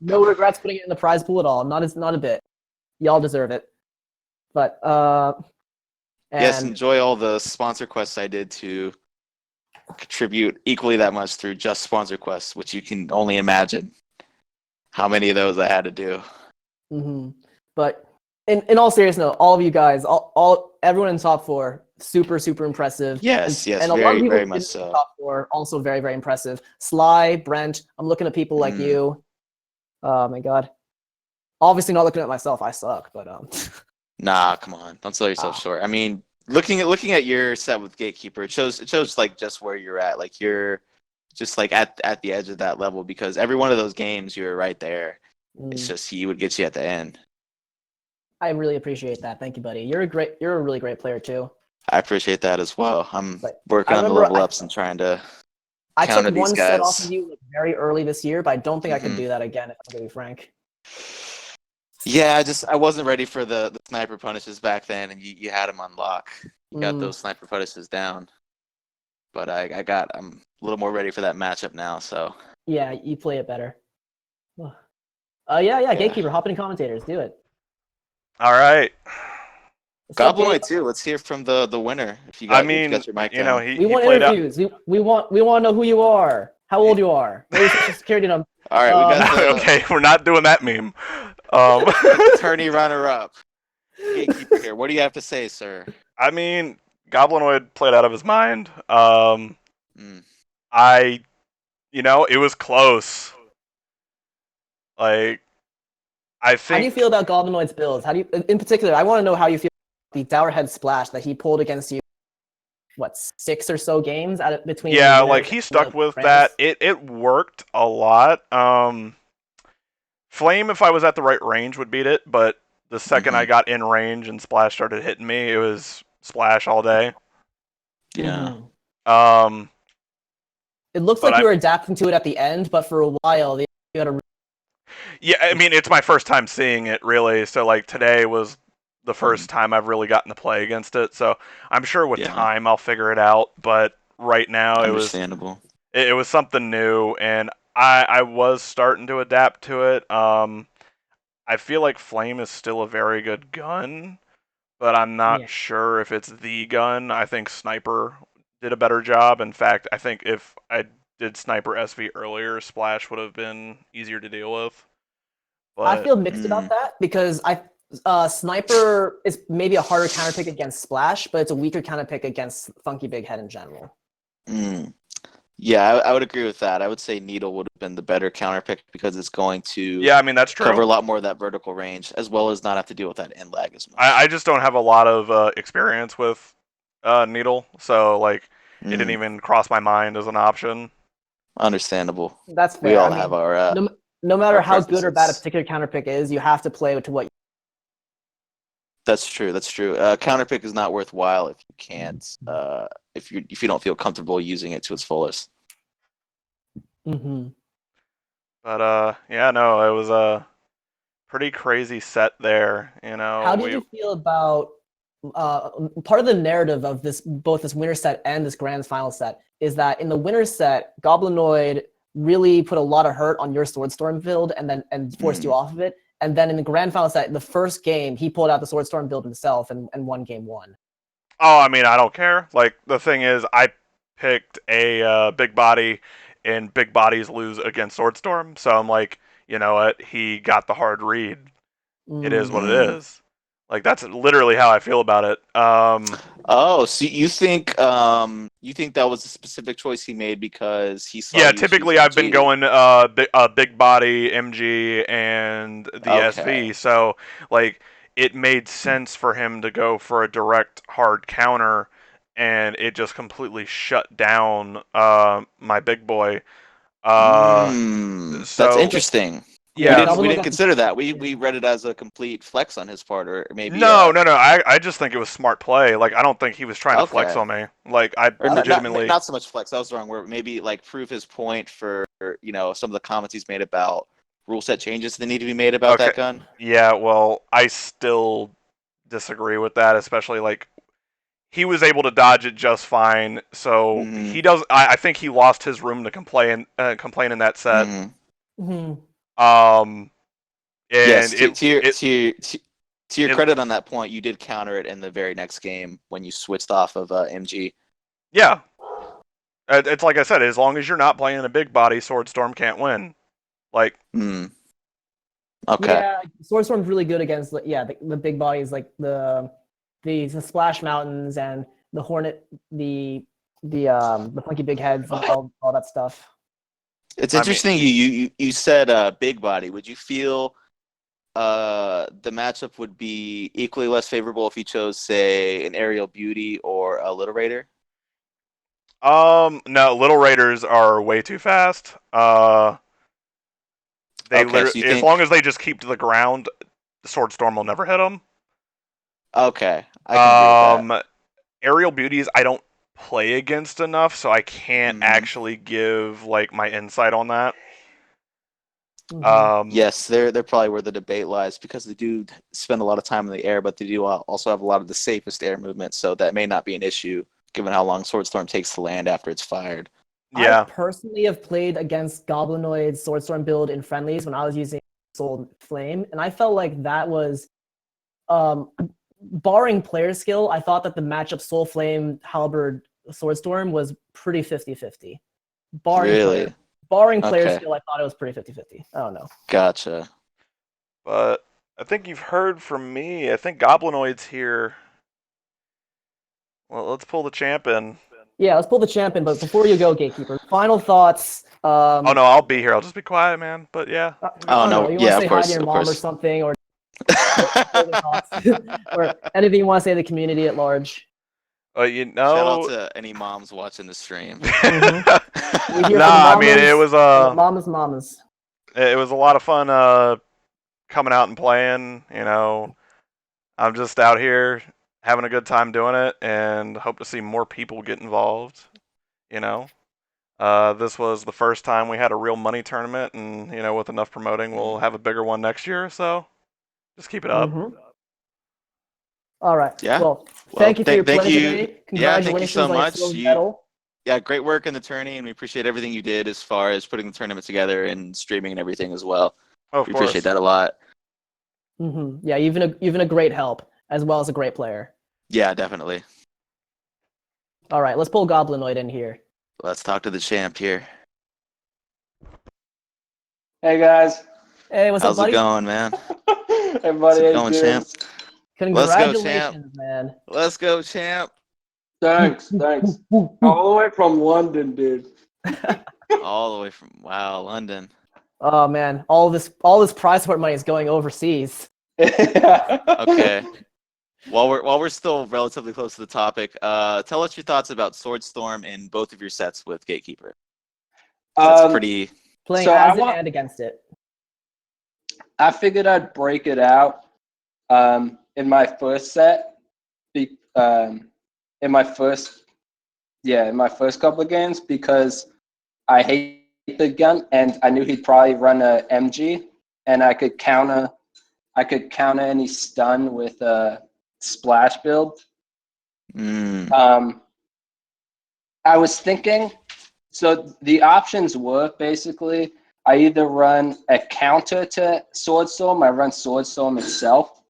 No regrets putting it in the prize pool at all. Not a bit. Y'all deserve it. But yes, enjoy all the sponsor quests I did to contribute equally that much through just sponsor quests, which you can only imagine how many of those I had to do. Mm-hmm. But in all seriousness, all of you guys, everyone in top 4, super impressive. Yes, and a lot of people very much so. Top 4, also very impressive. Sly, Brent, I'm looking at people like you. Oh my God. Obviously not looking at myself. I suck, but Nah, come on, don't sell yourself short. I mean, looking at your set with Gatekeeper, it shows like just where you're at. Like you're just like at the edge of that level because every one of those games you're right there. It's just he would get you at the end. I really appreciate that. Thank you, buddy. You're a really great player too. I appreciate that as well. I'm working on the level ups and trying to counter these guys. I took one set off of you very early this year, but I don't think I can do that again, if I'm going to be frank. Yeah, I wasn't ready for the sniper punishes back then, and you had them on lock. You got those sniper punishes down. But I'm a little more ready for that matchup now, so. Yeah, you play it better. Yeah, Gatekeeper, hop in commentators, do it. All right. Goblinoid too. Let's hear from the winner. If you got, if you got your mic down. We want interviews. We want to know who you are, how old you are, maybe social security number. All right, we got okay, we're not doing that meme. Attorney runner-up. Gatekeeper here. What do you have to say, sir? I mean, Goblinoid played out of his mind. It was close. Like, I think. How do you feel about Goblinoid's builds? In particular, I want to know how you feel about the Dowerhead Splash that he pulled against you. What, 6 or so games between? Yeah, like he stuck with that. It worked a lot. Flame, if I was at the right range, would beat it, but the second I got in range and Splash started hitting me, it was Splash all day. Yeah. It looks like you were adapting to it at the end, but for a while you had a. Yeah, I mean, it's my first time seeing it, really. So, like, today was the first time I've really gotten to play against it. So, I'm sure with time I'll figure it out. But right now, it was something new, and I was starting to adapt to it. I feel like Flame is still a very good gun, but I'm not sure if it's the gun. I think Sniper did a better job. In fact, I think if I did Sniper SV earlier, Splash would have been easier to deal with. But, I feel mixed about that because Sniper is maybe a harder counter pick against Splash, but it's a weaker counter pick against Funky Big Head in general. Yeah, I would agree with that. I would say Needle would have been the better counter pick because it's going to Yeah, I mean that's cover a true. lot more of that vertical range, as well as not have to deal with that end lag as much. I just don't have a lot of experience with Needle, so like it didn't even cross my mind as an option. Understandable. That's We fair. all I have mean, our no matter our how good or bad a preferences. particular counter pick is, you have to play to what. That's true. That's true. Counter pick is not worthwhile if you can't if you don't feel comfortable using it to its fullest. Mm-hmm. But yeah, no, it was a pretty crazy set there. You How know, did you feel about part of the narrative of this, both this winner set and this grand final set, is that in the winner set, Goblinoid really put a lot of hurt on your Swordstorm build and forced you off of it. And then in the grand final set, the first game, he pulled out the Swordstorm build himself and won game 1. Oh, I mean, I don't care. Like the thing is, I picked a big body, and big bodies lose against Swordstorm. So I'm like, you know what? He got the hard read. It is what it is. Like that's literally how I feel about it. Oh, so you think that was a specific choice he made because he saw Yeah, you choose typically I've been MG? going big body MG and the Okay. SV. So like it made sense for him to go for a direct hard counter, and it just completely shut down my big boy. That's So interesting. We Yeah, yeah, didn't we Goblinoid didn't got consider that. yeah. We read it as a complete flex on his part, or maybe no. I just think it was smart play. Like I don't think he was trying to flex okay. on me. Like I Or legitimately. not so much flex. That was the wrong word. Maybe like prove his point for some of the comments he's made about rule set changes that need to be made about Okay. that gun. Yeah, well, I still disagree with that, especially like he was able to dodge it just fine. So Mm-hmm. he does. I think he lost his room to complain in that set. Mm-hmm. Um, and Yes, to your it credit on that point, you did counter it in the very next game when you switched off of MG. yeah. It's like I said, as long as you're not playing a big body, Swordstorm can't win. Like, Okay. Yeah, Swordstorm's really good against the big bodies like the Splash Mountains and the Hornet, the funky big heads and all that stuff. It's I mean, interesting you said big body. Would you feel the matchup would be equally less favorable if you chose, say, an Aerial Beauty or a Little Raider? no, Little Raiders are way too fast. They Okay, so literally, you as think long as they just keep to the ground, the Swordstorm will never hit them. okay, I can agree with that. Aerial Beauties, I don't play against enough, so I can't Mm-hmm. actually give like my insight on that. Mm-hmm. Yes, they're probably where the debate lies because they do spend a lot of time in the air, but they do also have a lot of the safest air movement, so that may not be an issue given how long Swordstorm takes to land after it's fired. I Yeah. personally have played against Goblinoid's Swordstorm build in friendlies when I was using Soul Flame, and I felt like that was, barring player skill, I thought that the matchup Soul Flame, Halberd, Swordstorm was pretty 50-50. Really? Barring player Okay, skill, I thought it was pretty 50-50. I don't know. gotcha. But I think you've heard from me. I think Goblinoid's here. Well, let's pull the champ in. Yeah, let's pull the champion, but before you go, Gatekeeper, final thoughts. Oh no, I'll be here. I'll just be quiet, man. But yeah. Oh I don't know. no, You want yeah, to of say hi to course, your of mom or course. something, or or anything you want to say to the community at large? You Shout out know. to any moms watching the stream. We hear from Nah, I mean mamas, mamas. it was a lot of fun coming out and playing. You know, I'm just out here having a good time doing it, and hope to see more people get involved. You know, this was the first time we had a real money tournament, and you know, with enough promoting, we'll have a bigger one next year. So just keep it up. All right. Yeah. Well, Well, thank you for your thank play you. today. Yeah, thank you so Congratulations on your much. silver medal. Yeah, great work in the tourney, and we appreciate everything you did as far as putting the tournament together and streaming and everything as well. Oh, of We course. appreciate that a lot. Yeah, you've been a great help as well as a great player. Yeah, definitely. All right, let's pull Goblinoid in here. Let's talk to the champ here. Hey guys. Hey, what's How's up, buddy? it going, man? Hey buddy, How's it how you going, doing? champ? Congratulations, man. Let's go, champ. Thanks. All the way from London, dude. All the way from London. Oh man, all this prize support money is going overseas. Okay. While we're still relatively close to the topic, tell us your thoughts about Swordstorm in both of your sets with Gatekeeper. That's pretty. Playing as it and against it. I figured I'd break it out in my first set. In my first couple of games, because I hate the gun and I knew he'd probably run a MG, and I could counter any stun with a splash build. I was thinking, so the options were basically I either run a counter to Swordstorm, I run Swordstorm itself.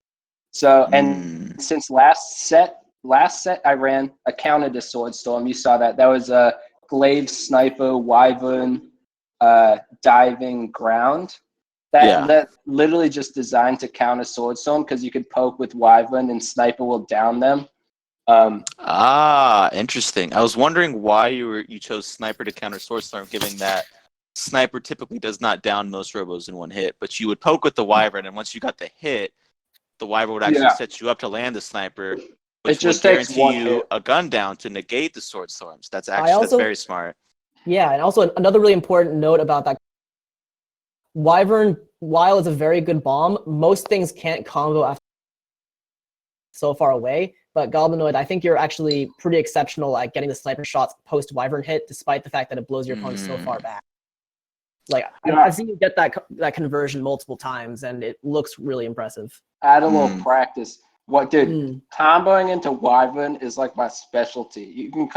So and since last set I ran a counter to Swordstorm. You saw that. That was a Glaive Sniper Wyvern diving ground. That literally just designed to counter Swordstorm, because you could poke with Wyvern and Sniper will down them. Interesting. I was wondering why you chose Sniper to counter Swordstorm, given that Sniper typically does not down most robos in one hit, but you would poke with the Wyvern, and once you got the hit, the Wyvern would actually set you up to land the Sniper, which would guarantee you a gun down to negate the Swordstorms. That's very smart. Yeah, and also another really important note about that. Wyvern, while it's a very good bomb, most things can't combo after so far away. But Goblinoid, I think you're actually pretty exceptional at getting the sniper shots post Wyvern hit, despite the fact that it blows your opponent so far back. Like I've seen you get that conversion multiple times, and it looks really impressive. Add a little practice. Comboing into Wyvern is like my specialty. You can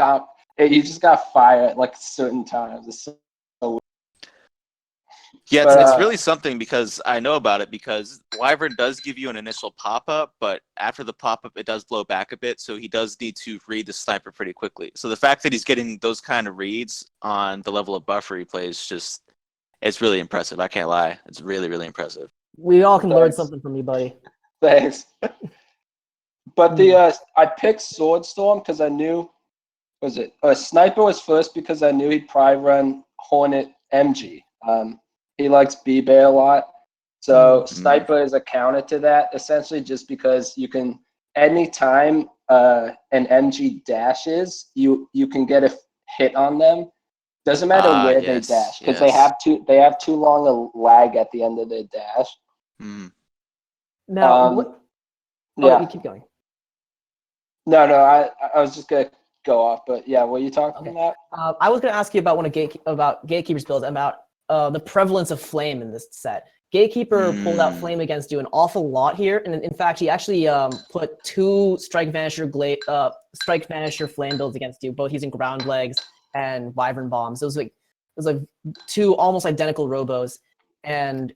you just got fire at like certain times. It's so it's really something, because I know about it, because Wyvern does give you an initial pop-up, but after the pop-up, it does blow back a bit, so he does need to read the sniper pretty quickly. So the fact that he's getting those kind of reads on the level of buffer he plays, it's really impressive. I can't lie. It's really, really impressive. We all can learn something from you, buddy. Thanks. But I picked Swordstorm because I knew, Sniper was first because I knew he'd probably run Hornet MG. He likes B-Bay a lot. So Sniper is a counter to that, essentially, just because you can, anytime an MG dashes, you can get a hit on them. Doesn't matter where they dash, because they have too long a lag at the end of their dash. Now, you keep going. No, I was just gonna go off, but yeah, what are you talking about? I was gonna ask you about about Gatekeeper's build, about the prevalence of flame in this set. Gatekeeper pulled out flame against you an awful lot here, and in fact, he actually put 2 Strike Vanisher flame builds against you, both using ground legs and Wyvern bombs. It was like 2 almost identical robos, and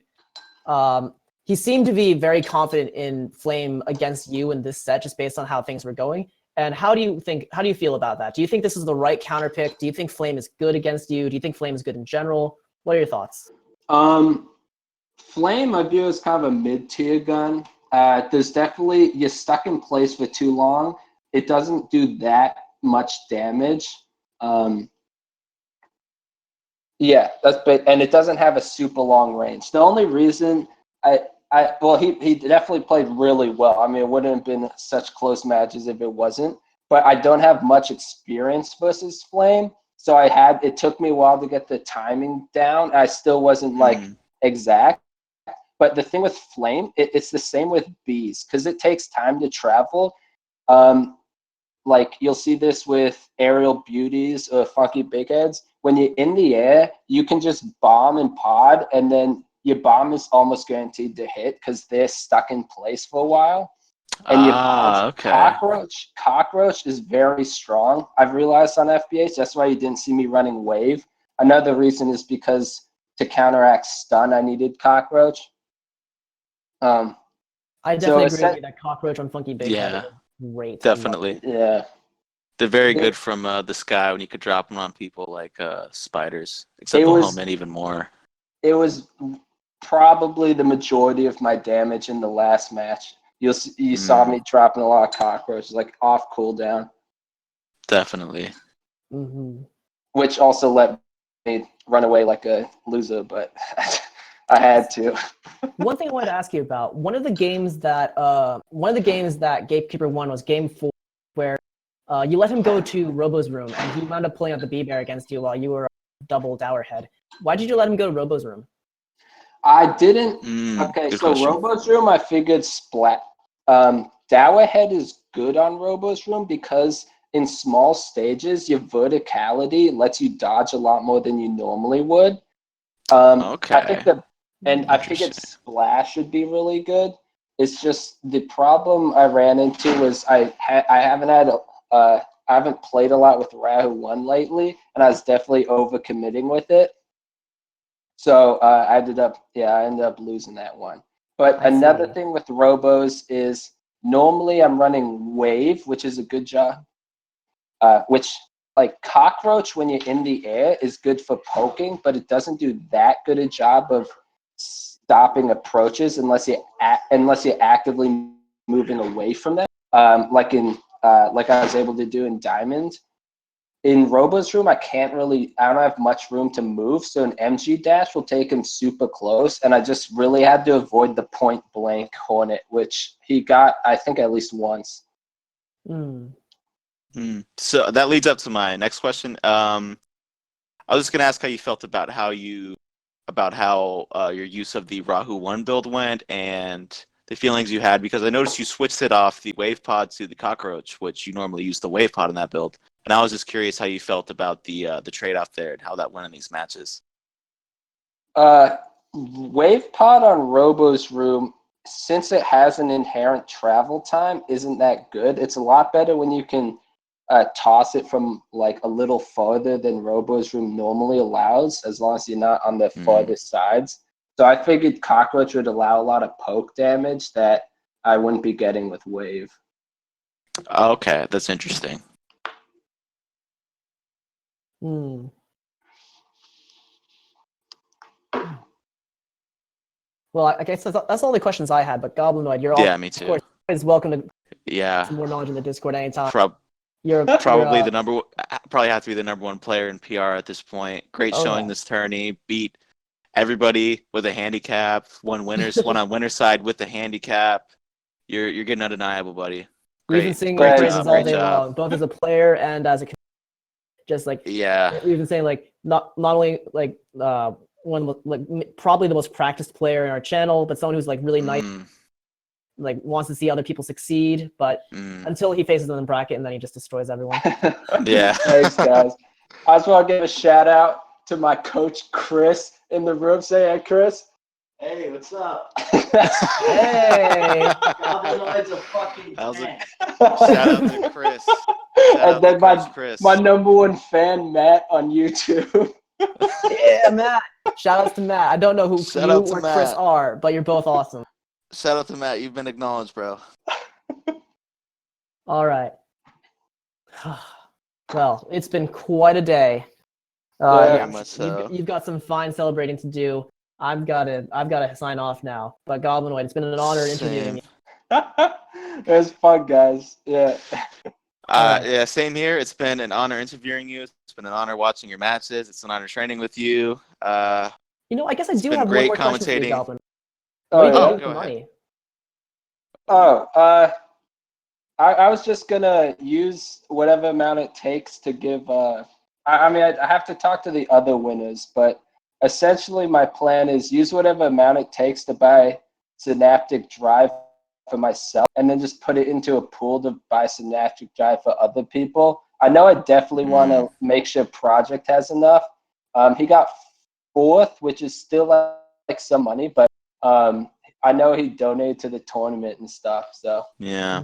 he seemed to be very confident in flame against you in this set, just based on how things were going. And how do you feel about that? Do you think this is the right counter pick? Do you think flame is good against you? Do you think flame is good in general? What are your thoughts? Flame, I view as kind of a mid-tier gun. There's definitely, you're stuck in place for too long. It doesn't do that much damage. And it doesn't have a super long range. The only reason he definitely played really well. I mean, it wouldn't have been such close matches if it wasn't. But I don't have much experience versus Flame, so it took me a while to get the timing down. I still wasn't exact. But the thing with Flame, it's the same with Bees, because it takes time to travel. Like you'll see this with Aerial Beauties or Funky Big Heads. When you're in the air, you can just bomb and pod, and then your bomb is almost guaranteed to hit because they're stuck in place for a while. And Cockroach is very strong. I've realized on FBH, that's why you didn't see me running Wave. Another reason is because to counteract stun, I needed Cockroach. I definitely agree with you that Cockroach on Funky Big Head is great. Definitely. Yeah. They're very good from the sky when you could drop them on people like spiders, except the helmet even more. It was probably the majority of my damage in the last match. You saw me dropping a lot of cockroaches, like off cooldown. Definitely. Which also let run away like a loser, but I had to. One thing I wanted to ask you about, one of the games that Gatekeeper won was Game 4, where you let him go to Robo's room, and he wound up pulling out the B-Bear against you while you were double Dower Head. Why did you let him go to Robo's room? I didn't. Okay, so question. Robo's room, I figured Splat. Dower Head is good on Robo's room because in small stages, your verticality lets you dodge a lot more than you normally would. Okay. I figured Splash would be really good. It's just the problem I ran into was I haven't played a lot with Rahu 1 lately, and I was definitely overcommitting with it. So I ended up losing that one. But another thing with Robos is normally I'm running Wave, which is a good job. Which like Cockroach when you're in the air is good for poking, but it doesn't do that good a job of stopping approaches unless you're actively moving away from them. Like I was able to do in Diamond. In Robo's room, I don't have much room to move, so an MG dash will take him super close, and I just really had to avoid the point blank Hornet, which he got, I think, at least once. So that leads up to my next question. I was just gonna ask how you felt about how your use of the Rahu 1 build went and the feelings you had, because I noticed you switched it off the Wave Pod to the Cockroach, which you normally use the Wave Pod in that build. And I was just curious how you felt about the trade-off there and how that went in these matches. Wave Pod on Robo's room, since it has an inherent travel time, isn't that good. It's a lot better when you can toss it from like a little farther than Robo's room normally allows, as long as you're not on the farthest sides. So I figured Cockroach would allow a lot of poke damage that I wouldn't be getting with Wave. Okay, that's interesting. Well, I guess that's all the questions I had, but Goblinoid, you're me too. Of course, always welcome to some more knowledge in the Discord anytime. Probably have to be the number 1 player in PR at this point. Great showing this tourney. Beat everybody with a handicap. One on winner's side with the handicap. You're getting undeniable, buddy. Great. We've been singing your praises all day long, both as a player and as a just like we've been saying like not only like probably the most practiced player in our channel, but someone who's like really nice, like wants to see other people succeed, but until he faces them in bracket and then he just destroys everyone. Thanks, guys. I just want to give a shout out to my coach Chris in the room. Say hey, Chris. Hey, what's up? Hey. Goblinoid's a fucking tank. Shout out to Chris. And then my number 1 fan, Matt, on YouTube. Yeah, Matt. Shout outs to Matt. I don't know who you or Chris are, but you're both awesome. Shout out to Matt. You've been acknowledged, bro. All right. Well, it's been quite a day. Very much so. You've got some fine celebrating to do. I've got to sign off now. But Goblinoid, it's been an honor interviewing you. It was fun, guys. Yeah. Same here. It's been an honor interviewing you. It's been an honor watching your matches. It's an honor training with you. I guess I do have one more question for you, Goblin. What do you do with money? I was just gonna use whatever amount it takes to give. I have to talk to the other winners, but essentially my plan is use whatever amount it takes to buy Synaptic Drive for myself, and then just put it into a pool to buy Synaptic Drive for other people. I know I definitely want to make sure Project has enough. He got 4th, which is still like some money, but I know he donated to the tournament and stuff. So yeah,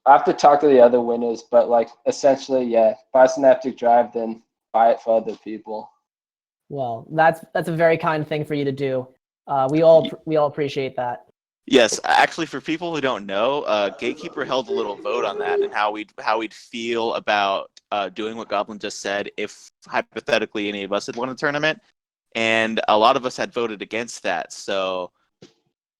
I have to talk to the other winners, but like essentially, buy Synaptic Drive, then buy it for other people. Well, that's a very kind thing for you to do. We all appreciate that. Yes, actually, for people who don't know, Gatekeeper held a little vote on that and how we'd feel about doing what Goblin just said if hypothetically any of us had won a tournament, and a lot of us had voted against that. So,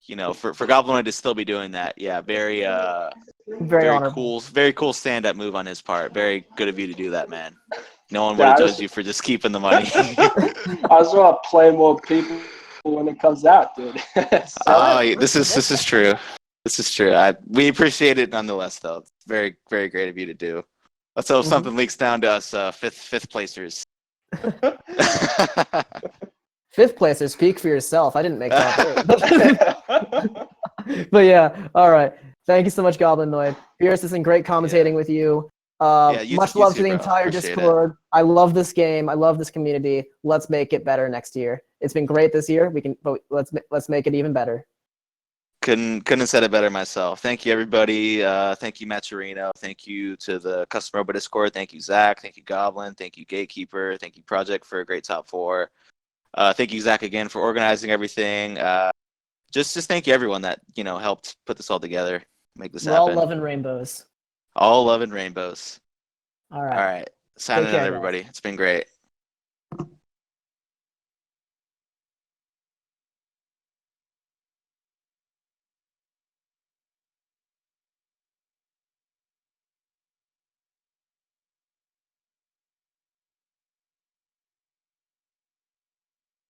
for Goblinoid to still be doing that, very honorable. cool, very cool stand-up move on his part. Very good of you to do that, man. No one would have judged you for just keeping the money. I just want to play more people when it comes out, dude. This is true. This is true. We appreciate it nonetheless, though. It's very, very great of you to do. Let's hope something leaks down to us, fifth placers. Fifth placers, speak for yourself. I didn't make that. But yeah, all right. Thank you so much, Goblinoid. Pierce, it's been great commentating with you. Much love to the entire Discord. I love this game. I love this community. Let's make it better next year. It's been great this year. But let's make it even better. Couldn't have said it better myself. Thank you, everybody. Thank you, Maturino. Thank you to the Custom Robot Discord. Thank you, Zach. Thank you, Goblin. Thank you, Gatekeeper. Thank you, Project, for a great top 4. Thank you, Zach, again for organizing everything. Just thank you, everyone that helped put this all together, make this happen. All love and rainbows. All love and rainbows. All right. All right. Signing out, everybody. It's been great.